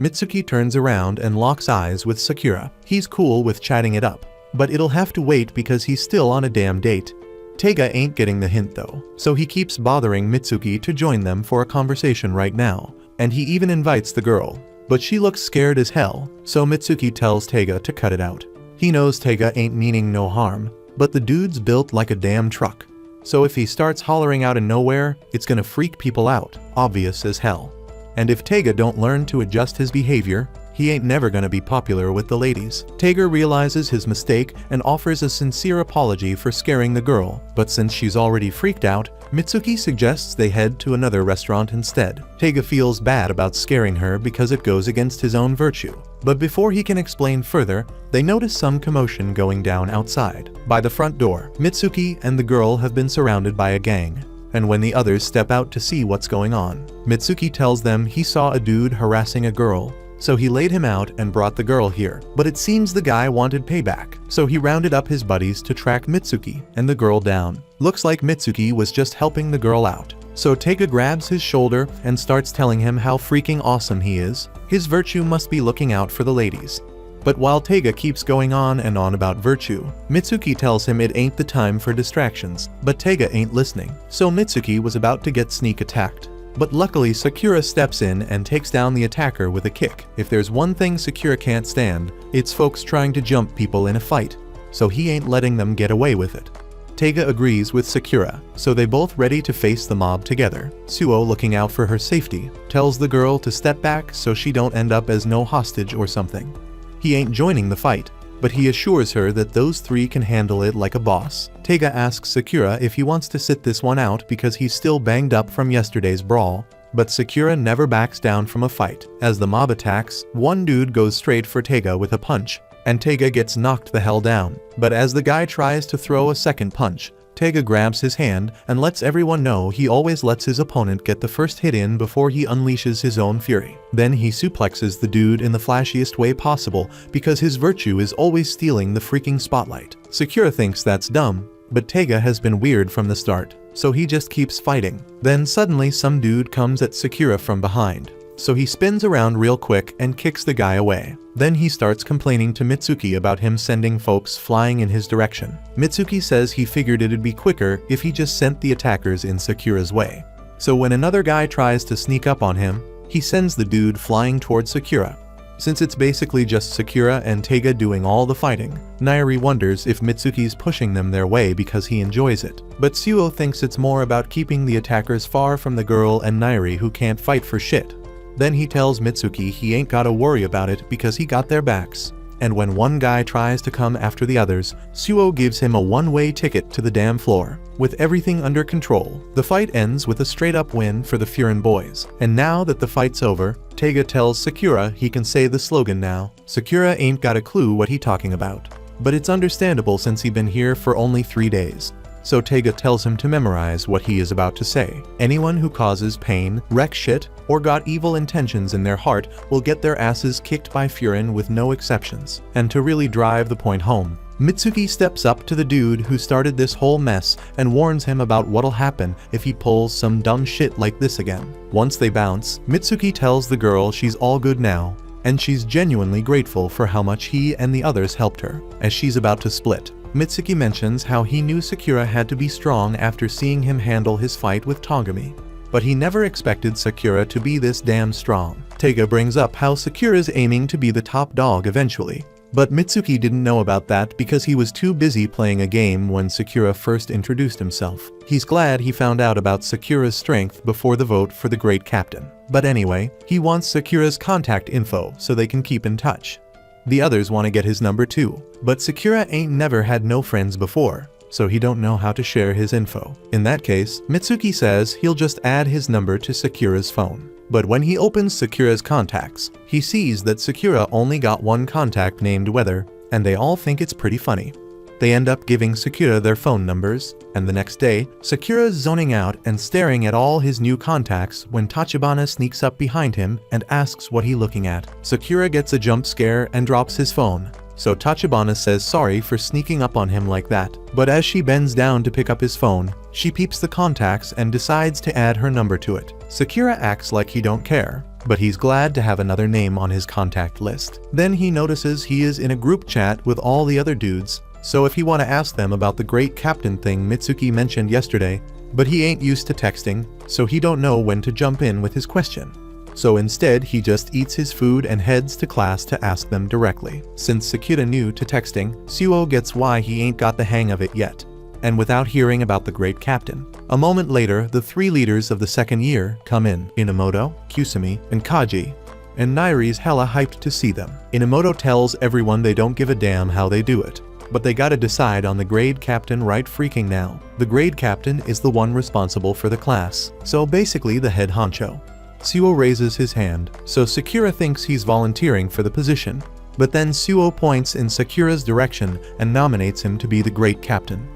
Mitsuki turns around and locks eyes with Sakura. He's cool with chatting it up, but it'll have to wait because he's still on a damn date. Taiga ain't getting the hint though, so he keeps bothering Mitsuki to join them for a conversation right now, and he even invites the girl. But she looks scared as hell, so Mitsuki tells Taiga to cut it out. He knows Taiga ain't meaning no harm, but the dude's built like a damn truck. So if he starts hollering out of nowhere, it's gonna freak people out, obvious as hell. And if Taiga don't learn to adjust his behavior, he ain't never gonna be popular with the ladies. Taiga realizes his mistake and offers a sincere apology for scaring the girl, but since she's already freaked out, Mitsuki suggests they head to another restaurant instead. Taiga feels bad about scaring her because it goes against his own virtue. But before he can explain further, they notice some commotion going down outside. By the front door, Mitsuki and the girl have been surrounded by a gang. And when the others step out to see what's going on, Mitsuki tells them he saw a dude harassing a girl. So he laid him out and brought the girl here. But it seems the guy wanted payback, so he rounded up his buddies to track Mitsuki and the girl down. Looks like Mitsuki was just helping the girl out. So Taiga grabs his shoulder and starts telling him how freaking awesome he is. His virtue must be looking out for the ladies. But while Taiga keeps going on and on about virtue, Mitsuki tells him it ain't the time for distractions. But Taiga ain't listening, so Mitsuki was about to get sneak attacked. But luckily Sakura steps in and takes down the attacker with a kick. If there's one thing Sakura can't stand, it's folks trying to jump people in a fight, so he ain't letting them get away with it. Taiga agrees with Sakura, so they both ready to face the mob together. Suo, looking out for her safety, tells the girl to step back so she don't end up as no hostage or something. He ain't joining the fight, but he assures her that those 3 can handle it like a boss. Taiga asks Sakura if he wants to sit this one out because he's still banged up from yesterday's brawl, but Sakura never backs down from a fight. As the mob attacks, one dude goes straight for Taiga with a punch, and Taiga gets knocked the hell down. But as the guy tries to throw a second punch, Taiga grabs his hand and lets everyone know he always lets his opponent get the first hit in before he unleashes his own fury. Then he suplexes the dude in the flashiest way possible because his virtue is always stealing the freaking spotlight. Sakura thinks that's dumb, but Taiga has been weird from the start, so he just keeps fighting. Then suddenly some dude comes at Sakura from behind, so he spins around real quick and kicks the guy away. Then he starts complaining to Mitsuki about him sending folks flying in his direction. Mitsuki says he figured it'd be quicker if he just sent the attackers in Sakura's way. So when another guy tries to sneak up on him, he sends the dude flying towards Sakura. Since it's basically just Sakura and Taiga doing all the fighting, Nairi wonders if Mitsuki's pushing them their way because he enjoys it. But Suo thinks it's more about keeping the attackers far from the girl and Nairi, who can't fight for shit. Then he tells Mitsuki he ain't gotta worry about it because he got their backs. And when one guy tries to come after the others, Suo gives him a one-way ticket to the damn floor. With everything under control, the fight ends with a straight-up win for the Furin boys. And now that the fight's over, Taiga tells Sakura he can say the slogan now. Sakura ain't got a clue what he talking about. But it's understandable since he been here for only 3 days. So Taiga tells him to memorize what he is about to say. Anyone who causes pain, wrecks shit, or got evil intentions in their heart will get their asses kicked by Furin with no exceptions. And to really drive the point home, Mitsuki steps up to the dude who started this whole mess and warns him about what'll happen if he pulls some dumb shit like this again. Once they bounce, Mitsuki tells the girl she's all good now, and she's genuinely grateful for how much he and the others helped her. As she's about to split, Mitsuki mentions how he knew Sakura had to be strong after seeing him handle his fight with Togami. But he never expected Sakura to be this damn strong. Taiga brings up how Sakura's aiming to be the top dog eventually, But Mitsuki didn't know about that because he was too busy playing a game when Sakura first introduced himself. He's glad he found out about Sakura's strength before the vote for the great captain. But anyway, he wants Sakura's contact info so they can keep in touch. The others want to get his number too, but Sakura ain't never had no friends before, so he don't know how to share his info. In that case, Mitsuki says he'll just add his number to Sakura's phone. But when he opens Sakura's contacts, he sees that Sakura only got one contact named Weather, and they all think it's pretty funny. They end up giving Sakura their phone numbers, and the next day, Sakura's zoning out and staring at all his new contacts when Tachibana sneaks up behind him and asks what he's looking at. Sakura gets a jump scare and drops his phone, so Tachibana says sorry for sneaking up on him like that. But as she bends down to pick up his phone, she peeps the contacts and decides to add her number to it. Sakura acts like he don't care, but he's glad to have another name on his contact list. Then he notices he is in a group chat with all the other dudes, so if he want to ask them about the great captain thing Mitsuki mentioned yesterday, but he ain't used to texting, so he don't know when to jump in with his question. So instead he just eats his food and heads to class to ask them directly. Since Sakura new to texting, Suo gets why he ain't got the hang of it yet, and without hearing about the great captain. A moment later, the three leaders of the second year come in: Inamoto, Kusumi, and Kaji, and Nairi's hella hyped to see them. Inamoto tells everyone they don't give a damn how they do it, but they gotta decide on the grade captain right freaking now. The grade captain is the one responsible for the class, so basically the head honcho. Suo raises his hand, so Sakura thinks he's volunteering for the position, but then Suo points in Sakura's direction and nominates him to be the great captain.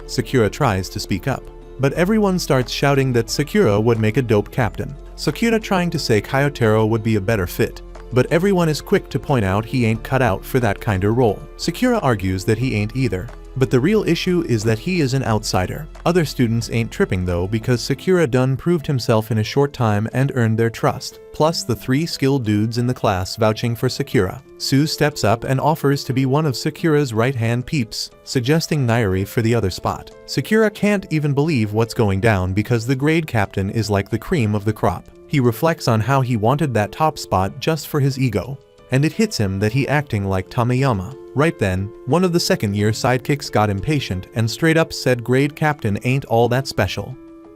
Sakura tries to speak up, but everyone starts shouting that Sakura would make a dope captain. Sakura trying to say Kyotaro would be a better fit, but everyone is quick to point out he ain't cut out for that kinda role. Sakura argues that he ain't either, but the real issue is that he is an outsider. Other students ain't tripping though because Sakura done proved himself in a short time and earned their trust, plus the three skilled dudes in the class vouching for Sakura. Sue steps up and offers to be one of Sakura's right-hand peeps, suggesting Nairi for the other spot. Sakura can't even believe what's going down because the grade captain is like the cream of the crop. He reflects on how he wanted that top spot just for his ego, and it hits him that he acting like Tamayama. Right then, one of the second-year sidekicks got impatient and straight up said grade captain ain't all that special.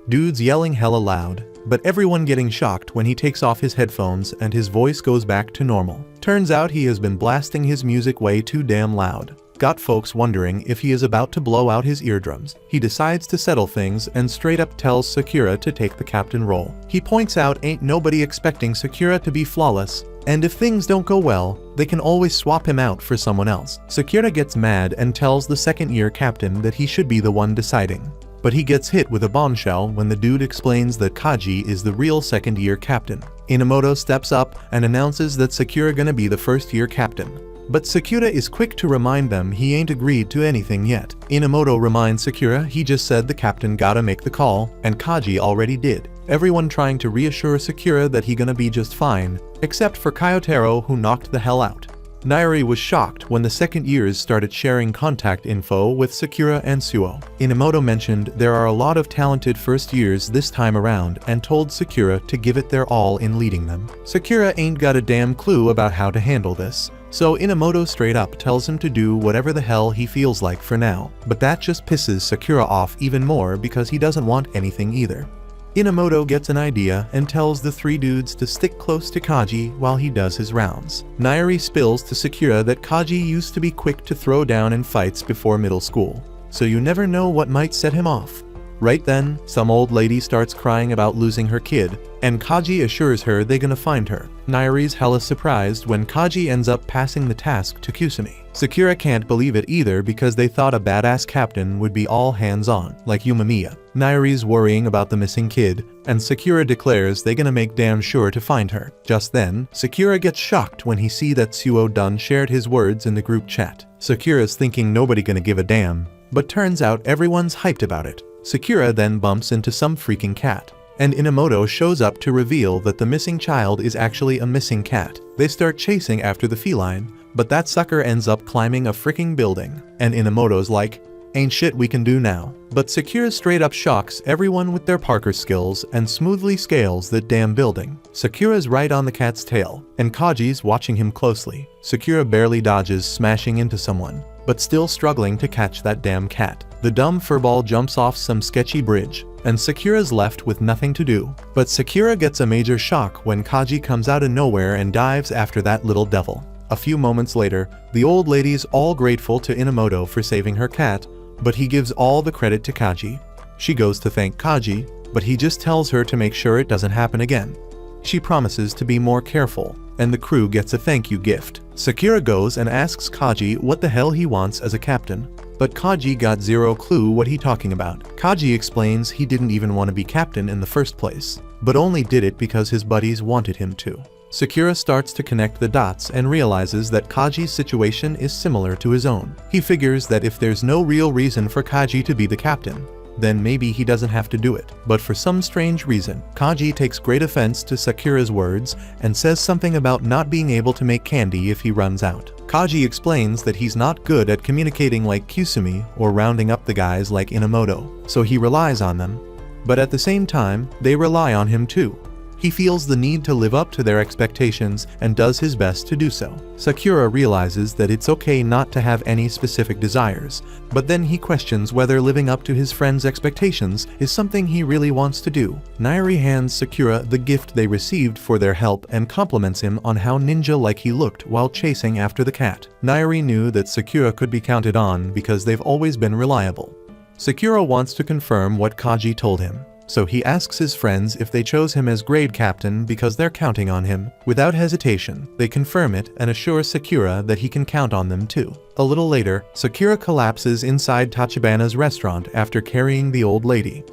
Dudes yelling hella loud, but everyone getting shocked when he takes off his headphones and his voice goes back to normal. Turns out he has been blasting his music way too damn loud. Got folks wondering if he is about to blow out his eardrums. He decides to settle things and straight up tells Sakura to take the captain role. He points out ain't nobody expecting Sakura to be flawless, and if things don't go well, they can always swap him out for someone else. Sakura gets mad and tells the second-year captain that he should be the one deciding. But he gets hit with a bombshell when the dude explains that Kaji is the real second-year captain. Inamoto steps up and announces that Sakura gonna be the first-year captain. But Sakura is quick to remind them he ain't agreed to anything yet. Inamoto reminds Sakura he just said the captain gotta make the call, and Kaji already did. Everyone trying to reassure Sakura that he gonna be just fine, except for Kyotaro who knocked the hell out. Nairi was shocked when the second years started sharing contact info with Sakura and Suo. Inamoto mentioned there are a lot of talented first years this time around and told Sakura to give it their all in leading them. Sakura ain't got a damn clue about how to handle this, so Inamoto straight up tells him to do whatever the hell he feels like for now. But that just pisses Sakura off even more because he doesn't want anything either. Inamoto gets an idea and tells the three dudes to stick close to Kaji while he does his rounds. Nairi spills to Sakura that Kaji used to be quick to throw down in fights before middle school, so you never know what might set him off. Right then, some old lady starts crying about losing her kid, and Kaji assures her they gonna find her. Nairi's hella surprised when Kaji ends up passing the task to Kusumi. Sakura can't believe it either because they thought a badass captain would be all hands-on, like Yumamiya. Nairi's worrying about the missing kid, and Sakura declares they gonna make damn sure to find her. Just then, Sakura gets shocked when he see that Suo done shared his words in the group chat. Sakura's thinking nobody gonna give a damn, but turns out everyone's hyped about it. Sakura then bumps into some freaking cat, and Inamoto shows up to reveal that the missing child is actually a missing cat. They start chasing after the feline, but that sucker ends up climbing a freaking building, and Inamoto's like, Ain't shit we can do now. But Sakura straight up shocks everyone with their Parker skills and smoothly scales that damn building. Sakura's right on the cat's tail, and Kaji's watching him closely. Sakura barely dodges smashing into someone, but still struggling to catch that damn cat. The dumb furball jumps off some sketchy bridge, and Sakura's left with nothing to do. But Sakura gets a major shock when Kaji comes out of nowhere and dives after that little devil. A few moments later, the old lady's all grateful to Inamoto for saving her cat, but he gives all the credit to Kaji. She goes to thank Kaji, but he just tells her to make sure it doesn't happen again. She promises to be more careful, and the crew gets a thank you gift. Sakura goes and asks Kaji what the hell he wants as a captain, but Kaji got zero clue what he talking about. Kaji explains he didn't even want to be captain in the first place, but only did it because his buddies wanted him to. Sakura starts to connect the dots and realizes that Kaji's situation is similar to his own. He figures that if there's no real reason for Kaji to be the captain, then maybe he doesn't have to do it. But for some strange reason, Kaji takes great offense to Sakura's words and says something about not being able to make candy if he runs out. Kaji explains that he's not good at communicating like Kusumi or rounding up the guys like Inamoto, so he relies on them. But at the same time, they rely on him too. He feels the need to live up to their expectations and does his best to do so. Sakura realizes that it's okay not to have any specific desires, but then he questions whether living up to his friend's expectations is something he really wants to do. Nairi hands Sakura the gift they received for their help and compliments him on how ninja-like he looked while chasing after the cat. Nairi knew that Sakura could be counted on because they've always been reliable. Sakura wants to confirm what Kaji told him, so he asks his friends if they chose him as grade captain because they're counting on him. Without hesitation, they confirm it and assure Sakura that he can count on them too. A little later, Sakura collapses inside Tachibana's restaurant after carrying the old lady.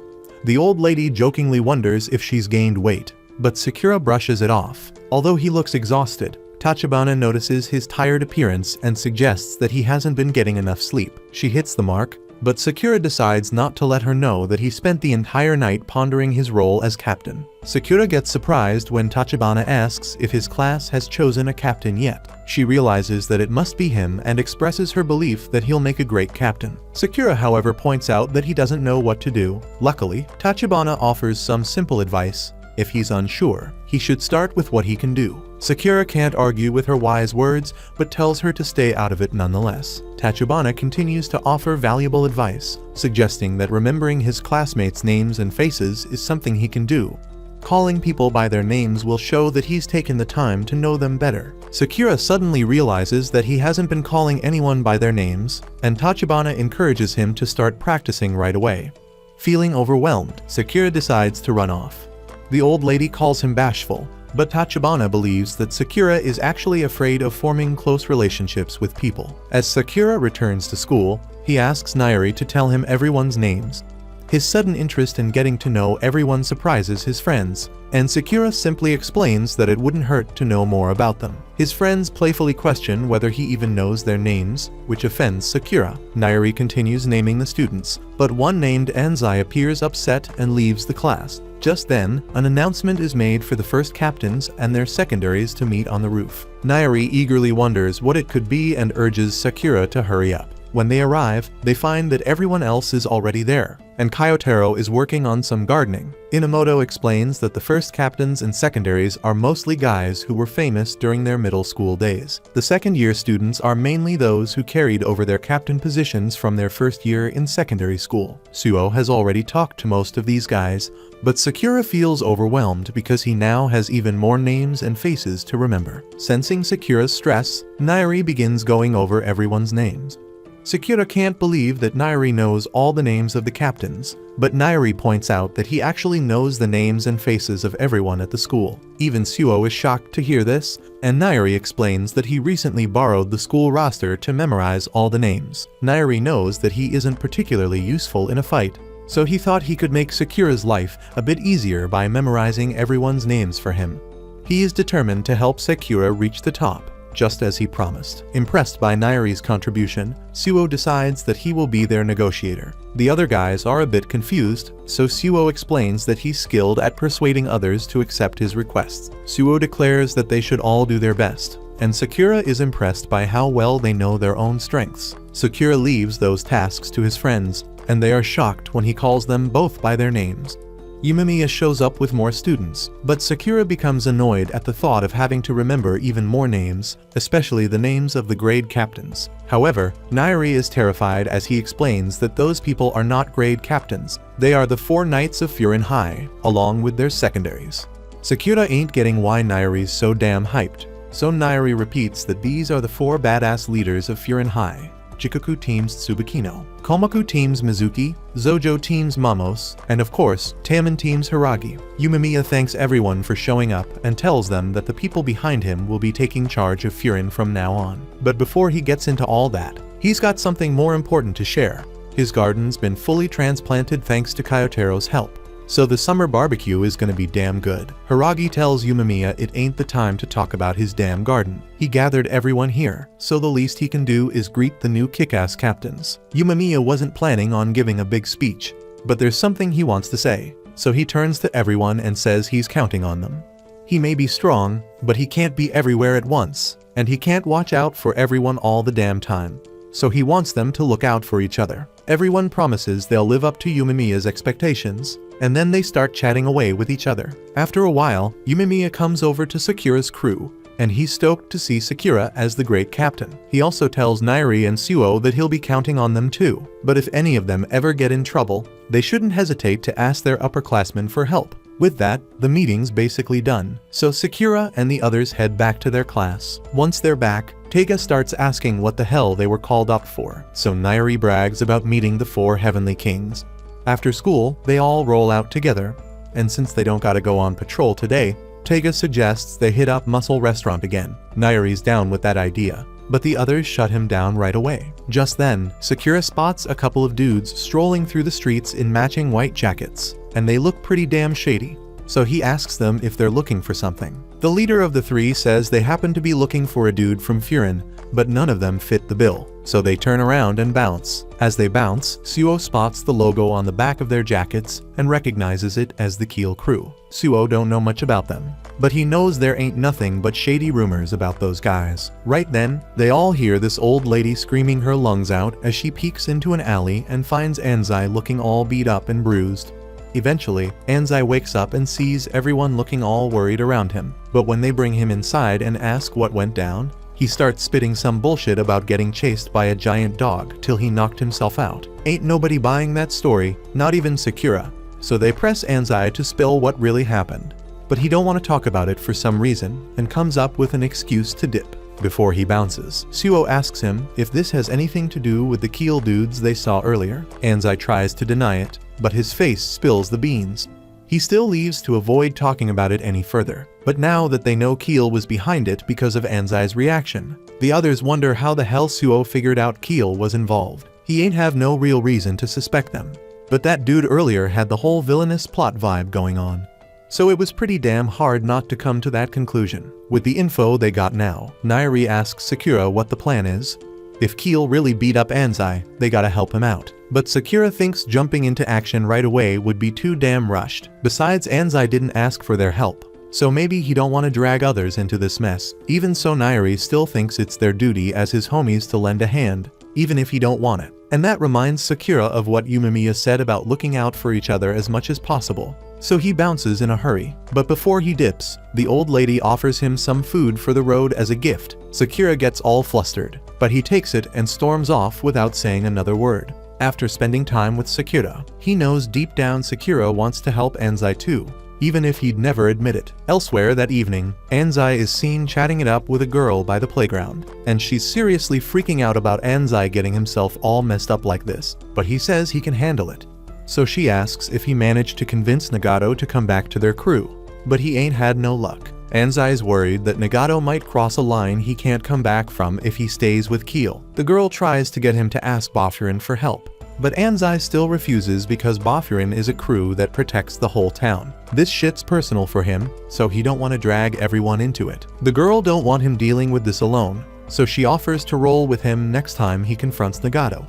The old lady jokingly wonders if she's gained weight, but Sakura brushes it off. Although he looks exhausted, Tachibana notices his tired appearance and suggests that he hasn't been getting enough sleep. She hits the mark, but Sakura decides not to let her know that he spent the entire night pondering his role as captain. Sakura gets surprised when Tachibana asks if his class has chosen a captain yet. She realizes that it must be him and expresses her belief that he'll make a great captain. Sakura, however, points out that he doesn't know what to do. Luckily, Tachibana offers some simple advice. If he's unsure, he should start with what he can do. Sakura can't argue with her wise words, but tells her to stay out of it nonetheless. Tachibana continues to offer valuable advice, suggesting that remembering his classmates' names and faces is something he can do. Calling people by their names will show that he's taken the time to know them better. Sakura suddenly realizes that he hasn't been calling anyone by their names, and Tachibana encourages him to start practicing right away. Feeling overwhelmed, Sakura decides to run off. The old lady calls him bashful, but Tachibana believes that Sakura is actually afraid of forming close relationships with people. As Sakura returns to school, he asks Nairi to tell him everyone's names. His sudden interest in getting to know everyone surprises his friends, and Sakura simply explains that it wouldn't hurt to know more about them. His friends playfully question whether he even knows their names, which offends Sakura. Nairi continues naming the students, but one named Anzai appears upset and leaves the class. Just then, an announcement is made for the first captains and their secondaries to meet on the roof. Nairi eagerly wonders what it could be and urges Sakura to hurry up. When they arrive, they find that everyone else is already there, and Kyotaro is working on some gardening. Inamoto explains that the first captains and secondaries are mostly guys who were famous during their middle school days. The second-year students are mainly those who carried over their captain positions from their first year in secondary school. Suo has already talked to most of these guys, but Sakura feels overwhelmed because he now has even more names and faces to remember. Sensing Sakura's stress, Nairi begins going over everyone's names. Sakura can't believe that Nairi knows all the names of the captains, but Nairi points out that he actually knows the names and faces of everyone at the school. Even Suo is shocked to hear this, and Nairi explains that he recently borrowed the school roster to memorize all the names. Nairi knows that he isn't particularly useful in a fight, so he thought he could make Sakura's life a bit easier by memorizing everyone's names for him. He is determined to help Sakura reach the top, just as he promised. Impressed by Nairi's contribution, Suo decides that he will be their negotiator. The other guys are a bit confused, so Suo explains that he's skilled at persuading others to accept his requests. Suo declares that they should all do their best, and Sakura is impressed by how well they know their own strengths. Sakura leaves those tasks to his friends, and they are shocked when he calls them both by their names. Yumemiya shows up with more students, but Sakura becomes annoyed at the thought of having to remember even more names, especially the names of the grade captains. However, Nairi is terrified as he explains that those people are not grade captains, they are the 4 Knights of Furin High, along with their secondaries. Sakura ain't getting why Nairi's so damn hyped, so Nairi repeats that these are the 4 badass leaders of Furin High. Chikaku teams Tsubakino, Komaku teams Mizuki, Zojo teams Mamos, and of course, Taman teams Hiragi. Yumemiya thanks everyone for showing up and tells them that the people behind him will be taking charge of Furin from now on. But before he gets into all that, he's got something more important to share. His garden's been fully transplanted thanks to Kyotaro's help. So the summer barbecue is gonna be damn good. Hiragi tells Yumemiya it ain't the time to talk about his damn garden. He gathered everyone here, so the least he can do is greet the new kick-ass captains. Yumemiya wasn't planning on giving a big speech, but there's something he wants to say, so he turns to everyone and says he's counting on them. He may be strong, but he can't be everywhere at once, and he can't watch out for everyone all the damn time. So he wants them to look out for each other. Everyone promises they'll live up to Yumemiya's expectations, and then they start chatting away with each other. After a while, Yumemiya comes over to Sakura's crew, and he's stoked to see Sakura as the great captain. He also tells Nairi and Suo that he'll be counting on them too, but if any of them ever get in trouble, they shouldn't hesitate to ask their upperclassmen for help. With that, the meeting's basically done, so Sakura and the others head back to their class. Once they're back, Teiga starts asking what the hell they were called up for, so Nairi brags about meeting the 4 heavenly kings. After school, they all roll out together, and since they don't gotta go on patrol today, Teiga suggests they hit up Muscle Restaurant again. Nairi's down with that idea, but the others shut him down right away. Just then, Sakura spots a couple of dudes strolling through the streets in matching white jackets, and they look pretty damn shady. So he asks them if they're looking for something. The leader of the 3 says they happen to be looking for a dude from Furin, but none of them fit the bill, so they turn around and bounce. As they bounce, Suo spots the logo on the back of their jackets and recognizes it as the Kiel crew. Suo don't know much about them, but he knows there ain't nothing but shady rumors about those guys. Right then, they all hear this old lady screaming her lungs out as she peeks into an alley and finds Anzai looking all beat up and bruised. Eventually, Anzai wakes up and sees everyone looking all worried around him, but when they bring him inside and ask what went down, he starts spitting some bullshit about getting chased by a giant dog till he knocked himself out. Ain't nobody buying that story, not even Sakura, so they press Anzai to spill what really happened. But he don't want to talk about it for some reason, and comes up with an excuse to dip. Before he bounces, Suo asks him if this has anything to do with the Kiel dudes they saw earlier. Anzai tries to deny it, but his face spills the beans. He still leaves to avoid talking about it any further. But now that they know Kiel was behind it because of Anzai's reaction, the others wonder how the hell Suo figured out Kiel was involved. He ain't have no real reason to suspect them. But that dude earlier had the whole villainous plot vibe going on. So it was pretty damn hard not to come to that conclusion. With the info they got now, Nairi asks Sakura what the plan is. If Kiel really beat up Anzai, they gotta help him out. But Sakura thinks jumping into action right away would be too damn rushed. Besides, Anzai didn't ask for their help, so maybe he don't want to drag others into this mess. Even so, Nairi still thinks it's their duty as his homies to lend a hand, even if he don't want it. And that reminds Sakura of what Yumemiya said about looking out for each other as much as possible. So he bounces in a hurry. But before he dips, the old lady offers him some food for the road as a gift. Sakura gets all flustered, but he takes it and storms off without saying another word. After spending time with Sakura, he knows deep down Sakura wants to help Anzai too, even if he'd never admit it. Elsewhere that evening, Anzai is seen chatting it up with a girl by the playground, and she's seriously freaking out about Anzai getting himself all messed up like this, but he says he can handle it. So she asks if he managed to convince Nagato to come back to their crew, but he ain't had no luck. Anzai is worried that Nagato might cross a line he can't come back from if he stays with Kiel. The girl tries to get him to ask Bafurin for help, but Anzai still refuses because Bafurin is a crew that protects the whole town. This shit's personal for him, so he don't want to drag everyone into it. The girl don't want him dealing with this alone, so she offers to roll with him next time he confronts Nagato.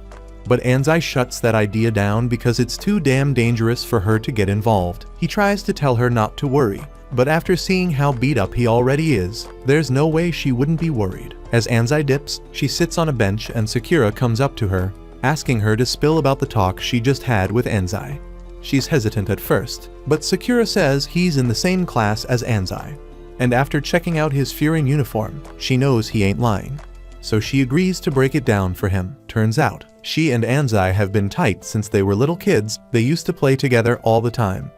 But Anzai shuts that idea down because it's too damn dangerous for her to get involved. He tries to tell her not to worry, but after seeing how beat up he already is, there's no way she wouldn't be worried. As Anzai dips, she sits on a bench and Sakura comes up to her, asking her to spill about the talk she just had with Anzai. She's hesitant at first, but Sakura says he's in the same class as Anzai. And after checking out his Furin uniform, she knows he ain't lying. So she agrees to break it down for him. Turns out, she and Anzai have been tight since they were little kids. They used to play together all the time.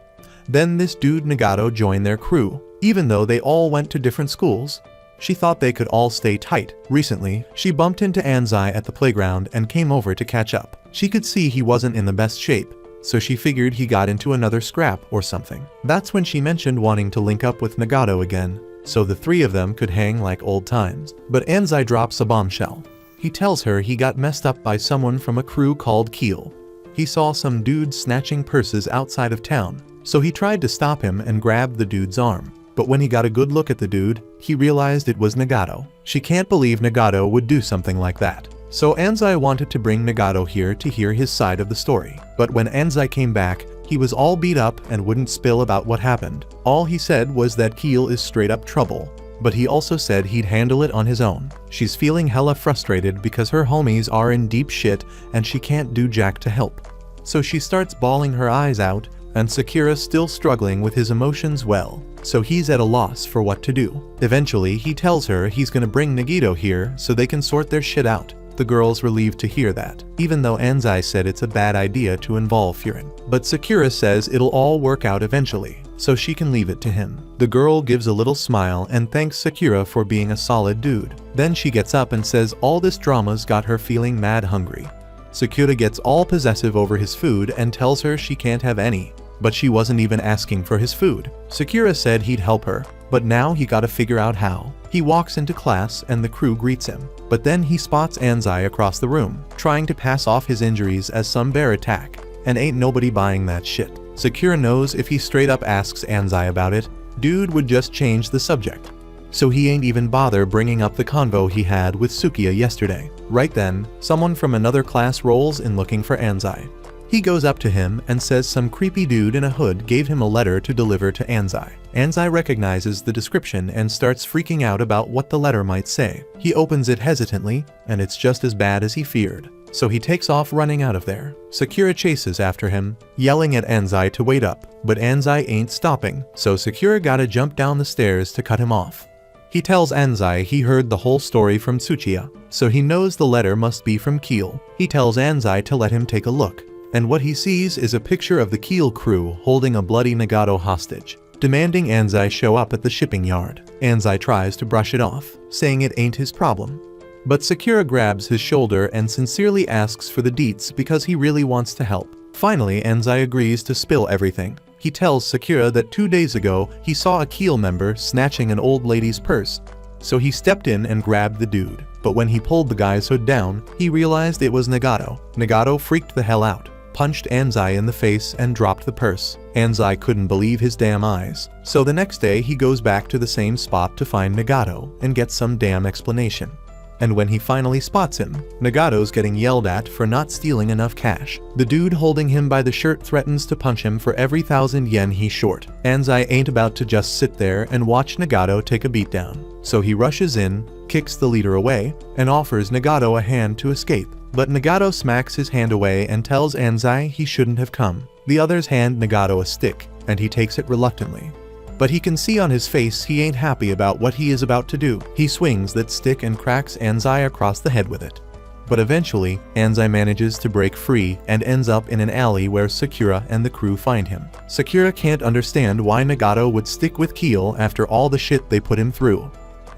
Then this dude Nagato joined their crew, even though they all went to different schools. She thought they could all stay tight. Recently, she bumped into Anzai at the playground and came over to catch up. She could see he wasn't in the best shape, so she figured he got into another scrap or something. That's when she mentioned wanting to link up with Nagato again, so the three of them could hang like old times. But Anzai drops a bombshell. He tells her he got messed up by someone from a crew called Keel. He saw some dude snatching purses outside of town, so he tried to stop him and grabbed the dude's arm. But when he got a good look at the dude, he realized it was Nagato. She can't believe Nagato would do something like that. So Anzai wanted to bring Nagato here to hear his side of the story. But when Anzai came back, he was all beat up and wouldn't spill about what happened. All he said was that Keel is straight up trouble. But he also said he'd handle it on his own. She's feeling hella frustrated because her homies are in deep shit and she can't do jack to help. So she starts bawling her eyes out, and Sakura's still struggling with his emotions well, so he's at a loss for what to do. Eventually, he tells her he's gonna bring Nagito here so they can sort their shit out. The girl's relieved to hear that, even though Anzai said it's a bad idea to involve Furin. But Sakura says it'll all work out eventually, so she can leave it to him. The girl gives a little smile and thanks Sakura for being a solid dude. Then she gets up and says all this drama's got her feeling mad hungry. Sakura gets all possessive over his food and tells her she can't have any. But she wasn't even asking for his food. Sakura said he'd help her, but now he gotta figure out how. He walks into class and the crew greets him. But then he spots Anzai across the room, trying to pass off his injuries as some bear attack. And ain't nobody buying that shit. Sakura knows if he straight up asks Anzai about it, dude would just change the subject. So he ain't even bother bringing up the convo he had with Sukiya yesterday. Right then, someone from another class rolls in looking for Anzai. He goes up to him and says some creepy dude in a hood gave him a letter to deliver to Anzai. Anzai recognizes the description and starts freaking out about what the letter might say. He opens it hesitantly, and it's just as bad as he feared. So he takes off running out of there. Sakura chases after him, yelling at Anzai to wait up, but Anzai ain't stopping, so Sakura gotta jump down the stairs to cut him off. He tells Anzai he heard the whole story from Tsuchiya, so he knows the letter must be from Keel. He tells Anzai to let him take a look. And what he sees is a picture of the Keel crew holding a bloody Nagato hostage, demanding Anzai show up at the shipping yard. Anzai tries to brush it off, saying it ain't his problem. But Sakura grabs his shoulder and sincerely asks for the deets because he really wants to help. Finally, Anzai agrees to spill everything. He tells Sakura that 2 days ago he saw a Keel member snatching an old lady's purse. So he stepped in and grabbed the dude. But when he pulled the guy's hood down, he realized it was Nagato. Nagato freaked the hell out, punched Anzai in the face and dropped the purse. Anzai couldn't believe his damn eyes. So the next day he goes back to the same spot to find Nagato and get some damn explanation. And when he finally spots him, Nagato's getting yelled at for not stealing enough cash. The dude holding him by the shirt threatens to punch him for every 1,000 yen he's short. Anzai ain't about to just sit there and watch Nagato take a beatdown. So he rushes in, kicks the leader away, and offers Nagato a hand to escape. But Nagato smacks his hand away and tells Anzai he shouldn't have come. The others hand Nagato a stick, and he takes it reluctantly. But he can see on his face he ain't happy about what he is about to do. He swings that stick and cracks Anzai across the head with it. But eventually, Anzai manages to break free and ends up in an alley where Sakura and the crew find him. Sakura can't understand why Nagato would stick with Keel after all the shit they put him through.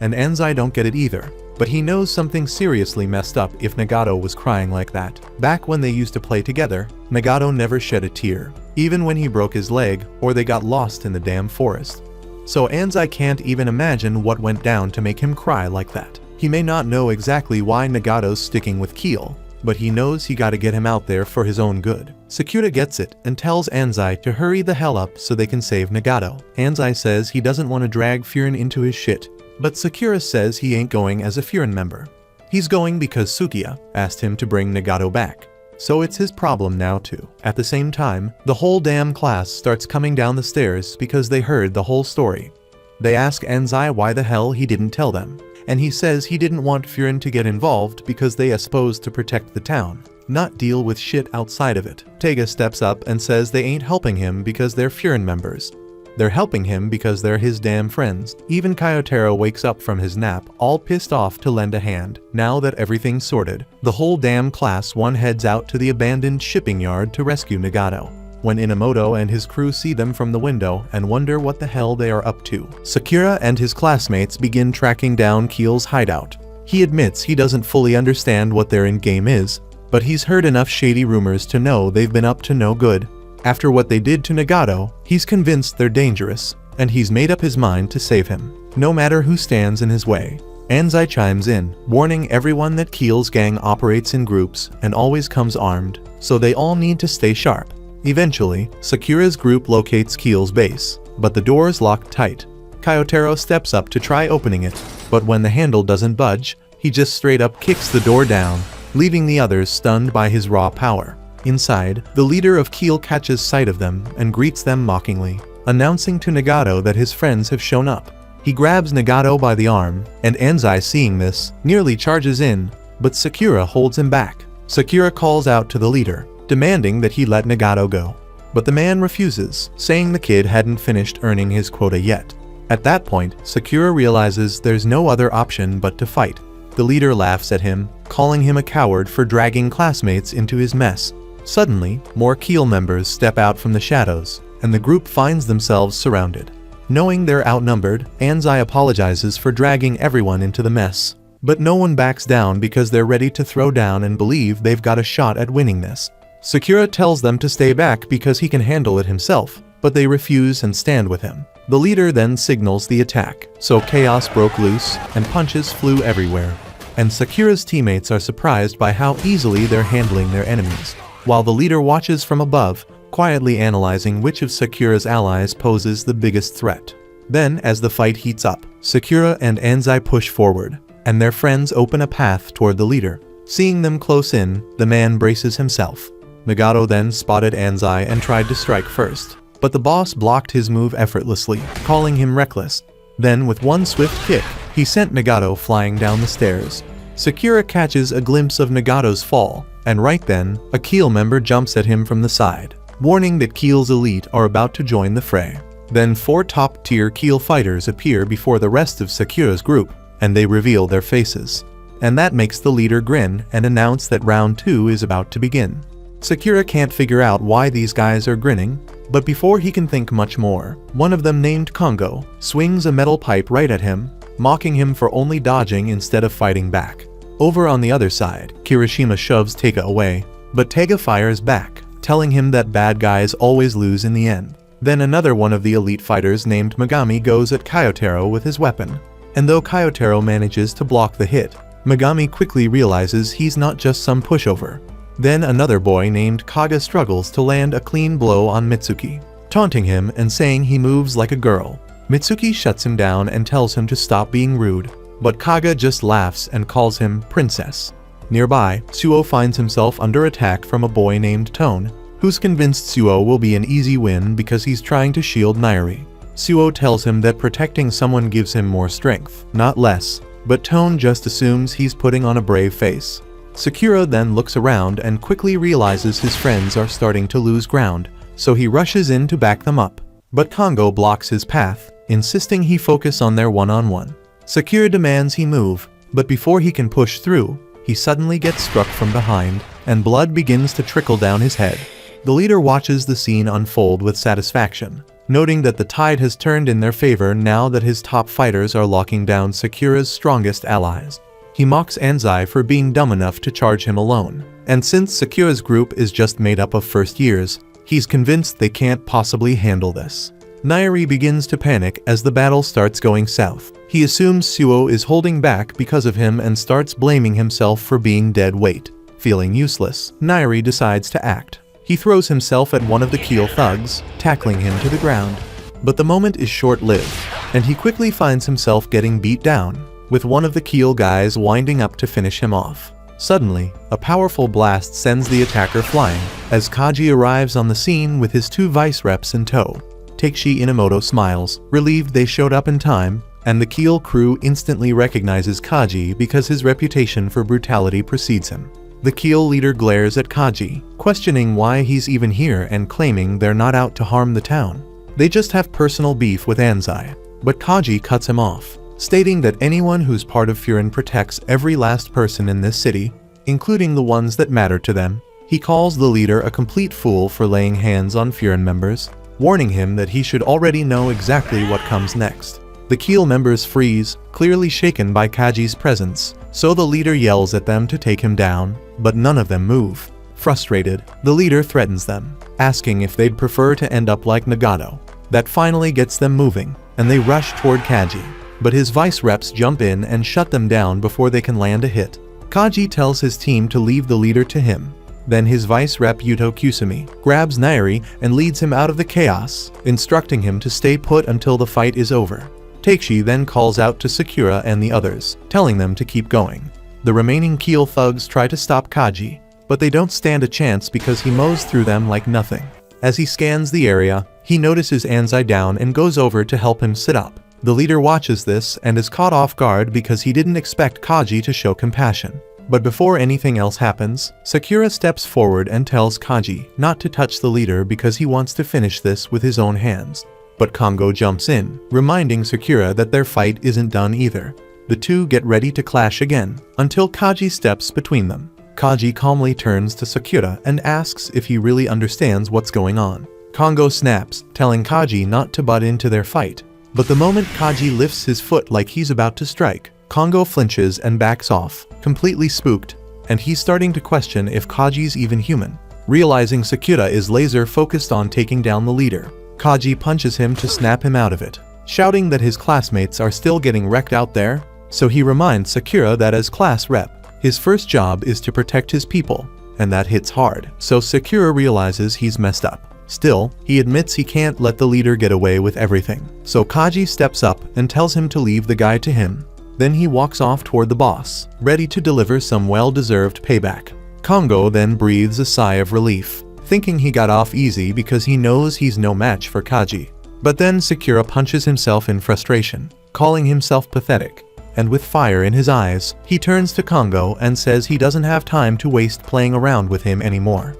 And Anzai don't get it either. But he knows something seriously messed up if Nagato was crying like that. Back when they used to play together, Nagato never shed a tear, even when he broke his leg or they got lost in the damn forest. So Anzai can't even imagine what went down to make him cry like that. He may not know exactly why Nagato's sticking with Keel, but he knows he gotta get him out there for his own good. Sakura gets it and tells Anzai to hurry the hell up so they can save Nagato. Anzai says he doesn't want to drag Furin into his shit, but Sakura says he ain't going as a Furin member. He's going because Sukiya asked him to bring Nagato back. so it's his problem now too. At the same time, the whole damn class starts coming down the stairs because they heard the whole story. They ask Anzai why the hell he didn't tell them, and he says he didn't want Furin to get involved because they are supposed to protect the town, not deal with shit outside of it. Tega steps up and says they ain't helping him because they're Furin members. They're helping him because they're his damn friends. Even Kyotaro wakes up from his nap, all pissed off to lend a hand. Now that everything's sorted, the whole damn class heads out to the abandoned shipping yard to rescue Nagato. When Inamoto and his crew see them from the window and wonder what the hell they are up to, Sakura and his classmates begin tracking down Keel's hideout. He admits he doesn't fully understand what their endgame is, but he's heard enough shady rumors to know they've been up to no good. After what they did to Nagato, he's convinced they're dangerous, and he's made up his mind to save him, no matter who stands in his way. Anzai chimes in, warning everyone that Keel's gang operates in groups and always comes armed, so they all need to stay sharp. Eventually, Sakura's group locates Keel's base, but the door is locked tight. Kyotaro steps up to try opening it, but when the handle doesn't budge, he just straight up kicks the door down, leaving the others stunned by his raw power. Inside, the leader of Keel catches sight of them and greets them mockingly, announcing to Nagato that his friends have shown up. He grabs Nagato by the arm, and Anzai, seeing this, nearly charges in, but Sakura holds him back. Sakura calls out to the leader, demanding that he let Nagato go. But the man refuses, saying the kid hadn't finished earning his quota yet. At that point, Sakura realizes there's no other option but to fight. The leader laughs at him, calling him a coward for dragging classmates into his mess. Suddenly, more Keel members step out from the shadows, and the group finds themselves surrounded. Knowing they're outnumbered, Anzai apologizes for dragging everyone into the mess. But no one backs down because they're ready to throw down and believe they've got a shot at winning this. Sakura tells them to stay back because he can handle it himself, but they refuse and stand with him. The leader then signals the attack, so chaos broke loose and punches flew everywhere. And Sakura's teammates are surprised by how easily they're handling their enemies, while the leader watches from above, quietly analyzing which of Sakura's allies poses the biggest threat. Then, as the fight heats up, Sakura and Anzai push forward, and their friends open a path toward the leader. Seeing them close in, the man braces himself. Nagato then spotted Anzai and tried to strike first, but the boss blocked his move effortlessly, calling him reckless. Then, with one swift kick, he sent Nagato flying down the stairs. Sakura catches a glimpse of Nagato's fall, and right then, a Keel member jumps at him from the side, warning that Keel's elite are about to join the fray. Then 4 top-tier Keel fighters appear before the rest of Sakura's group, and they reveal their faces. And that makes the leader grin and announce that round 2 is about to begin. Sakura can't figure out why these guys are grinning, but before he can think much more, one of them named Kongo swings a metal pipe right at him, mocking him for only dodging instead of fighting back. Over on the other side, Kirishima shoves Tega away, but Tega fires back, telling him that bad guys always lose in the end. Then another one of the elite fighters named Megami goes at Kyotaro with his weapon, and though Kyotaro manages to block the hit, Megami quickly realizes he's not just some pushover. Then another boy named Kaga struggles to land a clean blow on Mitsuki, taunting him and saying he moves like a girl. Mitsuki shuts him down and tells him to stop being rude, but Kaga just laughs and calls him princess. Nearby, Suo finds himself under attack from a boy named Tone, who's convinced Suo will be an easy win because he's trying to shield Nairi. Suo tells him that protecting someone gives him more strength, not less, but Tone just assumes he's putting on a brave face. Sakura then looks around and quickly realizes his friends are starting to lose ground, so he rushes in to back them up. But Kongo blocks his path, insisting he focus on their one-on-one. Sakura demands he move, but before he can push through, he suddenly gets struck from behind, and blood begins to trickle down his head. The leader watches the scene unfold with satisfaction, noting that the tide has turned in their favor now that his top fighters are locking down Sakura's strongest allies. He mocks Anzai for being dumb enough to charge him alone, and since Sakura's group is just made up of first years, he's convinced they can't possibly handle this. Nairi begins to panic as the battle starts going south. He assumes Suo is holding back because of him and starts blaming himself for being dead weight. Feeling useless, Nairi decides to act. He throws himself at one of the Keel thugs, tackling him to the ground. But the moment is short-lived, and he quickly finds himself getting beat down, with one of the Keel guys winding up to finish him off. Suddenly, a powerful blast sends the attacker flying, as Kaji arrives on the scene with his 2 vice reps in tow. Takeshi Inamoto smiles, relieved they showed up in time, and the Keel crew instantly recognizes Kaji because his reputation for brutality precedes him. The Keel leader glares at Kaji, questioning why he's even here and claiming they're not out to harm the town. They just have personal beef with Anzai. But Kaji cuts him off, stating that anyone who's part of Furin protects every last person in this city, including the ones that matter to them. He calls the leader a complete fool for laying hands on Furin members, warning him that he should already know exactly what comes next. The Keel members freeze, clearly shaken by Kaji's presence, so the leader yells at them to take him down, but none of them move. Frustrated, the leader threatens them, asking if they'd prefer to end up like Nagato. That finally gets them moving, and they rush toward Kaji, but his vice reps jump in and shut them down before they can land a hit. Kaji tells his team to leave the leader to him. Then his vice rep Yuto Kusumi grabs Nairi and leads him out of the chaos, instructing him to stay put until the fight is over. Takeshi then calls out to Sakura and the others, telling them to keep going. The remaining Keel thugs try to stop Kaji, but they don't stand a chance because he mows through them like nothing. As he scans the area, he notices Anzai down and goes over to help him sit up. The leader watches this and is caught off guard because he didn't expect Kaji to show compassion. But before anything else happens, Sakura steps forward and tells Kaji not to touch the leader because he wants to finish this with his own hands. But Kongo jumps in, reminding Sakura that their fight isn't done either. The two get ready to clash again, until Kaji steps between them. Kaji calmly turns to Sakura and asks if he really understands what's going on. Kongo snaps, telling Kaji not to butt into their fight. But the moment Kaji lifts his foot like he's about to strike, Kongo flinches and backs off, completely spooked, and he's starting to question if Kaji's even human. Realizing Sakura is laser focused on taking down the leader, Kaji punches him to snap him out of it, shouting that his classmates are still getting wrecked out there, so he reminds Sakura that as class rep, his first job is to protect his people, and that hits hard, so Sakura realizes he's messed up. Still, he admits he can't let the leader get away with everything, so Kaji steps up and tells him to leave the guy to him. Then he walks off toward the boss, ready to deliver some well-deserved payback. Kongo then breathes a sigh of relief, thinking he got off easy because he knows he's no match for Kaji. But then Sakura punches himself in frustration, calling himself pathetic, and with fire in his eyes, he turns to Kongo and says he doesn't have time to waste playing around with him anymore.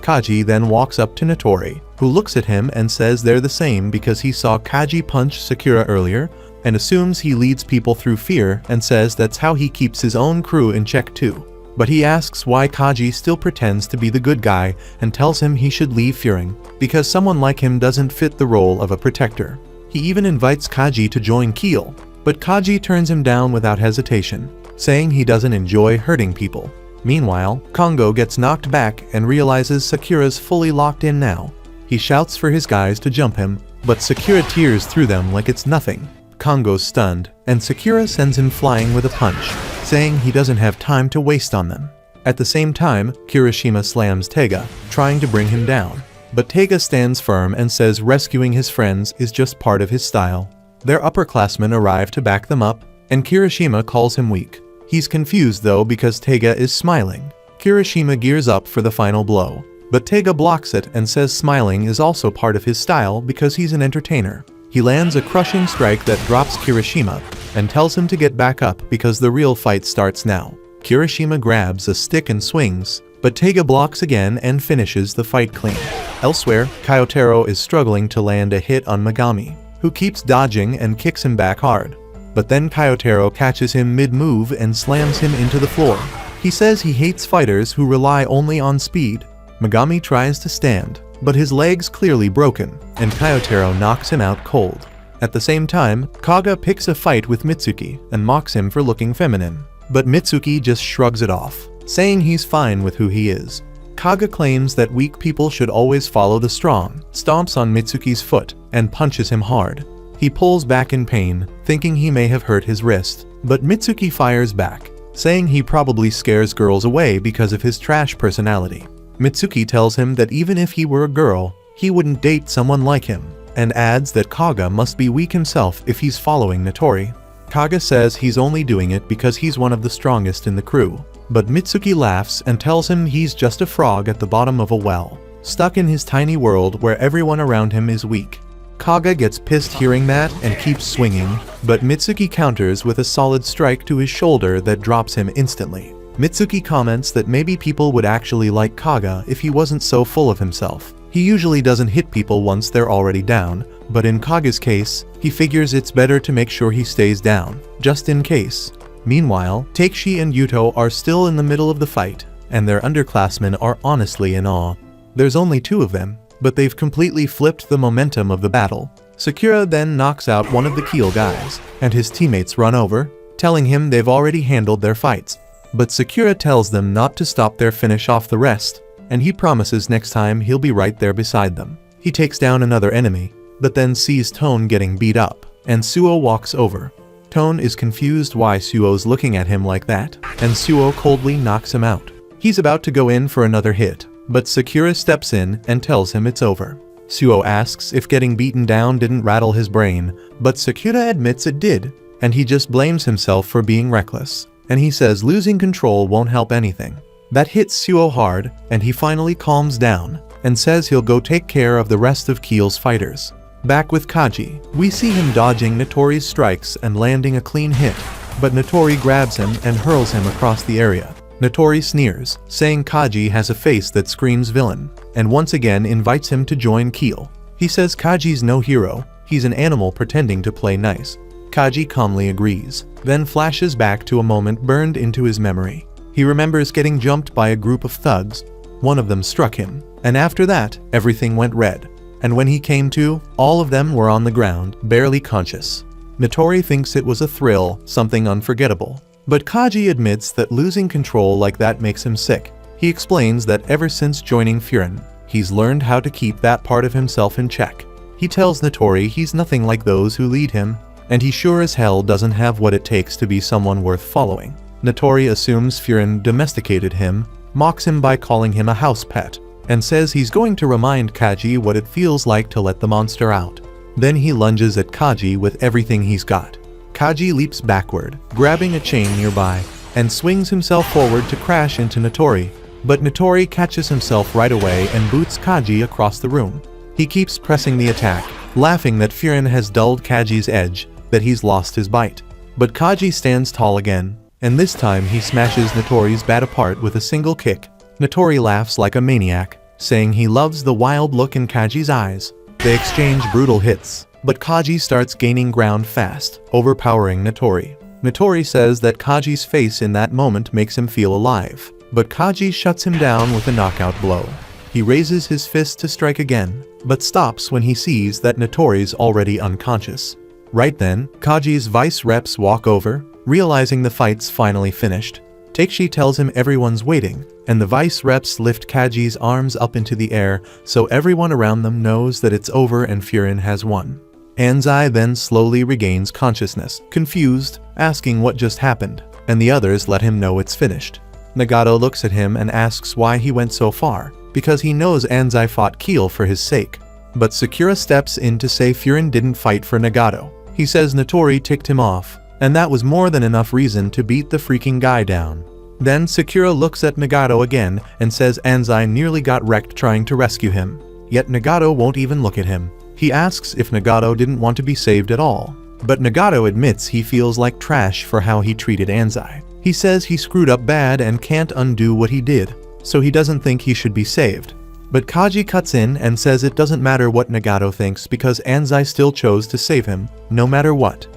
Kaji then walks up to Natori, who looks at him and says they're the same because he saw Kaji punch Sakura earlier, and assumes he leads people through fear and says that's how he keeps his own crew in check too. But he asks why Kaji still pretends to be the good guy and tells him he should leave Furin, because someone like him doesn't fit the role of a protector. He even invites Kaji to join Keel, but Kaji turns him down without hesitation, saying he doesn't enjoy hurting people. Meanwhile, Kongo gets knocked back and realizes Sakura's fully locked in now. He shouts for his guys to jump him, but Sakura tears through them like it's nothing. Kongo's stunned, and Sakura sends him flying with a punch, saying he doesn't have time to waste on them. At the same time, Kirishima slams Tega, trying to bring him down. But Tega stands firm and says rescuing his friends is just part of his style. Their upperclassmen arrive to back them up, and Kirishima calls him weak. He's confused though because Tega is smiling. Kirishima gears up for the final blow, but Tega blocks it and says smiling is also part of his style because he's an entertainer. He lands a crushing strike that drops Kirishima, and tells him to get back up because the real fight starts now. Kirishima grabs a stick and swings, but Tega blocks again and finishes the fight clean. Elsewhere, Kyotaro is struggling to land a hit on Megami, who keeps dodging and kicks him back hard. But then Kyotaro catches him mid-move and slams him into the floor. He says he hates fighters who rely only on speed. Megami tries to stand, but his leg's clearly broken, and Kyotaro knocks him out cold. At the same time, Kaga picks a fight with Mitsuki and mocks him for looking feminine. But Mitsuki just shrugs it off, saying he's fine with who he is. Kaga claims that weak people should always follow the strong, stomps on Mitsuki's foot, and punches him hard. He pulls back in pain, thinking he may have hurt his wrist, but Mitsuki fires back, saying he probably scares girls away because of his trash personality. Mitsuki tells him that even if he were a girl, he wouldn't date someone like him, and adds that Kaga must be weak himself if he's following Natori. Kaga says he's only doing it because he's one of the strongest in the crew. but Mitsuki laughs and tells him he's just a frog at the bottom of a well, stuck in his tiny world where everyone around him is weak. Kaga gets pissed hearing that and keeps swinging, but Mitsuki counters with a solid strike to his shoulder that drops him instantly. Mitsuki comments that maybe people would actually like Kaga if he wasn't so full of himself. He usually doesn't hit people once they're already down, but in Kaga's case, he figures it's better to make sure he stays down, just in case. Meanwhile, Takeshi and Yuto are still in the middle of the fight, and their underclassmen are honestly in awe. There's only 2 of them, but they've completely flipped the momentum of the battle. Sakura then knocks out one of the Keel guys, and his teammates run over, telling him they've already handled their fights. But Sakura tells them not to stop there, finish off the rest, and he promises next time he'll be right there beside them. He takes down another enemy, but then sees Tone getting beat up, and Suo walks over. Tone is confused why Suo's looking at him like that, and Suo coldly knocks him out. He's about to go in for another hit, but Sakura steps in and tells him it's over. Suo asks if getting beaten down didn't rattle his brain, but Sakura admits it did, and he just blames himself for being reckless. And he says losing control won't help anything. That hits Suo hard, and he finally calms down, and says he'll go take care of the rest of Keel's fighters. Back with Kaji, we see him dodging Notori's strikes and landing a clean hit, but Notori grabs him and hurls him across the area. Notori sneers, saying Kaji has a face that screams villain, and once again invites him to join Keel. He says Kaji's no hero, he's an animal pretending to play nice. Kaji calmly agrees, then flashes back to a moment burned into his memory. He remembers getting jumped by a group of thugs. One of them struck him, and after that, everything went red. And when he came to, all of them were on the ground, barely conscious. Notori thinks it was a thrill, something unforgettable. But Kaji admits that losing control like that makes him sick. He explains that ever since joining Furin, he's learned how to keep that part of himself in check. He tells Notori he's nothing like those who lead him, and he sure as hell doesn't have what it takes to be someone worth following. Notori assumes Furin domesticated him, mocks him by calling him a house pet, and says he's going to remind Kaji what it feels like to let the monster out. Then he lunges at Kaji with everything he's got. Kaji leaps backward, grabbing a chain nearby, and swings himself forward to crash into Notori, but Notori catches himself right away and boots Kaji across the room. He keeps pressing the attack, laughing that Furin has dulled Kaji's edge, that he's lost his bite. But Kaji stands tall again, and this time he smashes Notori's bat apart with a single kick. Notori laughs like a maniac, saying he loves the wild look in Kaji's eyes. They exchange brutal hits, but Kaji starts gaining ground fast, overpowering Notori. Notori says that Kaji's face in that moment makes him feel alive, but Kaji shuts him down with a knockout blow. He raises his fist to strike again, but stops when he sees that Notori's already unconscious. Right then, Kaji's vice reps walk over, realizing the fight's finally finished. Takeshi tells him everyone's waiting, and the vice reps lift Kaji's arms up into the air so everyone around them knows that it's over and Furin has won. Anzai then slowly regains consciousness, confused, asking what just happened, and the others let him know it's finished. Nagato looks at him and asks why he went so far, because he knows Anzai fought Keel for his sake. But Sakura steps in to say Furin didn't fight for Nagato. He says Notori ticked him off, and that was more than enough reason to beat the freaking guy down. Then Sakura looks at Nagato again and says Anzai nearly got wrecked trying to rescue him. Yet Nagato won't even look at him. He asks if Nagato didn't want to be saved at all. But Nagato admits he feels like trash for how he treated Anzai. He says he screwed up bad and can't undo what he did, so he doesn't think he should be saved. But Kaji cuts in and says it doesn't matter what Nagato thinks because Anzai still chose to save him, no matter what.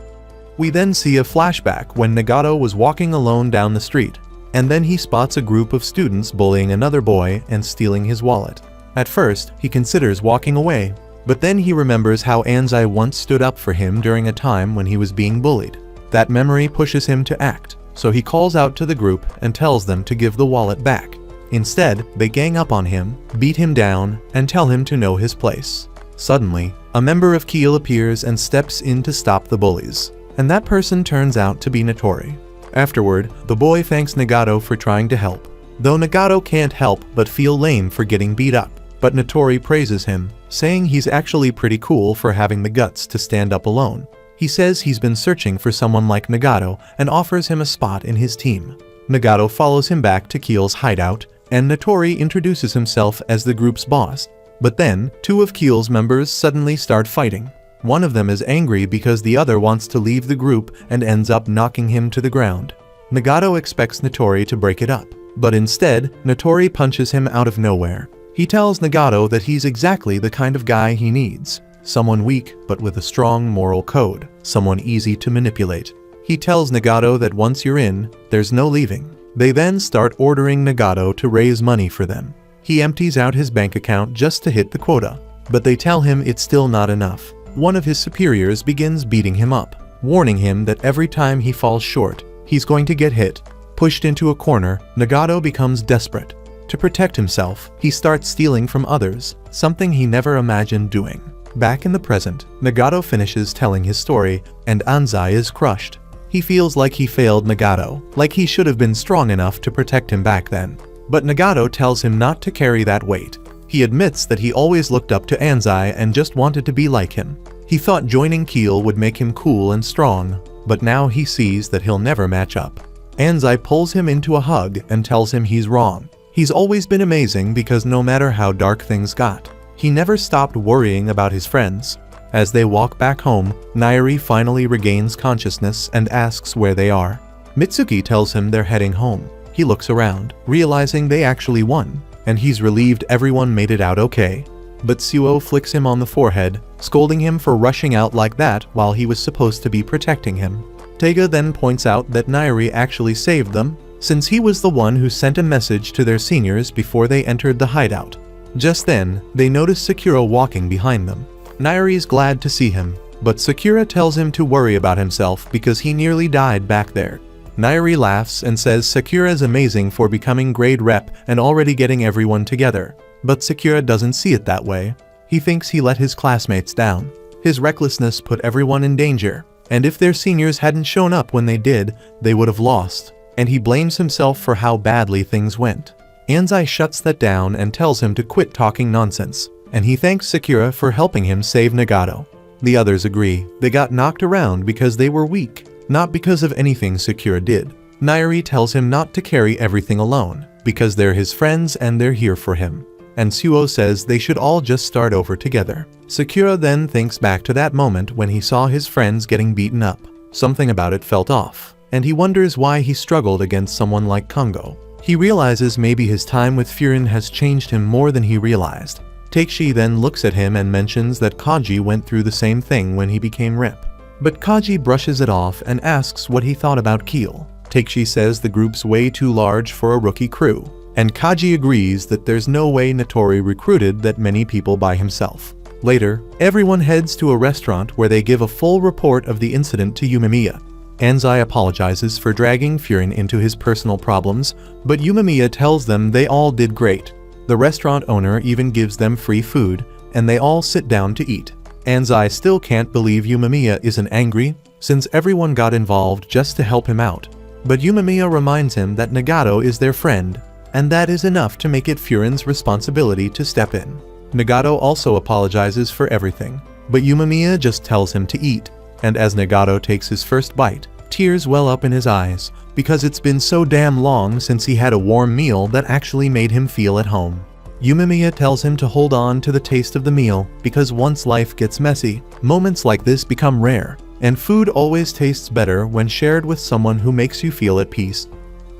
We then see a flashback when Nagato was walking alone down the street, and then he spots a group of students bullying another boy and stealing his wallet. At first, he considers walking away, but then he remembers how Anzai once stood up for him during a time when he was being bullied. That memory pushes him to act, so he calls out to the group and tells them to give the wallet back. Instead, they gang up on him, beat him down, and tell him to know his place. Suddenly, a member of Keel appears and steps in to stop the bullies, and that person turns out to be Notori. Afterward, the boy thanks Nagato for trying to help, though Nagato can't help but feel lame for getting beat up. But Notori praises him, saying he's actually pretty cool for having the guts to stand up alone. He says he's been searching for someone like Nagato and offers him a spot in his team. Nagato follows him back to Keel's hideout, and Notori introduces himself as the group's boss. But then, two of Keel's members suddenly start fighting. One of them is angry because the other wants to leave the group and ends up knocking him to the ground. Nagato expects Notori to break it up, but instead, Notori punches him out of nowhere. He tells Nagato that he's exactly the kind of guy he needs. Someone weak, but with a strong moral code. Someone easy to manipulate. He tells Nagato that once you're in, there's no leaving. They then start ordering Nagato to raise money for them. He empties out his bank account just to hit the quota, but they tell him it's still not enough. One of his superiors begins beating him up, warning him that every time he falls short, he's going to get hit. Pushed into a corner, Nagato becomes desperate. To protect himself, he starts stealing from others, something he never imagined doing. Back in the present, Nagato finishes telling his story, and Anzai is crushed. He feels like he failed Nagato, like he should have been strong enough to protect him back then. But Nagato tells him not to carry that weight. He admits that he always looked up to Anzai and just wanted to be like him. He thought joining Keel would make him cool and strong, but now he sees that he'll never match up. Anzai pulls him into a hug and tells him he's wrong. He's always been amazing because no matter how dark things got, he never stopped worrying about his friends. As they walk back home, Nairi finally regains consciousness and asks where they are. Mitsuki tells him they're heading home. He looks around, realizing they actually won, and he's relieved everyone made it out okay. But Suo flicks him on the forehead, scolding him for rushing out like that while he was supposed to be protecting him. Teiga then points out that Nairi actually saved them, since he was the one who sent a message to their seniors before they entered the hideout. Just then, they notice Sakura walking behind them. Nairi is glad to see him, but Sakura tells him to worry about himself because he nearly died back there. Nairi laughs and says Sakura is amazing for becoming grade rep and already getting everyone together. But Sakura doesn't see it that way. He thinks he let his classmates down. His recklessness put everyone in danger, and if their seniors hadn't shown up when they did, they would have lost. And he blames himself for how badly things went. Anzai shuts that down and tells him to quit talking nonsense, and he thanks Sakura for helping him save Nagato. The others agree. They got knocked around because they were weak, not because of anything Sakura did. Nairi tells him not to carry everything alone, because they're his friends and they're here for him. And Suo says they should all just start over together. Sakura then thinks back to that moment when he saw his friends getting beaten up. Something about it felt off, and he wonders why he struggled against someone like Kongo. He realizes maybe his time with Furin has changed him more than he realized. Takeshi then looks at him and mentions that Kaji went through the same thing when he became rep. But Kaji brushes it off and asks what he thought about Keel. Takeshi says the group's way too large for a rookie crew, and Kaji agrees that there's no way Notori recruited that many people by himself. Later, everyone heads to a restaurant where they give a full report of the incident to Yumemiya. Anzai apologizes for dragging Furin into his personal problems, but Yumemiya tells them they all did great. The restaurant owner even gives them free food, and they all sit down to eat. Anzai still can't believe Yumemiya isn't angry, since everyone got involved just to help him out. But Yumemiya reminds him that Nagato is their friend, and that is enough to make it Furin's responsibility to step in. Nagato also apologizes for everything, but Yumemiya just tells him to eat, and as Nagato takes his first bite, tears well up in his eyes, because it's been so damn long since he had a warm meal that actually made him feel at home. Yumemiya tells him to hold on to the taste of the meal, because once life gets messy, moments like this become rare, and food always tastes better when shared with someone who makes you feel at peace.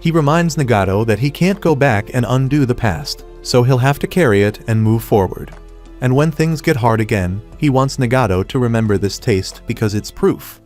He reminds Nagato that he can't go back and undo the past, so he'll have to carry it and move forward. And when things get hard again, he wants Nagato to remember this taste because it's proof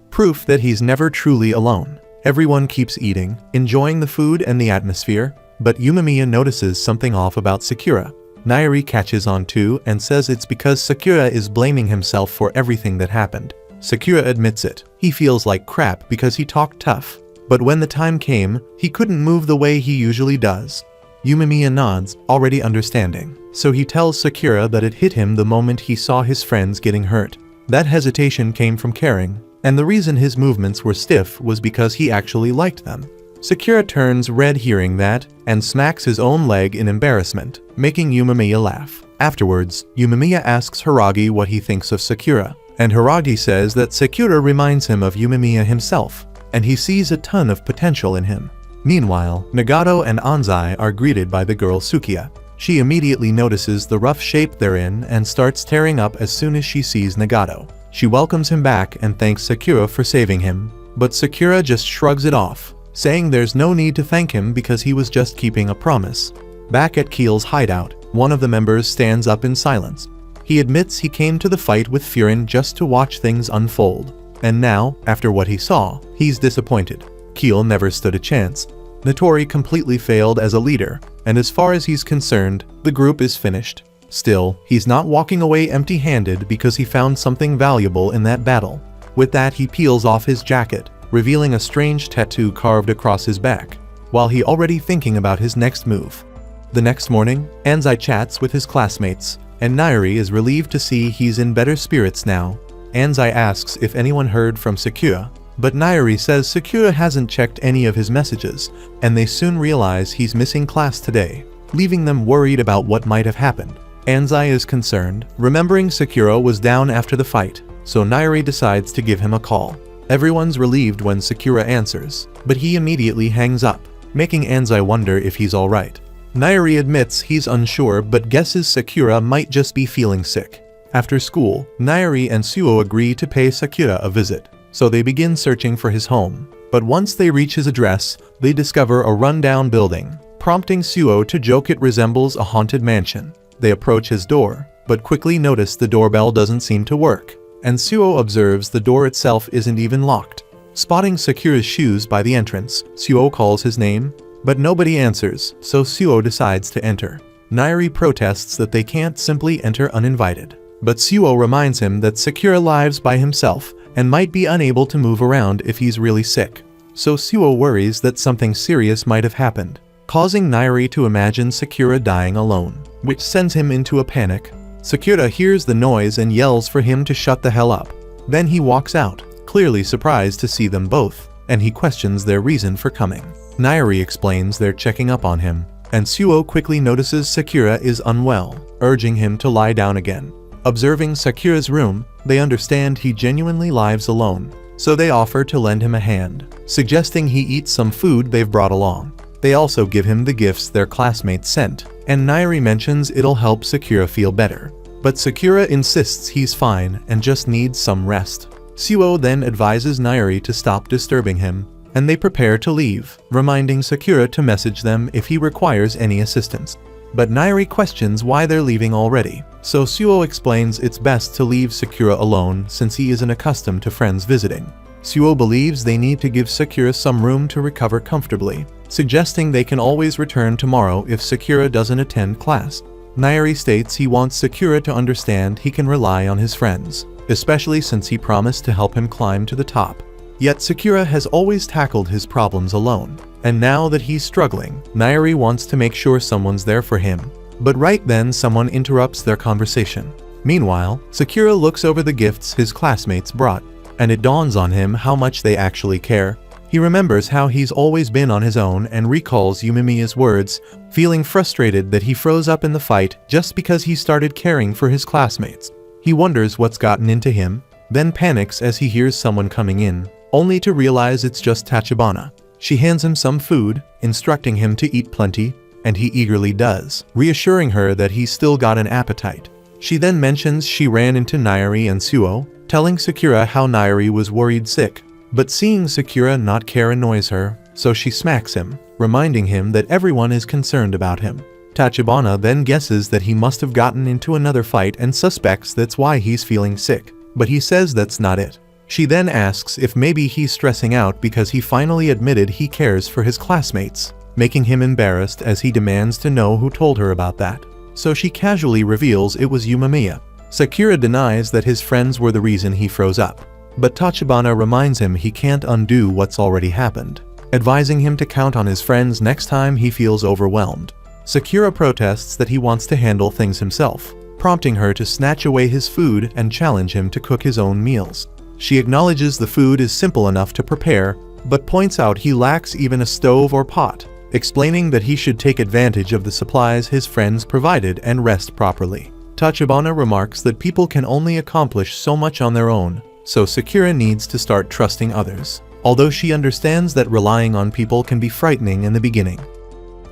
that he's never truly alone. Everyone keeps eating, enjoying the food and the atmosphere, but Yumemiya notices something off about Sakura. Nairi catches on too and says it's because Sakura is blaming himself for everything that happened. Sakura admits it. He feels like crap because he talked tough, but when the time came, he couldn't move the way he usually does. Yumemiya nods, already understanding, so he tells Sakura that it hit him the moment he saw his friends getting hurt. That hesitation came from caring, and the reason his movements were stiff was because he actually liked them. Sakura turns red hearing that, and smacks his own leg in embarrassment, making Yumemiya laugh. Afterwards, Yumemiya asks Hiragi what he thinks of Sakura, and Hiragi says that Sakura reminds him of Yumemiya himself, and he sees a ton of potential in him. Meanwhile, Nagato and Anzai are greeted by the girl Sukiya. She immediately notices the rough shape they're in and starts tearing up as soon as she sees Nagato. She welcomes him back and thanks Sakura for saving him, but Sakura just shrugs it off, saying there's no need to thank him because he was just keeping a promise. Back at Kiel's hideout, one of the members stands up in silence. He admits he came to the fight with Furin just to watch things unfold. And now, after what he saw, he's disappointed. Kiel never stood a chance. Notori completely failed as a leader, and as far as he's concerned, the group is finished. Still, he's not walking away empty-handed because he found something valuable in that battle. With that, he peels off his jacket, revealing a strange tattoo carved across his back, while he already thinking about his next move. The next morning, Anzai chats with his classmates, and Nairi is relieved to see he's in better spirits now. Anzai asks if anyone heard from Sakura, but Nairi says Sakura hasn't checked any of his messages, and they soon realize he's missing class today, leaving them worried about what might have happened. Anzai is concerned, remembering Sakura was down after the fight, so Nairi decides to give him a call. Everyone's relieved when Sakura answers, but he immediately hangs up, making Anzai wonder if he's alright. Nairi admits he's unsure but guesses Sakura might just be feeling sick. After school, Nairi and Suo agree to pay Sakura a visit, so they begin searching for his home. But once they reach his address, they discover a rundown building, prompting Suo to joke it resembles a haunted mansion. They approach his door, but quickly notice the doorbell doesn't seem to work, and Suo observes the door itself isn't even locked. Spotting Sakura's shoes by the entrance, Suo calls his name, but nobody answers, so Suo decides to enter. Nairi protests that they can't simply enter uninvited, but Suo reminds him that Sakura lives by himself and might be unable to move around if he's really sick. So Suo worries that something serious might have happened, causing Nairi to imagine Sakura dying alone, which sends him into a panic. Sakura hears the noise and yells for him to shut the hell up. Then he walks out, clearly surprised to see them both, and he questions their reason for coming. Nairi explains they're checking up on him, and Suo quickly notices Sakura is unwell, urging him to lie down again. Observing Sakura's room, they understand he genuinely lives alone, so they offer to lend him a hand, suggesting he eat some food they've brought along. They also give him the gifts their classmates sent, and Nairi mentions it'll help Sakura feel better. But Sakura insists he's fine and just needs some rest. Suo then advises Nairi to stop disturbing him, and they prepare to leave, reminding Sakura to message them if he requires any assistance. But Nairi questions why they're leaving already, so Suo explains it's best to leave Sakura alone since he isn't accustomed to friends visiting. Suo believes they need to give Sakura some room to recover comfortably, suggesting they can always return tomorrow if Sakura doesn't attend class. Nairi states he wants Sakura to understand he can rely on his friends, especially since he promised to help him climb to the top. Yet Sakura has always tackled his problems alone, and now that he's struggling, Nairi wants to make sure someone's there for him. But right then someone interrupts their conversation. Meanwhile, Sakura looks over the gifts his classmates brought, and it dawns on him how much they actually care. He remembers how he's always been on his own and recalls Yumimiya's words, feeling frustrated that he froze up in the fight just because he started caring for his classmates. He wonders what's gotten into him, then panics as he hears someone coming in, only to realize it's just Tachibana. She hands him some food, instructing him to eat plenty, and he eagerly does, reassuring her that he's still got an appetite. She then mentions she ran into Nairi and Suo, telling Sakura how Nairi was worried sick, but seeing Sakura not care annoys her, so she smacks him, reminding him that everyone is concerned about him. Tachibana then guesses that he must have gotten into another fight and suspects that's why he's feeling sick, but he says that's not it. She then asks if maybe he's stressing out because he finally admitted he cares for his classmates, making him embarrassed as he demands to know who told her about that. So she casually reveals it was Yumimiya. Sakura denies that his friends were the reason he froze up, but Tachibana reminds him he can't undo what's already happened, advising him to count on his friends next time he feels overwhelmed. Sakura protests that he wants to handle things himself, prompting her to snatch away his food and challenge him to cook his own meals. She acknowledges the food is simple enough to prepare, but points out he lacks even a stove or pot, explaining that he should take advantage of the supplies his friends provided and rest properly. Tachibana remarks that people can only accomplish so much on their own, so Sakura needs to start trusting others. although she understands that relying on people can be frightening in the beginning.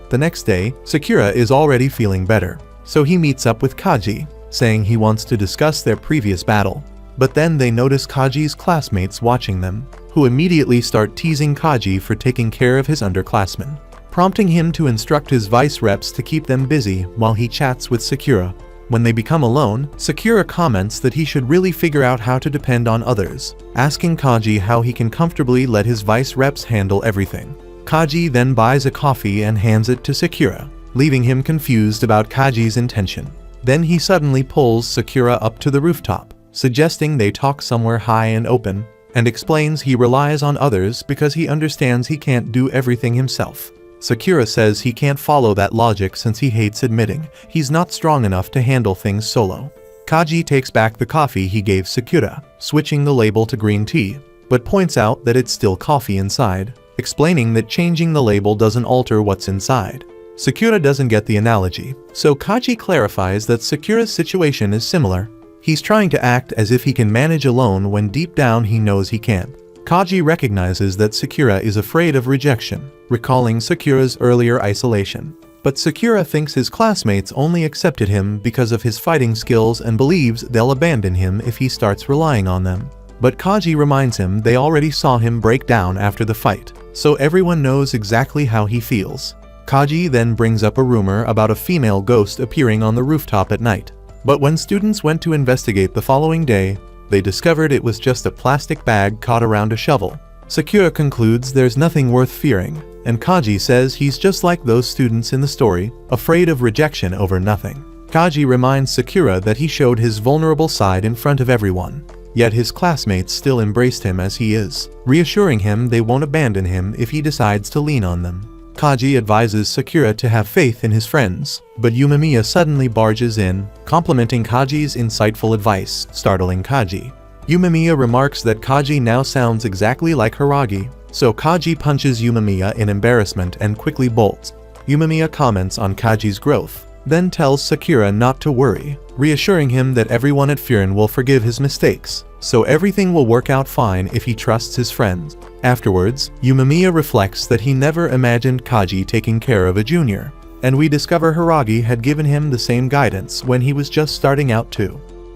The next day, Sakura is already feeling better, so he meets up with Kaji, saying he wants to discuss their previous battle. But then they notice Kaji's classmates watching them, who immediately start teasing Kaji for taking care of his underclassmen, prompting him to instruct his vice reps to keep them busy while he chats with Sakura. When they become alone, Sakura comments that he should really figure out how to depend on others, asking Kaji how he can comfortably let his vice reps handle everything. Kaji then buys a coffee and hands it to Sakura, leaving him confused about Kaji's intention. Then he suddenly pulls Sakura up to the rooftop, suggesting they talk somewhere high and open, and explains he relies on others because he understands he can't do everything himself. Sakura says he can't follow that logic since he hates admitting he's not strong enough to handle things solo. Kaji takes back the coffee he gave Sakura, switching the label to green tea, but points out that it's still coffee inside, explaining that changing the label doesn't alter what's inside. Sakura doesn't get the analogy, so Kaji clarifies that Sakura's situation is similar. He's trying to act as if he can manage alone when deep down he knows he can't. Kaji recognizes that Sakura is afraid of rejection, recalling Sakura's earlier isolation. But Sakura thinks his classmates only accepted him because of his fighting skills and believes they'll abandon him if he starts relying on them. But Kaji reminds him they already saw him break down after the fight, so everyone knows exactly how he feels. Kaji then brings up a rumor about a female ghost appearing on the rooftop at night. But when students went to investigate the following day, they discovered it was just a plastic bag caught around a shovel. Sakura concludes there's nothing worth fearing, and Kaji says he's just like those students in the story, afraid of rejection over nothing. Kaji reminds Sakura that he showed his vulnerable side in front of everyone, yet his classmates still embraced him as he is, reassuring him they won't abandon him if he decides to lean on them. Kaji advises Sakura to have faith in his friends, but Yumemiya suddenly barges in, complimenting Kaji's insightful advice, startling Kaji. Yumemiya remarks that Kaji now sounds exactly like Hiragi, so Kaji punches Yumemiya in embarrassment and quickly bolts. Yumemiya comments on Kaji's growth, then tells Sakura not to worry, reassuring him that everyone at Furin will forgive his mistakes, so everything will work out fine if he trusts his friends. Afterwards, Yumemiya reflects that he never imagined Kaji taking care of a junior, and we discover Hiragi had given him the same guidance when he was just starting out too.